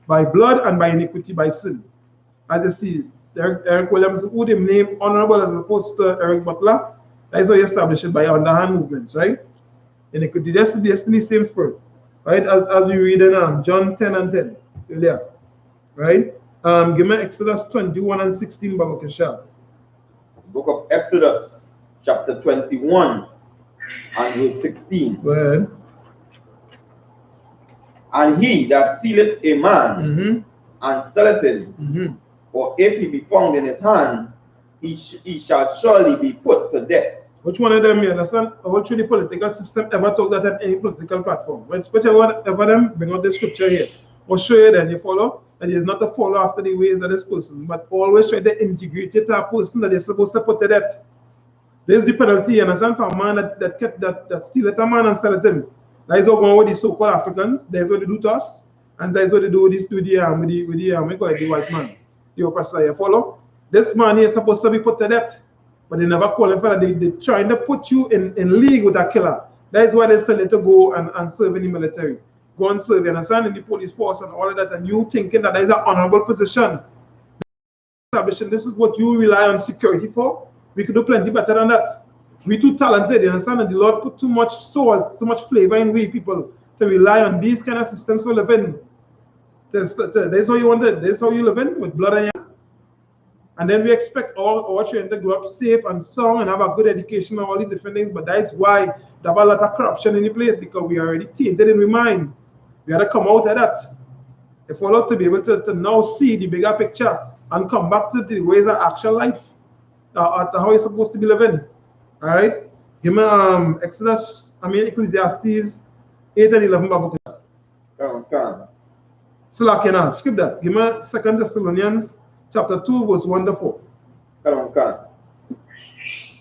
By blood and by iniquity, by sin. As you see, Eric Williams, who they name honorable as opposed to Eric Butler, that's how you establish it by underhand movements, right? Iniquity, that's the same spirit, right? As we read in John 10 and 10 earlier, right? Give me Exodus 21 and 16, Babakasha. Book of Exodus, chapter 21 and verse 16. Go ahead. And he that sealeth a man and selleth him, or if he be found in his hand, he shall surely be put to death. Which one of them you understand? What should the political system ever talk that at any political platform? Whichever them bring out the scripture here, or show you then you follow, and it's not to follow after the ways of this person, but always try to integrate it to a person that they're supposed to put to death. There's the penalty, you understand, for a man that stealeth a man and selleth him. That is what going with the so-called Africans. That's what they do to us, and that is what they do with the white man, the oppressor. You follow? This man here is supposed to be put to death, but they never call him for that. They trying to put you in league with a killer. That is why they tell you to go and serve in the military. Go and serve, you understand, in the police force and all of that, and you thinking that is an honorable position. This is what you rely on security for. We could do plenty better than that. We're too talented, you understand, and the Lord put too much salt, too much flavor in we people to rely on these kind of systems we live in. That's how you want it. That's how you live in, with blood and your. And then we expect all our children to grow up safe and sound and have a good education and all these different things. But that is why there have a lot of corruption in the place, because we are already tainted in the mind. We got to come out of that. If we're not to be able to now see the bigger picture and come back to the ways of actual life, how it's supposed to be living. All right? Give me Ecclesiastes 8 and 11. Come. Slakina, skip that. Give me 2 Thessalonians chapter 2, verse 1 to 4. Come.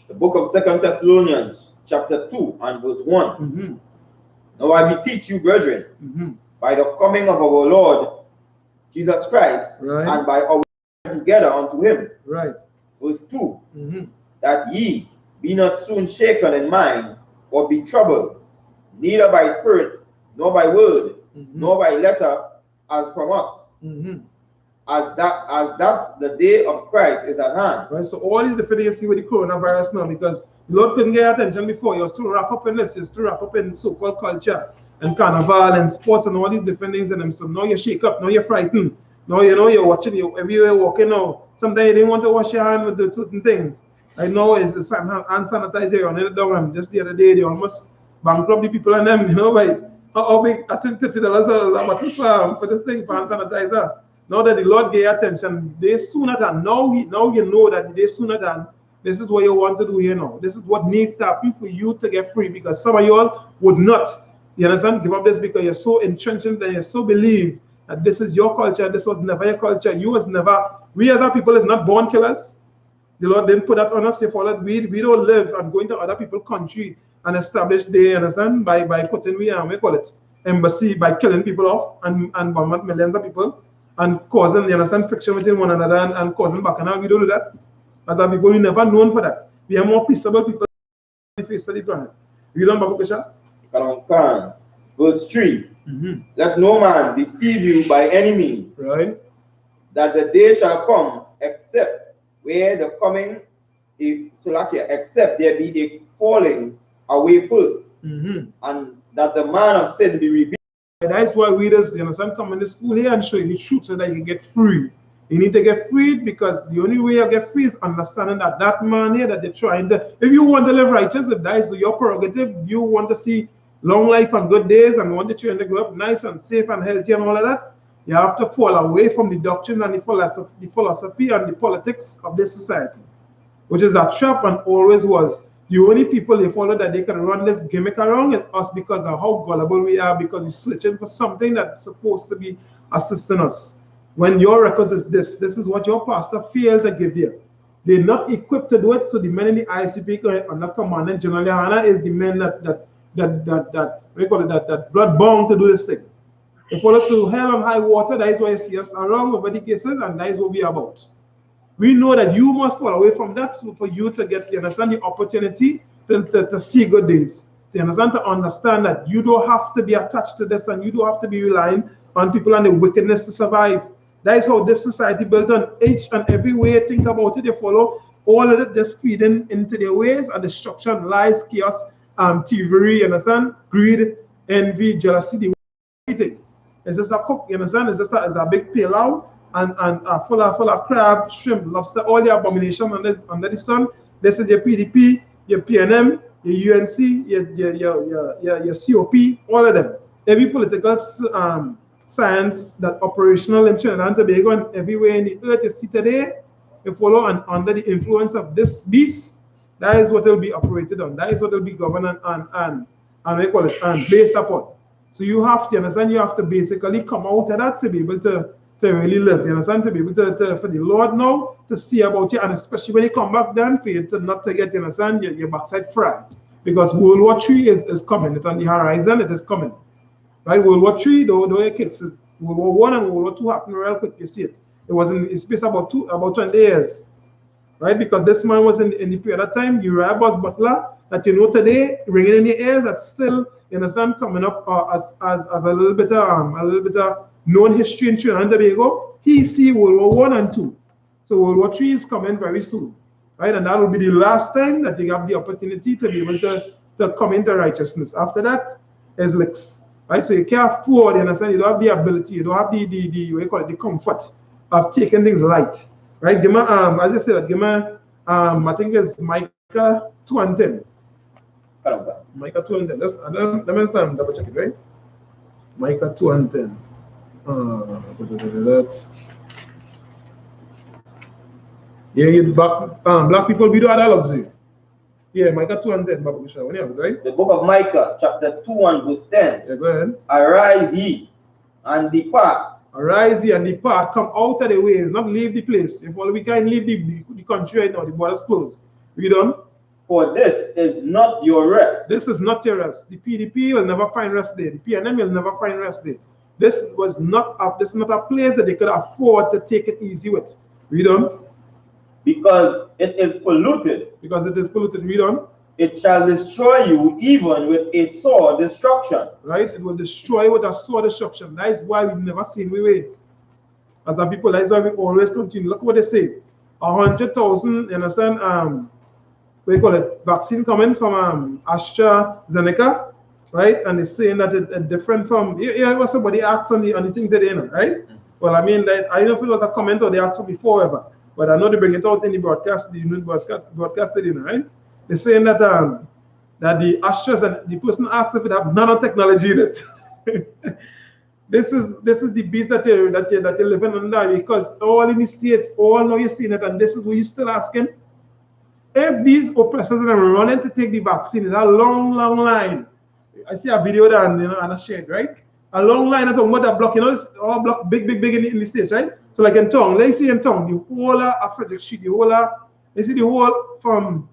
The book of 2 Thessalonians, chapter 2 and verse 1. Now I beseech you, brethren, by the coming of our Lord Jesus Christ, and by our together unto him. Right. Verse 2. That ye be not soon shaken in mind, or be troubled, neither by spirit, nor by word, nor by letter, as from us, as that the day of Christ is at hand. Right. So all these different things you see with the coronavirus now, because the Lord couldn't get attention before. He was too wrapped up in this. He was too wrapped up in so-called culture and carnival and sports and all these different things in them. So now you shake up. Now you're frightened. Now you know you're watching. You everywhere walking now. Sometimes you didn't want to wash your hand with the certain things. I know it's the hand sanitizer on it down, and just the other day they almost bankrupt the people and them, you know, by how big, I think $30 a bottle for this thing for hand sanitizer. Now that the Lord gave attention, they sooner than now you know that they sooner than this is what you want to do here now. This is what needs to happen for you to get free, because some of you all would not, you understand, give up this because you're so entrenched and you so believe that this is your culture. This was never your culture. You was never, we as our people is not born killers. The Lord didn't put that on us. He followed. We don't live and go into other people's country and establish the, understand, by putting we call it embassy, by killing people off and bombarding millions of people and causing, you understand, friction within one another and causing bacchanal. We don't do that. As our people, we never known for that. We are more peaceable people on the face of the planet. You don't Babu Kesha? Verse 3. Let no man deceive you by any means. Right. That the day shall come, except where the coming except there be a falling away first, and that the man of sin be revealed. That's why we just, you understand, come in the school here and show you the truth so that you can get free. You need to get freed, because the only way you get free is understanding that that man here that they're trying to, if you want to live righteous, if that is your prerogative, you want to see long life and good days and want the children to grow up nice and safe and healthy and all of that, you have to fall away from the doctrine and the philosophy and the politics of this society, which is a trap and always was. The only people they follow that they can run this gimmick around is us, because of how gullible we are, because we're searching for something that's supposed to be assisting us. When your records is this is what your pastor failed to give you. They're not equipped to do it, so the men in the I.S.U.P.K under commandant Gen.YAHANNA is the men that blood bound to do this thing. They follow to hell and high water. That is why you see us around with the cases, and that is what we are about. We know that you must fall away from that, so for you to get, you understand, the opportunity to see good days. You understand? To understand that you don't have to be attached to this and you don't have to be relying on people and the wickedness to survive. That is how this society built on each and every way you think about it. They follow all of it, just feeding into their ways and destruction, lies, chaos, thievery, you understand? Greed, envy, jealousy, everything. It's just a cook, you understand? It's just it's a big pilau and full of crab, shrimp, lobster, all the abomination under the sun. This is your PDP, your PNM, your UNC, your COP, all of them. Every political science that operational in Trinidad and Tobago and everywhere in the earth you see today, you follow and under the influence of this beast, that is what will be operated on. That is what will be governed and we call it and based upon. So you have to understand, you have to basically come out of that to be able to really live. You understand? To be able to for the Lord now to see about you, and especially when you come back then for you to not to get, you understand, your backside fried. Because World War III is coming. It's on the horizon, it is coming. Right? World War III, though it kicks, World War I and World War II happened real quick, you see it. It was in space about 20 years. Right? Because this man was in the period of time, Uriah Butler, that you know today, ringing in your ears, that's still, you understand, coming up as a little bit of known history in Trinidad and Tobago. He see World War I and II. So World War III is coming very soon. Right? And that will be the last time that you have the opportunity to be able to come into righteousness. After that, is licks. Right? So you can't afford, you understand, you don't have the ability, you don't have the what you call it, the comfort of taking things light. Right? Give me, as I said, give me, I think it's Micah 2 and 10. Micah 2 and 10. Let me double check it, right? Micah 2 and 10. Yeah, black people, we do dialogues here. Yeah, Micah 2 and 10, Babu Bisha. When you have it, right? The book of Micah, chapter 2 and verse 10. Yeah, go ahead. Arise ye and depart. Arise ye and depart. Come out of the ways, not leave the place. If all we can leave the country right now, the borders closed. We done? For this is not your rest. This is not your rest. The PDP will never find rest there. The PNM will never find rest there. This is not a place that they could afford to take it easy with. Read on. Because it is polluted. Because it is polluted. Read on. It shall destroy you even with a sore destruction. Right? It will destroy with a sore destruction. That is why we've never seen we way. As a people, that is why we always continue. Look what they say. 100,000, you understand, what you call it, vaccine coming from AstraZeneca, right? And they're saying that it's different from, what somebody asked on the thing today, right? Well, I mean, like, I don't know if it was a comment or they asked for before ever, but I know they bring it out in the broadcast, the broadcast today, right? They're saying that that the AstraZeneca, the person asked if it have nanotechnology in it. This is the beast that you're living under, because all in the States, all know you're seeing it, and this is what you're still asking. If these oppressors are running to take the vaccine, it's a long line. I see a video there and I shared, right? A long line of what block, it's all block big in the States, right? So like in Tongue, let's see in Tongue, the whole of Frederick Street, the whole you see the whole from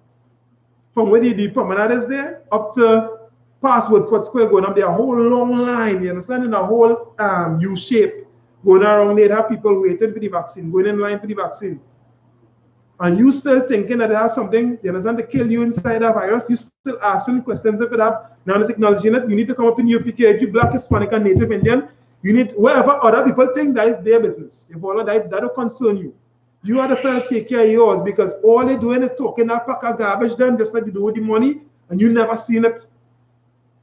where the promenade is there up to past Woodford Square going up there, a whole long line, you understand? In a whole U shape going around there, have people waiting for the vaccine, going in line for the vaccine. And you still thinking that it has something, you understand, to kill you inside a virus, you still asking questions if it have nanotechnology in it. You need to come up in I.S.U.P.K. If you Black, Hispanic, and Native Indian, you need, whatever other people think, that is their business. If all of that don't concern you. You understand to take care of yours, because all they're doing is talking that pack of garbage then, just like they do with the money, and you never seen it.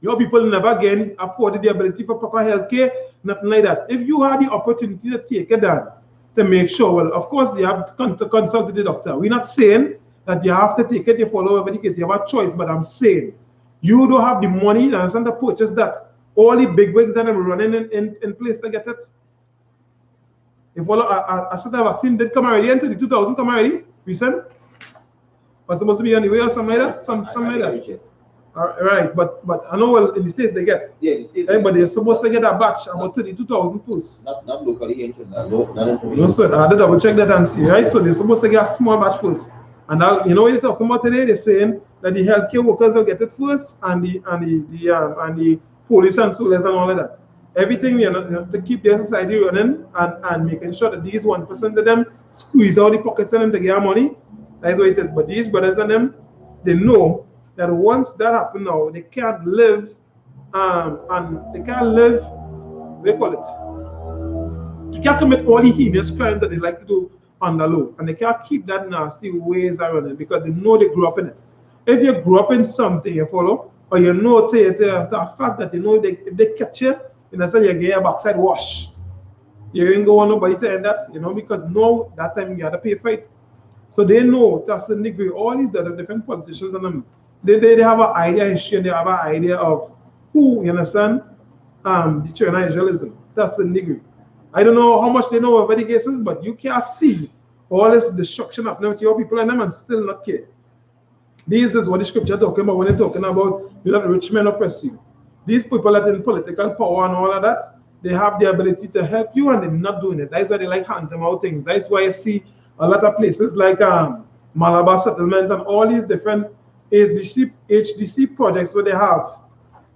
Your people never again afforded the ability for proper health care, nothing like that. If you had the opportunity to take it down, to make sure, well, of course, you have to consult the doctor. We're not saying that you have to take it, you follow every case, you have a choice, but I'm saying you don't have the money to purchase that. All the big wigs that are running in place to get it. If all a certain vaccine did come already, into the 2000 come already, recent, was supposed to be on the way or something like that, something like that. Right, but I know, well, in the States they get. Yeah, the States. Right, but they're supposed to get a batch about 32,000 first. Not locally in Trinidad. No, sir, I had to double check that and see, right? So they're supposed to get a small batch first. And now, you know what they're talking about today? They're saying that the healthcare workers will get it first, and the police and soldiers and all of that. Everything, you know, to keep their society running and making sure that these 1% of them squeeze out the pockets and them to get money. That's what it is. But these brothers and them, they know that once that happen now, they can't live, and they can't live, what do they call it? You can't commit all the heinous crimes that they like to do on the low, and they can't keep that nasty ways around it because they know they grew up in it. If you grew up in something, you follow, or you know to a fact that you know if they catch you, you know, so you get your backside wash. You ain't going nobody to end that, you know, because no, that time you had to pay for it. So they know to a certain degree, all these different politicians and them, they have an idea history and they have an idea of who, you understand, the children of Israelism, to a certain degree. I don't know how much they know of education, but you can't see all this destruction happening with your people and them and still not care. This is what the scripture talking about when they're talking about you know, the rich men oppress you. These people that in political power and all of that, they have the ability to help you and they're not doing it. That's why they like hand them out things. That's why you see a lot of places like Malabar Settlement and all these different HDC projects where they have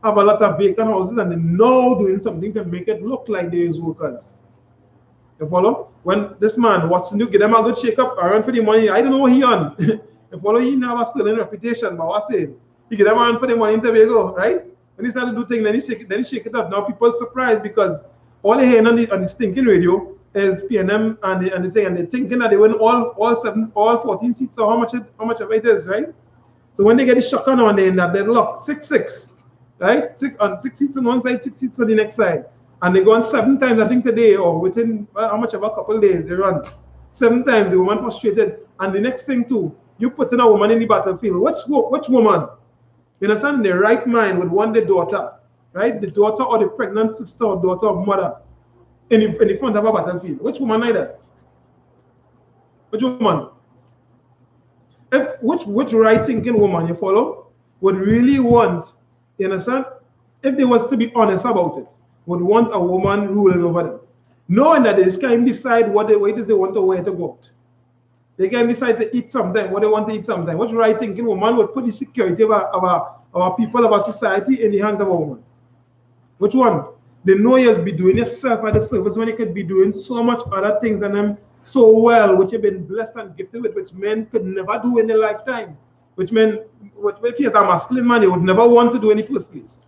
a lot of vacant houses and they're now doing something to make it look like there is workers. You follow? When this man, Watson, you get them a good shake up, I run for the money. I don't know what he on. You follow, he never still in reputation, but what's it? You get them a run for the money in Tobago, right? When he started to do things, then he shake it up. Now people surprised because all they hear on the stinking radio is PNM and the thing, and they're thinking that they win all 14 seats, so how much of it is, right? So when they get the shock on they end up deadlocked 6-6, right? 6 seats on one side, 6 seats on the next side. And they go on 7 times, I think today, or within how much of a couple of days, they run 7 times, the woman frustrated. And the next thing too, you put in a woman in the battlefield. Which woman? You understand? The right mind would want the daughter, right? The daughter or the pregnant sister or daughter or mother in the front of a battlefield. Which woman like that? Which woman? Which right thinking woman you follow would really want, you understand? If they was to be honest about it, would want a woman ruling over them. Knowing that they can decide what it is they want to wear to go out. They can decide to eat sometime, what they want to eat sometime. Which right thinking woman would put the security of our people, of our society in the hands of a woman? Which one? They know you'll be doing yourself at the service when you could be doing so much other things and them so well, which you've been blessed and gifted with, which men could never do in their lifetime. Which men, if he is a masculine man, he would never want to do in the first place.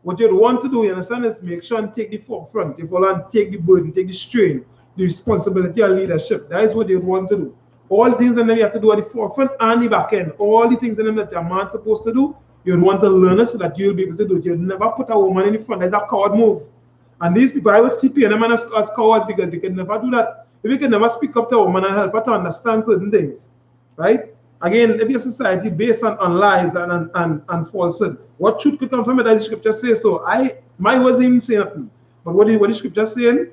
What you'd want to do, you understand, is make sure and take the forefront, you follow, and take the burden, take the strain, the responsibility of leadership. That is what you'd want to do. All the things that you have to do at the forefront and the back end, all the things that a man's supposed to do, you'd want to learn it so that you'll be able to do it. You'd never put a woman in the front. That's a coward move. And these people, I would see PNM as cowards because you can never do that. If you can never speak up to a woman and help her to understand certain things, right? Again, if your society based on lies and falsehood, what truth could come from it? That the scripture says so. My words didn't even say nothing. But what the scripture saying,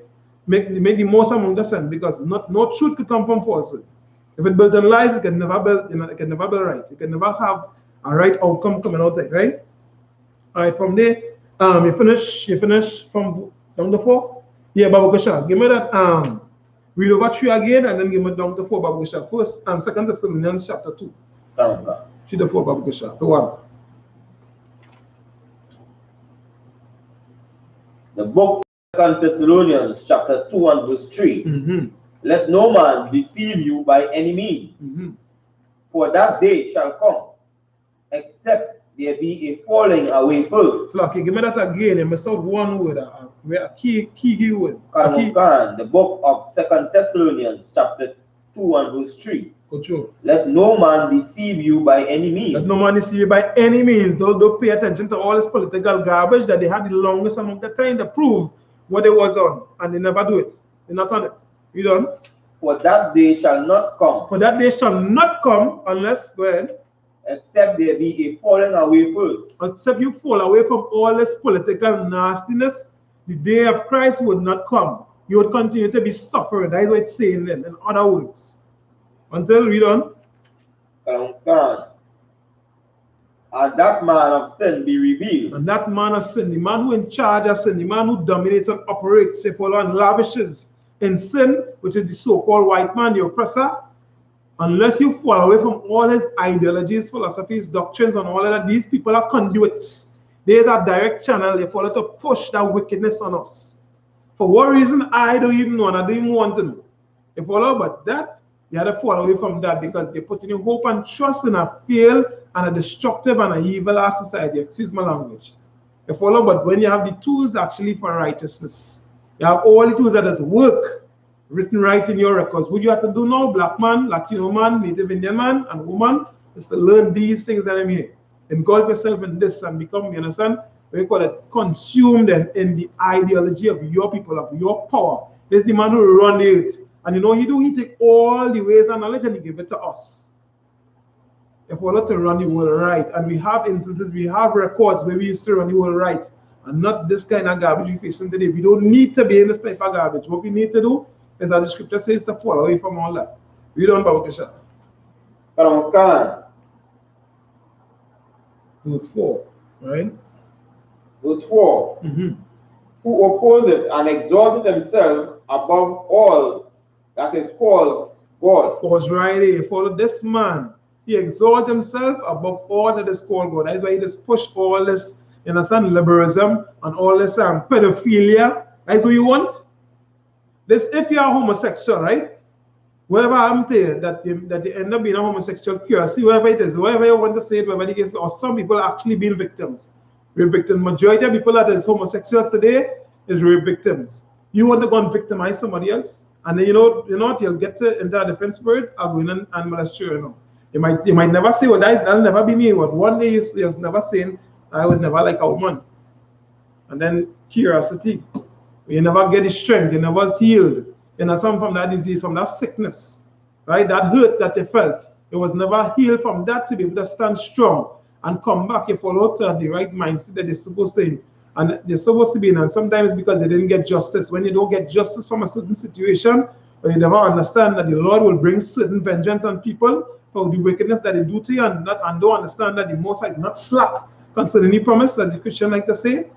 make the most among the same, because no truth could come from falsehood. If it built on lies, it can never build, it can never be right. You can never have a right outcome coming out there, right? All right, from there, you finish from down to 4? Yeah, Babu Kasha, give me that read over 3 again and then give me down to 4, Babu Kasha. First, 2 Thessalonians chapter 2. 3 to 4, Babu Kasha. To 1. The book of 2 Thessalonians chapter 2 and verse 3. Let no man deceive you by any means, for that day shall come, except there be a falling away first. So, okay, give me that again. You must have one word, a key word. The book of 2 Thessalonians chapter 2 and verse 3. Control. Let no man deceive you by any means. Let no man deceive you by any means. Don't pay attention to all this political garbage that they had the longest amount of time to prove what they was on, and they never do it. They're not on it. You done? For that day shall not come. For that day shall not come unless, go ahead. Except there be a falling away first. Except you fall away from all this political nastiness, the day of Christ would not come. You would continue to be suffering. That is what it's saying then, in other words. Until we done. And that man of sin be revealed. And that man of sin, the man who in charge of sin, the man who dominates and operates, say, follow and lavishes in sin, which is the so-called white man, the oppressor, unless you fall away from all his ideologies, philosophies, doctrines, and all of that, these people are conduits. There's a direct channel they follow to push that wickedness on us. For what reason, I don't even know, and I don't even want to know. You follow? But that You have to fall away from that because they're putting your hope and trust in a failed and a destructive and a evil ass society. Excuse my language. You follow? But when you have the tools actually for righteousness, you have all the tools that does work written right in your records. What you have to do now, black man, Latino man, Native Indian man, and woman, is to learn these things that I'm here. Engulf yourself in this and become, you understand? We call it consumed in the ideology of your people, of your power. There's the man who run it. And you know he do? He take all the ways and knowledge and he give it to us. If we want to run the world right, and we have instances, we have records where we used to run the world right, and not this kind of garbage we're facing today. We don't need to be in this type of garbage. What we need to do is, as the scripture says, to fall away from all that. We don't know about Verse 4, right? Verse 4. Who opposeth and exalted himself above all that is called God. Was right here. Follow this man. He exalted himself above all that is called God. That's why he just pushed all this, you understand, liberalism and all this pedophilia. That's what you want. This, if you are homosexual, right? Wherever I'm there, that you end up being a homosexual cure, see wherever it is, wherever you want to say it, wherever the case, or some people are actually being victims. Rape victims. Majority of people that is homosexuals today is rape victims. You want to go and victimize somebody else, and then you know what, you'll get to into a different spirit. I'll go in and molest you. You know, you might never say, well, that'll never be me. But one day you're never saying, I would never like a woman. And then curiosity. You never get the strength. You never healed. You know, some from that disease, from that sickness, right? That hurt that you felt. It was never healed from that to be able to stand strong and come back. You follow to the right mindset that they're supposed to in. And they're supposed to be in. And sometimes because they didn't get justice. When you don't get justice from a certain situation, or you never understand that the Lord will bring certain vengeance on people for the wickedness that they do to you, and don't understand that the Most High is not slack concerning the promise, as the Christian like to say,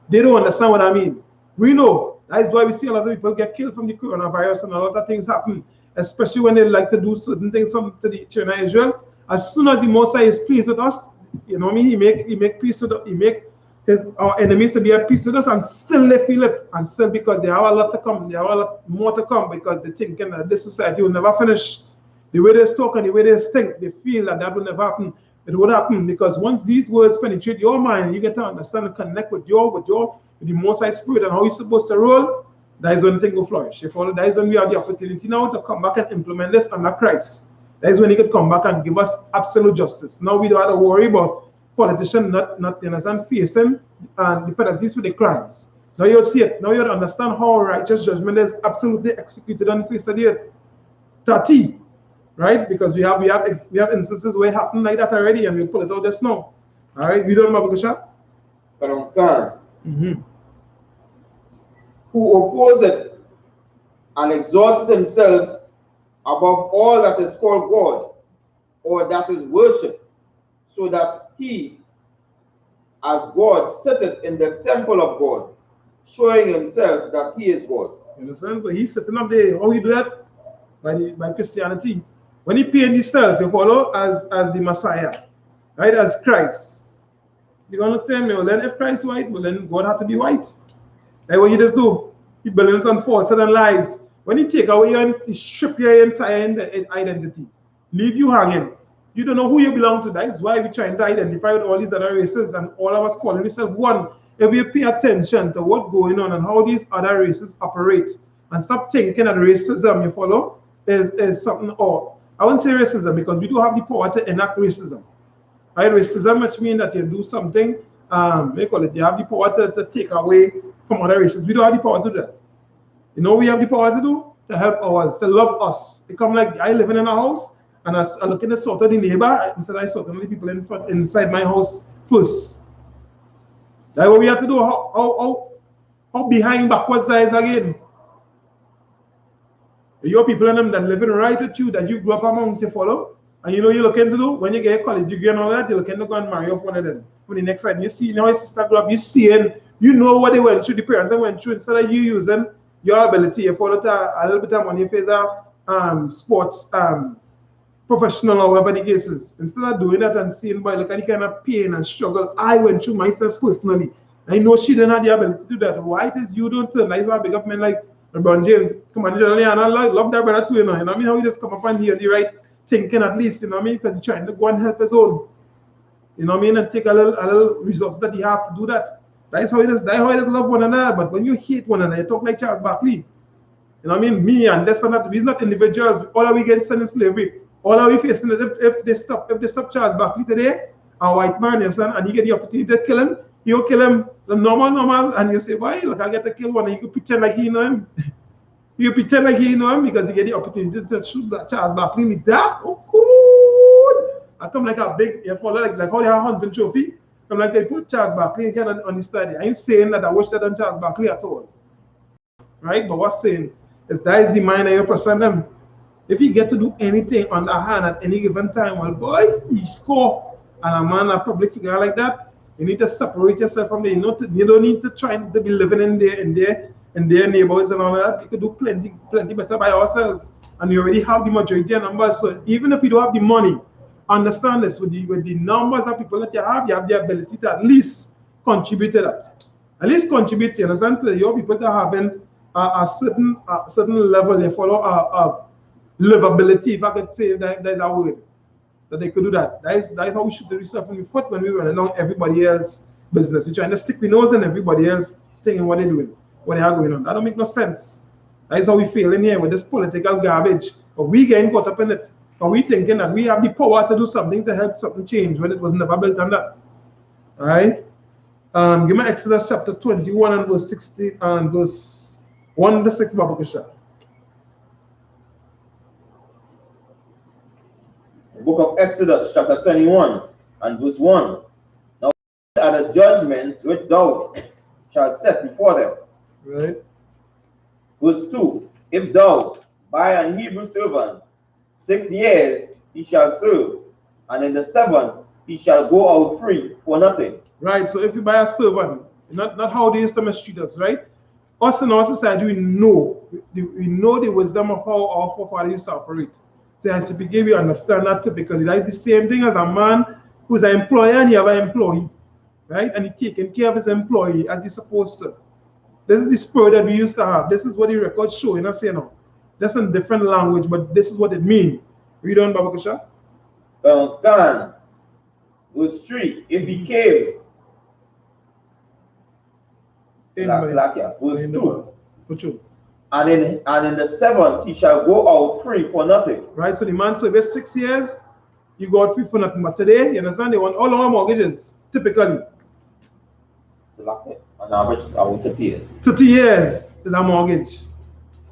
they don't understand what I mean. We know. That is why we see a lot of people get killed from the coronavirus and a lot of things happen, especially when they like to do certain things to the children of Israel. As soon as the Most High is pleased with us, you know what I mean? He make peace with us. He make our enemies to be at peace with us, and still they feel it, and still because they have a lot to come, they have a lot more to come, because they thinking that this society will never finish. The way they talk and the way they think, they feel that will never happen. It would happen because once these words penetrate your mind, you get to understand and connect with the Most High Spirit and how you're supposed to roll. That is when things will flourish. You follow? That is when we have the opportunity now to come back and implement this under Christ. That is when He could come back and give us absolute justice. Now we don't have to worry about politicians not understand facing the penalties for the crimes. Now you'll see it. Now you'll understand how righteous judgment is absolutely executed on the face of the earth. 30, right? Because we have instances where it happened like that already, and we'll pull it out just now. All right, we don't have a shot. Who opposeth and exalted himself above all that is called God, or that is worshipped, so that he, as God, sitteth in the temple of God, showing himself that he is God. You understand? So he's sitting up there. How he do that? By Christianity. When he paint himself, you follow, as the Messiah, right? As Christ. You're gonna tell me, well, then if Christ is white, well, then God had to be white. Like what you just do, you build it on falsehood and lies. When you take away you strip your entire identity, leave you hanging. You don't know who you belong to. That is why we're trying to identify with all these other races, and all of us calling ourselves one. If we pay attention to what's going on and how these other races operate, and stop thinking that racism, you follow, is something, or I wouldn't say racism, because we do have the power to enact racism. Right? Racism, which means that you do something, they call it, you have the power to take away from other races. We don't have the power to do that. You know we have the power to do? To help ours, to love us. It come like I living in a house, and I look at the sort of the neighbor, instead I sort of the people inside my house first. That's what we have to do. How behind backwards sides again? Your people and them that living right with you, that you grew up amongst, you follow, and you know you're looking to do when you get a college degree and all that, you're looking to go and marry off one of them. For the next side, you see now your sister grew up, you seeing, you know what they went through, the parents they went through, instead of you using your ability, you follow a little bit of money for a sports professional or whatever the case is. Instead of doing that and seeing, boy, look at the kind of pain and struggle I went through myself personally. I know she didn't have the ability to do that. Why it is you don't turn? That's why I big up men like LeBron James, come on, and I love that brother too, you know. You know what I mean? How he just come up and hear the right thinking at least, you know what I mean? Because he's trying to go and help his own. You know what I mean? And take a little resource that he have to do that. That's how he does love one another. But when you hate one another, you talk like Charles Barkley. You know what I mean? Me and this and that, we're not individuals. All are we getting sent in slavery. All are we facing is if they stop Charles Barkley today, a white man, yes, and you get the opportunity to kill him, you kill him normal, and you say, why? Look, I get to kill one, and you can pretend like you know him. You pretend like you know him because you get the opportunity to shoot Charles Barkley in the dark. Oh, good. I come like a big, you follow like how they have hunting trophy. Come like they put Charles Barkley again on the study. I ain't saying that I wish that on Charles Barkley at all. Right? But what's saying is that is the mind of your person them. If you get to do anything on the hand at any given time, well, boy, you score. And a man, a public figure like that, you need to separate yourself from there. You don't need to try to be living in their neighborhoods and all that. You could do plenty better by ourselves. And you already have the majority of numbers. So even if you don't have the money, understand this, with the numbers of people that you have the ability to at least contribute to that. At least contribute, you understand, to your people that are having a certain level, they follow livability, if I could say that is our word, that they could do that. That is how we shoot ourselves in the foot when we run along everybody else's business. We're trying to stick with nose and everybody else thinking what they're doing, what they are going on. That don't make no sense. That is how we feel in here with this political garbage. But we getting caught up in it. And we thinking that we have the power to do something to help something change when it was never built on that. All right? Give me Exodus chapter 21 and verse 16 and verse 1 to 6, Baba Kisha. Book of Exodus, chapter 21, and verse 1. Now are the judgments which thou shalt set before them. Right. Verse 2. If thou buy an Hebrew servant, 6 years he shall serve, and in the 7th he shall go out free for nothing. Right. So if you buy a servant, not how they used to mistreat us, right? Us in our society, we know the wisdom of how our forefathers used to operate. So I.S.U.P.K, we understand that typically. That is the same thing as a man who's an employer and you have an employee, right? And he's taking care of his employee as he's supposed to. This is the spirit that we used to have. This is what the records show. You're not saying no. That's in different language, but this is what it means. Read on, Baba Kisha. Gan, verse 3. If he came, verse 2. And in the 7th he shall go out free for nothing. Right, so the man serves 6 years, you go out free for nothing. But today, you understand, they want all our mortgages, typically. On average, about 30 years. 30 years is a mortgage.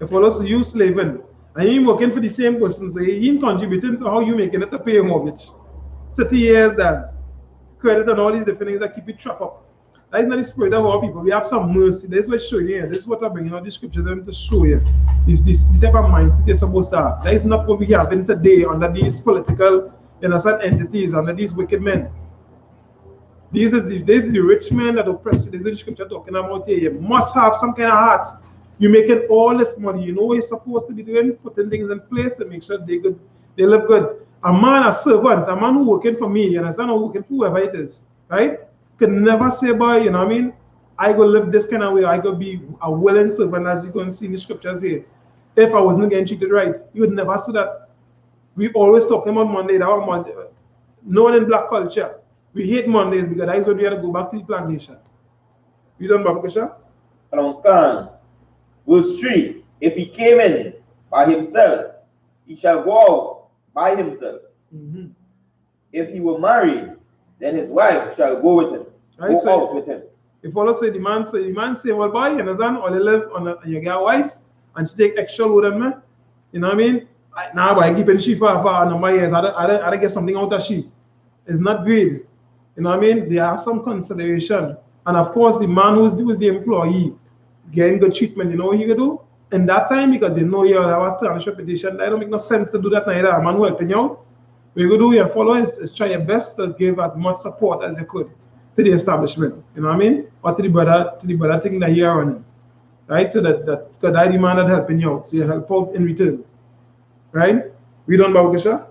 If all us you slaving, and you working for the same person, so you ain't contributing to how you making it to pay a mortgage. 30 years then. Credit and all these different things that keep it trapped up. That is not the spirit of our people. We have some mercy. This is what showing here. This is what I'm bringing out the scripture them to show you. This type of mindset you're supposed to have. That is not what we have in today under these political, you understand, entities, under these wicked men. This is the rich men that oppress you. This is what the scripture talking about here. You must have some kind of heart. You're making all this money. You know what you're supposed to be doing, putting things in place to make sure they live good. A man, a servant, a man who working for me, you understand, or working for whoever it is, right? Can never say, boy, you know what I mean? I go live this kind of way. I go be a willing servant, as you can see in the scriptures here. If I wasn't getting treated right, you would never say that. We always talking about Monday. That was Monday. No one in black culture. We hate Mondays because that is when we have to go back to the plantation. You done, Baba Kisha? Verse 3. If he came in by himself, he shall go out by himself. If he were married, then his wife shall go with him. Right, go so out with him. If all say the man say, well, boy, you understand, or they live on you get a wife and she take extra load on me. You know what I mean? Now by keeping she for a number of years, I get something out of she. It's not greed. You know what I mean? They have some consideration. And of course, the man who's the employee getting good treatment, you know what you can do? In that time, because they know you have a tarnished reputation, that don't make no sense to do that neither. A man who helping you out. What you do, your followers is try your best to give as much support as you could to the establishment, you know what I mean? Or to the brother thing that you're running. Right? So that because I demand that helping you out. So you help out in return. Right? Read on, Baba Kisha.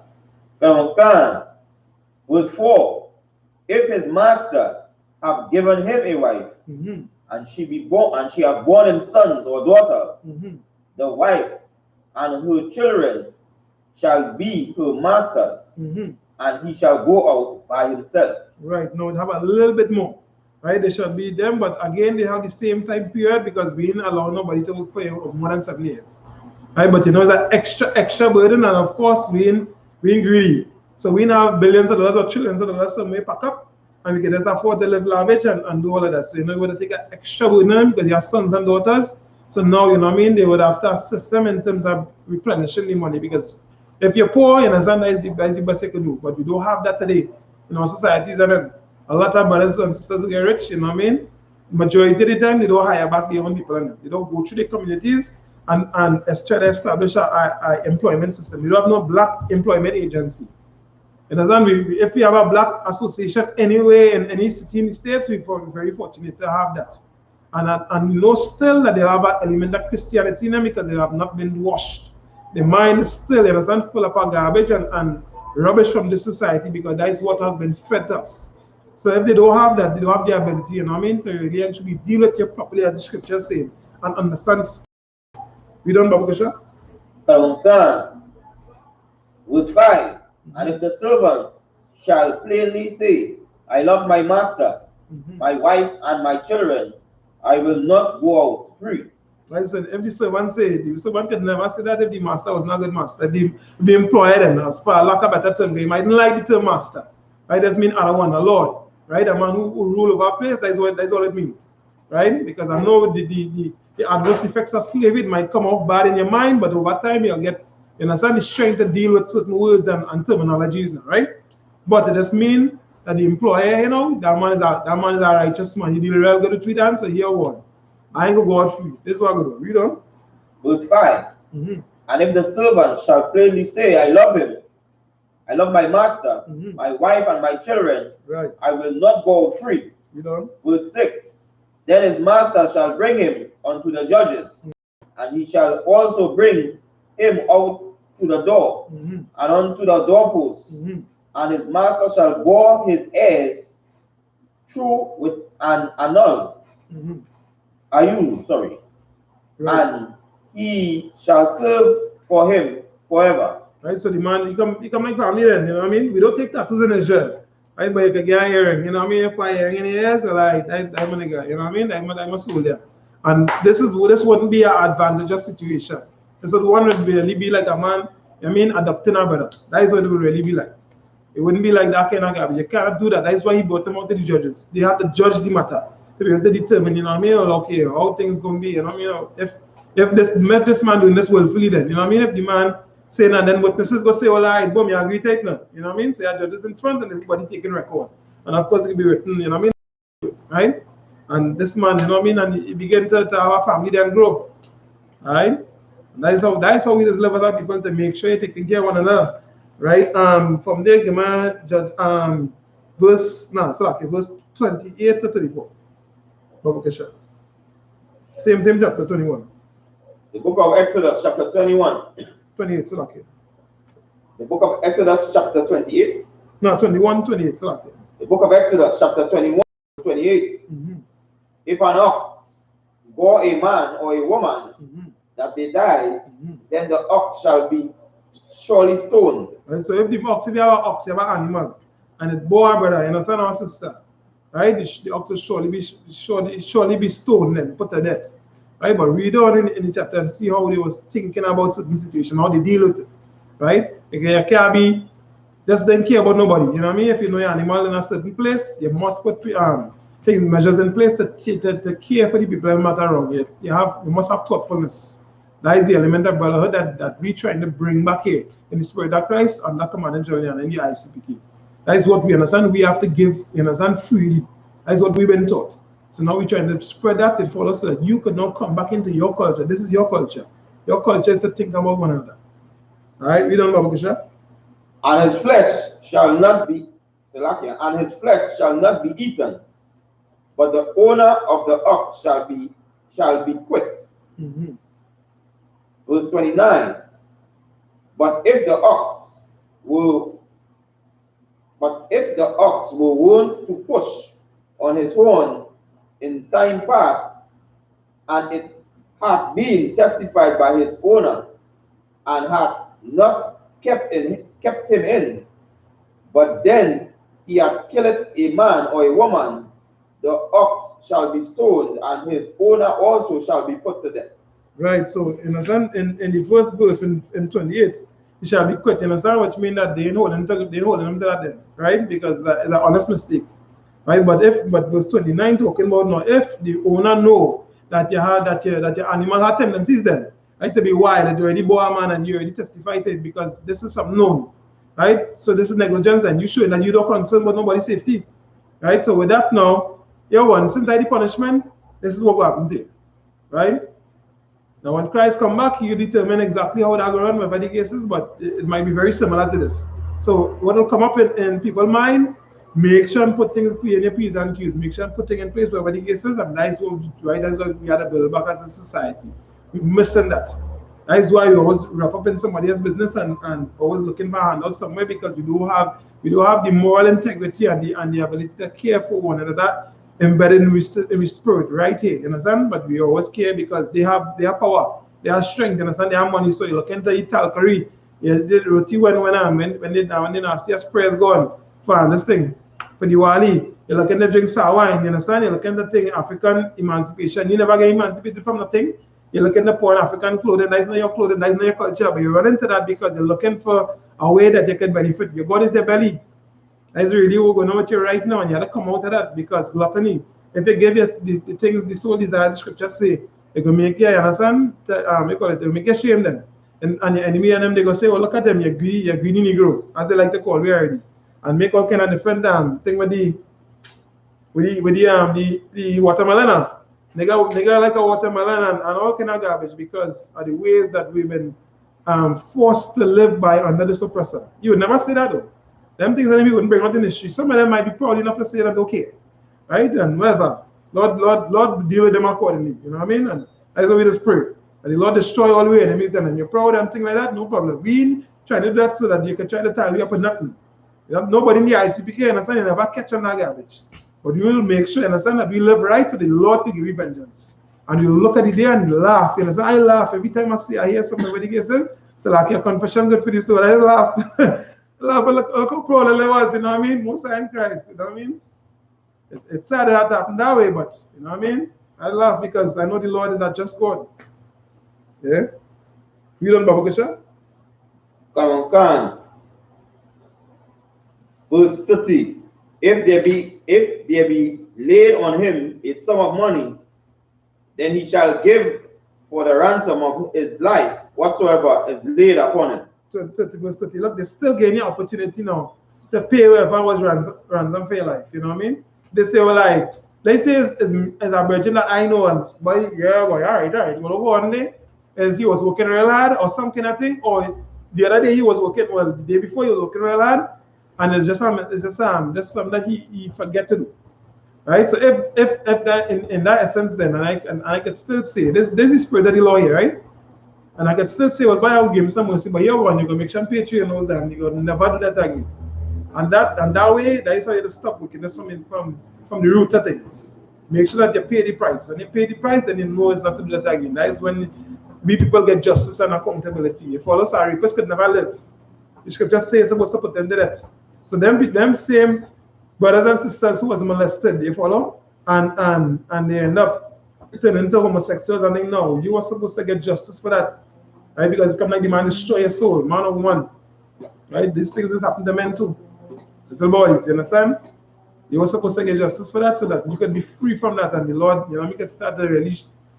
Verse 4. If his master have given him a wife, and she have borne him sons or daughters, the wife and her children shall be her masters, and he shall go out by himself. Right, now we have a little bit more. Right, they shall be them, but again they have the same time period because we didn't allow nobody to work for you of more than 7 years. Right, but you know that extra burden, and of course we ain't greedy. So we now have billions of dollars or trillions of dollars somewhere pack up, and we can just afford to live lavish and do all of that. So you know, you're going to take an extra burden because you have sons and daughters. So now, you know what I mean, they would have to assist them in terms of replenishing the money, because if you're poor, you understand, that's the best you can do. But we don't have that today in our societies. And a lot of brothers and sisters who get rich, you know what I mean, majority of the time they don't hire back their own people. They don't go through the communities and try to establish a employment system. We don't have no black employment agency. You understand? If we have a black association anyway in any city in the States, we're very fortunate to have that. And you know still that they have an element of Christianity in them because they have not been washed. The mind is still, you understand, full of garbage and rubbish from the society, because that is what has been fed us. So if they don't have that, they don't have the ability, you know what I mean, to really actually deal with you properly, as the scripture is saying, and understand. We don't know, Bakasha? Verse 5, and if the servant shall plainly say, I love my master, my wife, and my children, I will not go out free. Right, so if the servant say, the servant could never say that if the master was not a good master. The employer then, as for a lack of better term, they might not like the term master. Right, that means other one, a lord. Right, a man who rule over a place, that's all it means. Right? Because I know the adverse effects of slavery might come off bad in your mind, but over time you'll get, you understand, the strength to deal with certain words and terminologies now, right? But it just means that the employer, you know, that man is a righteous man. He deal real good with three times, so here one. I ain't gonna go out free. This is what I'm gonna do. Read on. Verse 5. And if the servant shall plainly say, I love him, I love my master, my wife, and my children, right, I will not go out free. Read on. Verse 6. Then his master shall bring him unto the judges, and he shall also bring him out to the door, and unto the doorposts, and his master shall bore his heirs through with an annul. Right. And he shall serve for him forever. Right, so the man, he come like family then, you know what I mean? We don't take tattoos in Israel. Right, but you can get a hearing, you know what I mean? If I hearing in the ear, so like, I'm a nigga, you know what I mean? I'm a soldier. And this wouldn't be an advantageous situation. And so the one would really be like a man, I mean, adopting a brother. That is what it would really be like. It wouldn't be like that kind of garbage. You can't do that. That is why he brought them out to the judges. They have to judge the matter to be able to determine, you know what I mean? Okay, how things gonna be, you know what I mean? If this man doing this willfully, then, you know what I mean? If the man saying that, then witnesses go say, all right, boom, you agree to it now. You know what I mean? So you judges in front and everybody taking record. And of course it can be written, you know what I mean? Right? And this man, you know what I mean? And he began to have a family then grow. Right? And that is how we just live with our people, to make sure you're taking care of one another. Right? From there, come on, judge verse 28 to 34. Same chapter 21. The book of Exodus, chapter 21. 28, so okay. The book of Exodus, chapter 28. No, 21, 28, so okay. The book of Exodus, chapter 21, 28. If an ox bore a man or a woman that they die, then the ox shall be surely stoned. Right, so if you have an ox, you have an animal, and it bore a brother, you know, son or sister, right? The ox will surely be stoned and put to death. Right, but read on in the chapter and see how they was thinking about certain situation, how they deal with it. Right? Because you can't be just don't care about nobody. You know what I mean? If you know your animal in a certain place, you must put measures in place to care for the people that matter around you. You must have thoughtfulness. That is the element of brotherhood that we're trying to bring back here in the spirit of Christ and that command in GEN.YAHANNA in the I.S.U.P.K. That is what we understand. We have to give, you understand, freely. That is what we've been taught. So now we're trying to spread that and follow so that you could now come back into your culture. This is your culture. Your culture is to think about one another. All right, we don't know, Kisha. And his flesh shall not be eaten, but the owner of the ox shall be quit. Verse 29. But if the ox were wont to push on his horn in time past, and it hath been testified by his owner, and hath not kept him in, but then he hath killed a man or a woman, the ox shall be stoned, and his owner also shall be put to death. Right, so in the first verse in 28, he shall be quit. You understand, which means that they hold him to that then, right? Because that is an honest mistake. Right, but verse 29 talking about now, if the owner know that your animal had tendencies then, right, to be wild, that you already bore a man and you already testified it because this is something known, right? So this is negligence and you showing that you don't concern about nobody's safety, right? So with that now, you're one since the punishment, this is what will happen to you, right? Now when Christ come back, you determine exactly how that will run with the cases, but it might be very similar to this. So what will come up in people's mind, make sure and put things in your P's and Q's, make sure and put things in place wherever the cases, and that's what right, that's what we had to build back as a society. We're missing that. That is why we always wrap up in somebody else's business and always looking for handouts somewhere, because we do have the moral integrity and the ability to care for one another embedded in the spirit right here, you understand? But we always care because they have power, they have strength, you understand? They have money, so you look into Italcary, you did roti when they nastiest prayers gone for this thing. For the Wali, you look at the drink sour wine, you understand? You look at the thing African emancipation, you never get emancipated from nothing. You look at the poor African clothing, that's not your clothing, that's not your culture, but you run into that because you're looking for a way that you can benefit. Your God is your belly. That's really what's going on with you right now, and you have to come out of that because gluttony. If they give you the thing, the soul desires, the scripture say, it will make you, understand? It will make you shame them. And your enemy and them, they go say, oh, look at them, you're greedy Negro, as they like to call me already. And make all kind of different thing with the watermelon. They got like a watermelon and all kind of garbage because of the ways that we've been forced to live by under this oppressor. You would never say that though. Them things that we wouldn't bring out in history. Some of them might be proud enough to say that okay, right? And whatever. Lord deal with them accordingly. You know what I mean? And that's what we just pray. And the Lord destroy all the enemies and you're proud and things like that, no problem. We try to do that so that you can try to tie you up with nothing. Nobody in the I.S.U.P.K, understand, you never catch on that garbage. But you will make sure, understand, that we live right so the Lord to give you vengeance. And you look at it there and you laugh. You understand? I laugh every time I hear something where the says, so like your confession good for the soul. I laugh. Laugh, look how proud I was, you know what I mean? Most in Christ, you know what I mean? It's sad that it happened that way, but you know what I mean? I laugh because I know the Lord is not just God. Yeah? You don't Baba Kusha? Come on. Verse 30. If there be laid on him a sum of money, then he shall give for the ransom of his life whatsoever is laid upon him. 30 verse 30. Look, they still getting the opportunity now to pay whoever was ransom for your life. You know what I mean? They say, well, like, they say it's a virgin that I know, and boy, yeah, boy, all right. Well, one day is he was working real hard or some kind of thing, or the other day he was working, well, the day before he was working real hard, and it's just something that he forget to do. Right? So if that in that essence then, and I could still say this is spirit of the law here, right? And I could still say, well, boy, I'll give him some mercy, but you're one, you're gonna make sure pay you knows that, and you're gonna never do that again. And that way, that is how you have to stop wickedness from the root of things. Make sure that you pay the price. When you pay the price, then you know it's not to do that again. That is when we people get justice and accountability. You follow, sorry, rapists could never live. The scripture says it's supposed to put them to death. So them same brothers and sisters who was molested, you follow? And they end up turning into homosexuals and they know you were supposed to get justice for that. Right? Because it come like the man destroy your soul, man or woman. Right? These things just happen to men too. Little boys, you understand? You were supposed to get justice for that so that you can be free from that, and the Lord, you know, you can start to really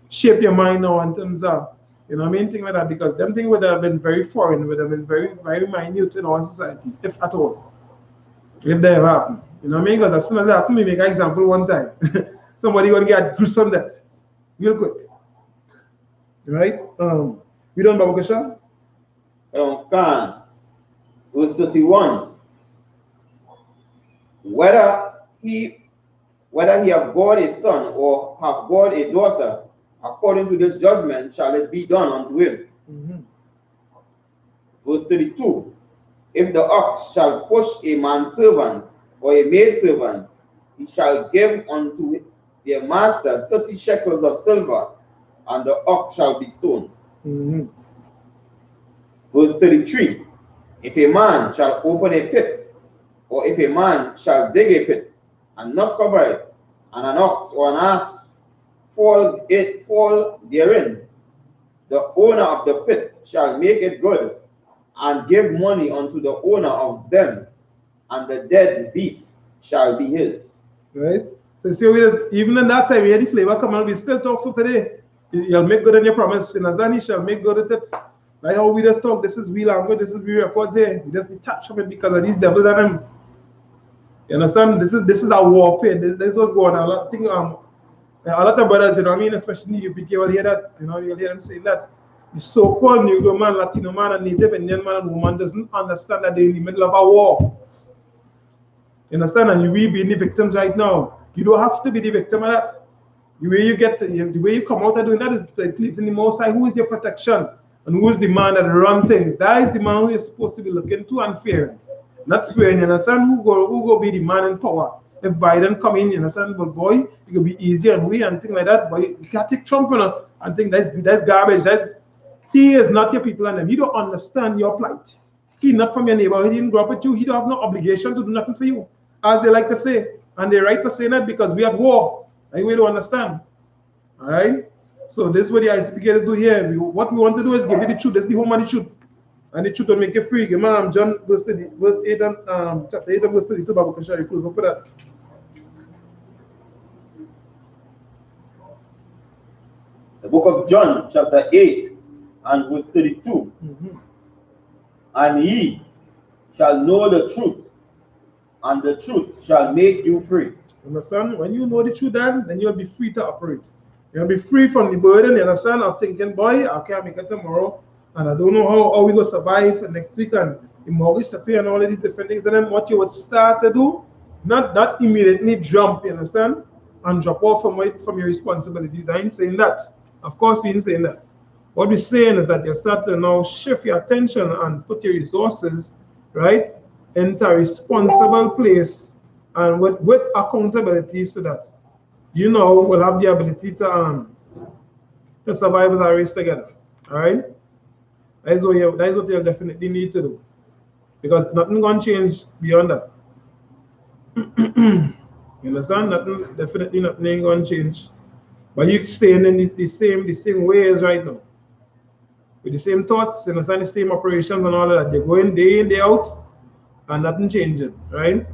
shape your mind now in terms of, you know what I mean, things like that, because them things would have been very foreign, would have been very, very minute in our society, if at all. If they ever happen. You know what I mean? Because as soon as that happened, we make an example one time. Somebody gonna get gruesome death. Real quick. Right? We don't Baba Kusha? Khan. Verse 31. Whether he have God a son or have God a daughter, according to this judgment shall it be done unto him. Verse 32. If the ox shall push a manservant or a maidservant, he shall give unto their master 30 shekels of silver, and the ox shall be stoned. Verse 33. If a man shall open a pit, or if a man shall dig a pit, and not cover it, and an ox or an ass fall therein, the owner of the pit shall make it good, and give money unto the owner of them, and the dead beast shall be his. Right? So see, even in that time, we had the flavor come on, we still talk so today. You'll make good on your promise. In Azani shall make good at it. Like how we just talk, this is real language, this is real records here. We just detach from it because of these devils and them. You understand? This is a warfare. This was going on. I think a lot of brothers, you know what I mean, especially in UPK, you'll hear that, you know, you'll hear them saying that the so-called Negro man, Latino man, and Native Indian man and woman doesn't understand that they're in the middle of a war. You understand? And we being the victims right now. You don't have to be the victim of that. The way you come out of doing that is pleasing the Most High, who is your protection, and who is the man that runs things. That is the man who is supposed to be looking to and fearing. Not fearing, you understand? Who go be the man in power? If Biden come in, you understand? But boy, it could be easy and we and things like that. But you can't take Trump, you know, and think that's garbage. He is not your people and them. He don't understand your plight. He not from your neighborhood. He didn't grow up with you. He don't have no obligation to do nothing for you, as they like to say. And they're right for saying that because we at war. Like we don't understand. All right. So this is what the I.S.U.P.K do here. What we want to do is give you the truth. That's the home of the truth. And the truth will make you free. Give me John verse 8 and chapter 8 and verse 32. Bible can share you close up for that. The book of John, chapter 8 and verse 32. And ye shall know the truth, and the truth shall make you free. Understand? When you know the truth, then you'll be free to operate. You'll be free from the burden, you understand, of thinking, boy, I can't make it tomorrow, and I don't know how we will survive for next week, and the mortgage to pay, and all of these different things. And then what you would start to do, not immediately jump, you understand, and drop off from your responsibilities. I ain't saying that. Of course, we ain't saying that. What we're saying is that you start to now shift your attention and put your resources, right, into a responsible place and with accountability so that you know will have the ability to survive as a race together. All right? That is what you'll definitely need to do. Because nothing gonna change beyond that. You understand? Definitely nothing ain't gonna change. But you staying in the same ways right now. With the same thoughts, you understand, the same operations and all of that. You're going day in, day out, and nothing changing, right?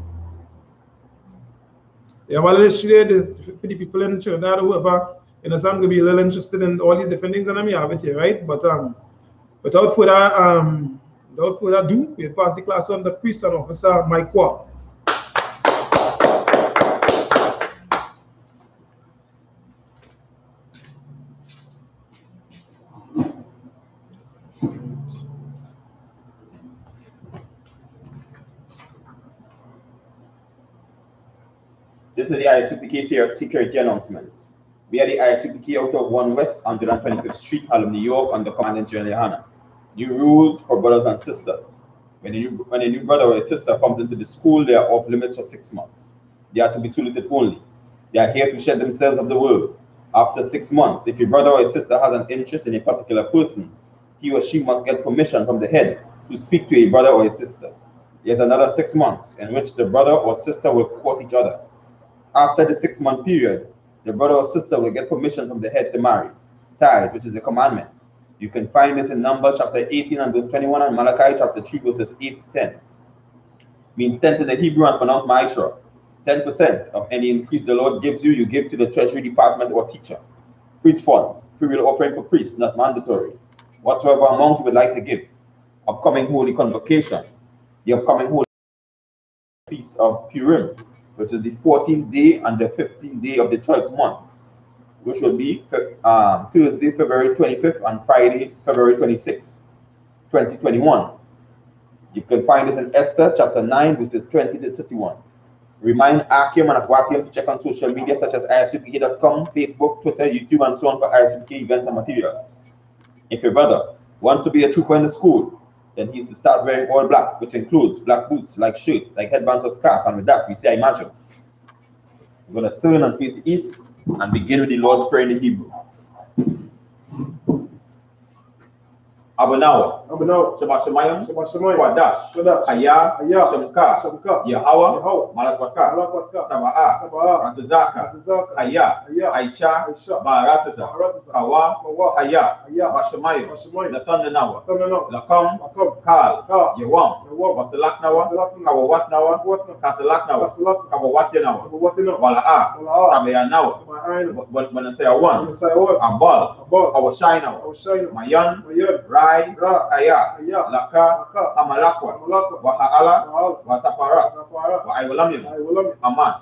Yeah, well, let's share for the people in Trinidad or whoever, you know, so I'm gonna be a little interested in all these different things, and I'm have it here, right? But without further ado, we'll pass the class on the priest and officer Mike Wall. This is the I.S.U.P.K security announcements. We are the I.S.U.P.K out of 1 West 125th Street, Harlem, New York, under command Gen.YAHANNA. New rules for brothers and sisters. When a new brother or a sister comes into the school, they are off limits for 6 months. They are to be saluted only. They are here to shed themselves of the world. After 6 months, if your brother or a sister has an interest in a particular person, he or she must get permission from the head to speak to a brother or a sister. There's another 6 months in which the brother or sister will court each other. After the 6-month period, the brother or sister will get permission from the head to marry. Tithe, which is a commandment. You can find this in Numbers chapter 18 and verse 21 and Malachi chapter 3 verses 8 to 10. Means 10 in the Hebrew and pronounced Ma'ishra. 10% of any increase the Lord gives you, you give to the treasury department or teacher. Priest fund, free will offering for priests, not mandatory. Whatsoever amount you would like to give. Upcoming holy convocation. The upcoming holy feast of Purim, which is the 14th day and the 15th day of the 12th month, which will be Thursday, February 25th and Friday, February 26th, 2021. You can find this in Esther chapter 9, verses 20 to 31. Remind Akim and Aquakim to check on social media such as ISUPK.com, Facebook, Twitter, YouTube, and so on for I.S.U.P.K events and materials. If your brother wants to be a trooper in the school, then he's to start wearing all black, which includes black boots, like shirt, like headbands or scarf, and with that, we say, I imagine. I'm going to turn and face the east. And begin with the Lord's Prayer in the Hebrew. Abanawa, Shabbat Shemayim, Kwadash, Haya, Shemka, Yahweh, Malakwaka, Taba'a, Ratazaka, Haya, Aisha, Barataza, Kawa, Haya, Bashamayim, Latandanawa, Lakam, Kal, Yawam, Wasalaknawa, Kawawatnawa, Kasalaknawa, Kawawatyanawa, Wala'a, Tabayanawa, when I say a one, Abal, Awashainawa, Mayan, Rai, Kaya, Laka, Amalakwa, Wahala, Watapara, Waiwalamim, Aman.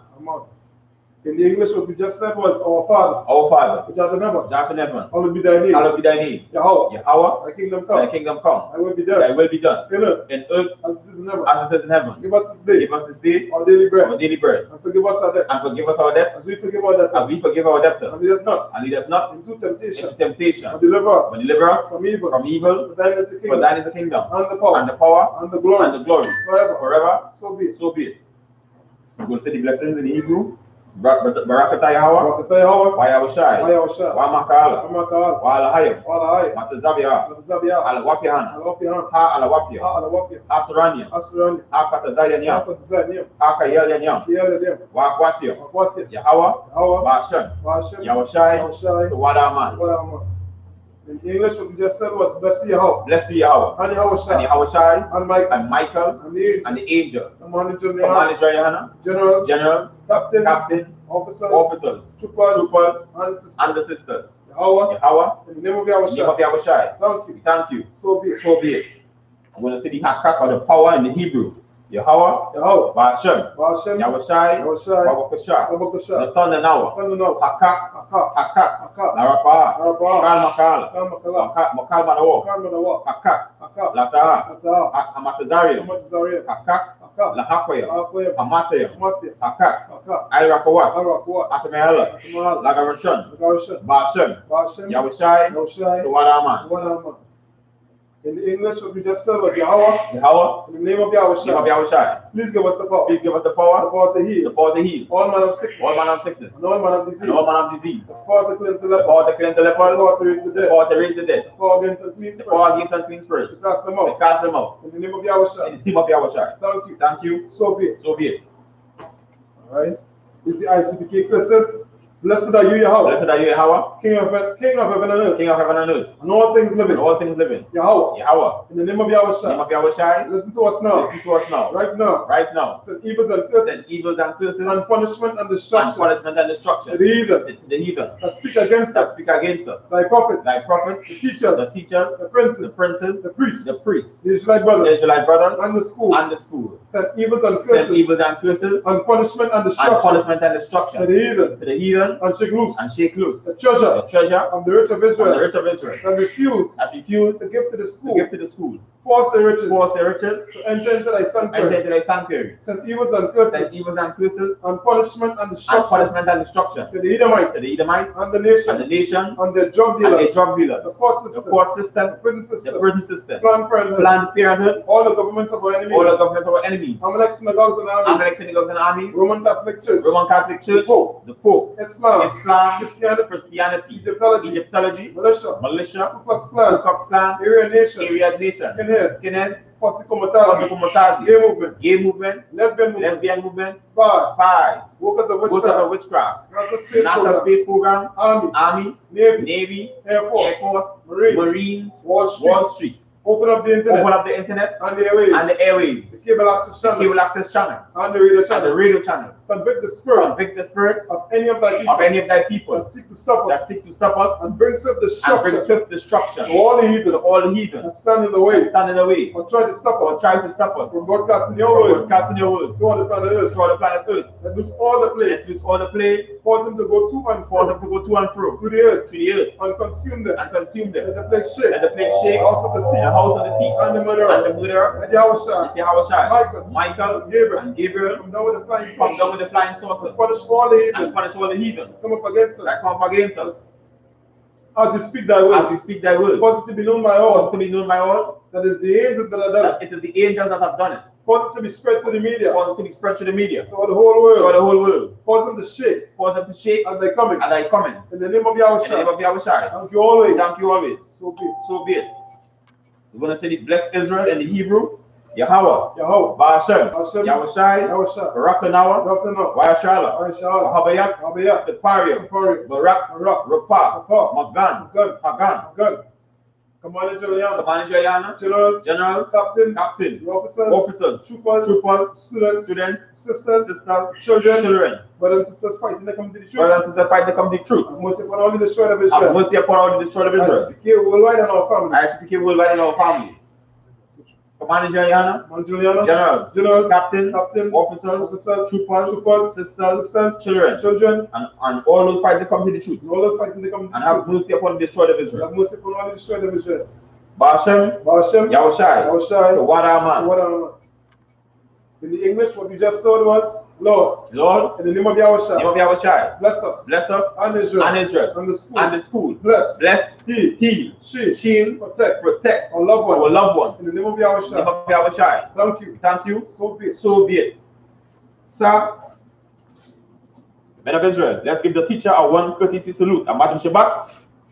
In the English, what we just said was our Father. Our Father, which art in heaven. Hallowed be thy name. Hallowed be thy name. Yahweh. Thy kingdom come. Thy kingdom come. Thy will be done. Thy will be done. In earth. As it is in heaven. As it is in heaven. Give us this day. Give us this day. Our daily bread. Our daily bread. And forgive us our debts. And forgive us our debts. As we forgive our debtors. As we forgive our debtors. And lead us not. And lead us not into temptation. Into temptation. And deliver us. But deliver us from evil. From evil. For thine is the kingdom. For thine is the kingdom. And the power. And the power. And the glory. And the glory. Forever. Forever. So be it. So be it. We're going to say the blessings in Hebrew. Barakata Yahweh, Wayawashai, Wamakala, Walahayim, Matazabia, Alawapihan, Ha Alawapia, Asarania, Akatazayanyam, Akayelyanyam, Wakwatio, Yahweh, Bashan, Yawashai, to Wadaman. In English, what we just said was bless Yahweh. Bless Yahweh. And Yahushai. And Michael. And the angels. Commanded GEN.YAHANNA. Generals. Captains. Officers. Troopers. And the sisters. Yahweh. In the name of Yahushai. Thank you. Thank you. So be it. I'm going to say the hakak or the power in the Hebrew. Yahweh, Bashem, Yahushai, Wabakasha, the thunder now, Hakak, Larapa, Makal Madawo, Hakak, Lata, Amatazarium, Hakak, Lahakoya, Amatayam, Hakak, Irakawat, Atamayala, Lagarashun, Bashem, Yahushai, the Wadaman. In the English, what we just said was Yahweh. In the name of Yahushai. Please give us the power. Please give us the power. The power to heal. The power to heal. All manner of sickness. All manner of sickness. And all manner of disease. And all manner of disease. The power to cleanse the lepers. The power to cleanse the lepers. The power to raise the dead. The power to raise the dead. The power against unclean spirits. The power against unclean spirits. To cast them out. To cast them out. In the name of Yahushai. In the name of Yahushai. Thank you. Thank you. So be it. So be it. All right. This is the I.S.U.P.K curses. Blessed are you, Yahweh. Blessed are you, Yahweh. King of heaven and earth. King of heaven and earth. And all things living. And all things living. Yahweh. In the name of Yahushai. In the name of Yahushai. Listen to us now. Listen to us now. Right now. Right now. Send evils and curses. Send evils and curses. And punishment and destruction. And punishment and destruction. To the heathen. To the heathen. That speak against us. That speak against us. Thy prophets. Thy prophets. The teachers. The teachers. The princes. The princes. The priests. The priests. The Israelite brothers. The Israelite brothers. And the school. And the school. Send evils and curses. Send evils and curses. And punishment and destruction. And punishment and destruction. To the heathen. To the heathen. And shake loose. And shake loose. The treasure. The treasure. Of the rich of Israel. Of the rich of Israel. And refuse. That refuse. To give to the school. To give to the school. Force the riches. Force the riches. To enter into thy sanctuary. Enter into thy sanctuary. Send evils and curses. Send evils and curses. And punishment and destruction. And punishment and destruction. To the Edomites. To the Edomites. And the nations. And the nations. And the drug dealers. And the drug dealers. The court system. The court system. The prison system. The prison system. Planned Parenthood. Planned Parenthood. All the governments of our enemies. All the governments of our enemies. Amalek synagogues and armies. Amalek synagogues and armies. Roman Catholic Church. Roman Catholic Church. The Pope. Islam. Christianity. Egyptology. Militia. Ku Klux Klan. Ku Klux Klan. Aryan Nation. Skinheads. Posse Comitazi. Gay movement. Lesbian movement. Spies. Workers of witchcraft. NASA space program. Army. Navy. Air Force. Marines. Wall Street. Open up the internet. And the airwaves. The cable access channels. And the radio channels. Convict the spirits of any of thy people. That seek to stop us. And bring swift destruction. To all the heathen. And stand in the way. Or try to stop us. From broadcasting your words. Throughout the planet Earth. And lose all the plagues. Cause them to go to and fro. To the earth. And consume them. Let the plague shake. The house of the thief. And the murderer. And Yahushai. Michael. And Gabriel. Come down with the flying saucer. And punish all the heathen. Come up against us. As you speak thy word. Cause it to be known by all. That is the angels that have done it. Cause it to be spread to the media. Cause it to be spread to the media. To the whole world. To the whole world. Cause them to shake. Cause them to shake. As they coming. And they coming. In the name of Yahweh. In the name of Yahweh. Thank you always. Thank you always. So be it. So be it. We're going to say it. Bless Israel in the Hebrew. Yahweh. Yahweh. Ba'ashem. Yahweh Shai. Barak Nawa. Wayashala. Habayat. Separium. Barak. Rapa. Magan. Hagan. Commander Juliana. Commander Juliana. Generals. Captains. Officers. Troopers. Students. Sisters. Children. Brothers and sisters fighting to come to the truth. Have mercy upon all the destroyed of Israel. Have mercy upon all the destroyed of Israel. I.S.U.P.K worldwide in our families. I.S.U.P.K worldwide in our families. Commander Juliana. Generals. Captains. Officers. Troopers. Sisters. Children. And all those fighting to come to the truth. And have mercy upon the destroyed of Israel. Have mercy upon all the destroyed of Israel. Ba'ashem. Yahweh Shai. To Wadaman. In the English, what we just said was, Lord, in the name of Yahweh Shai, bless us and Israel, and the school, bless, heal, shield, protect our loved ones. In the name of Yahweh Shai. Thank you. So be it. Sir, men of Israel, let's give the teacher a one courtesy salute. Imagine Shabbat,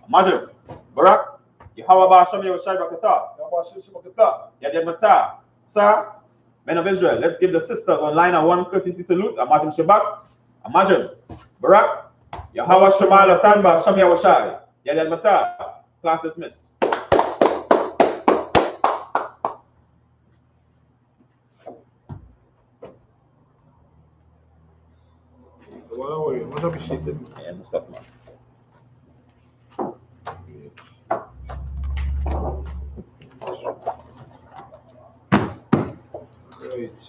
imagine Barak, Yahweh Ba'ashem Yahweh Shai Bakata, Yadid Mata. Sir, men of Israel, let's give the sisters online a one courtesy salute. Imagine Shabbat, imagine Barak, Yahweh Shema Latan Ba'ashem Yahweh Shai, Yadid Mata. Class dismissed. What have you shifted? Yeah, what's up, man? Right.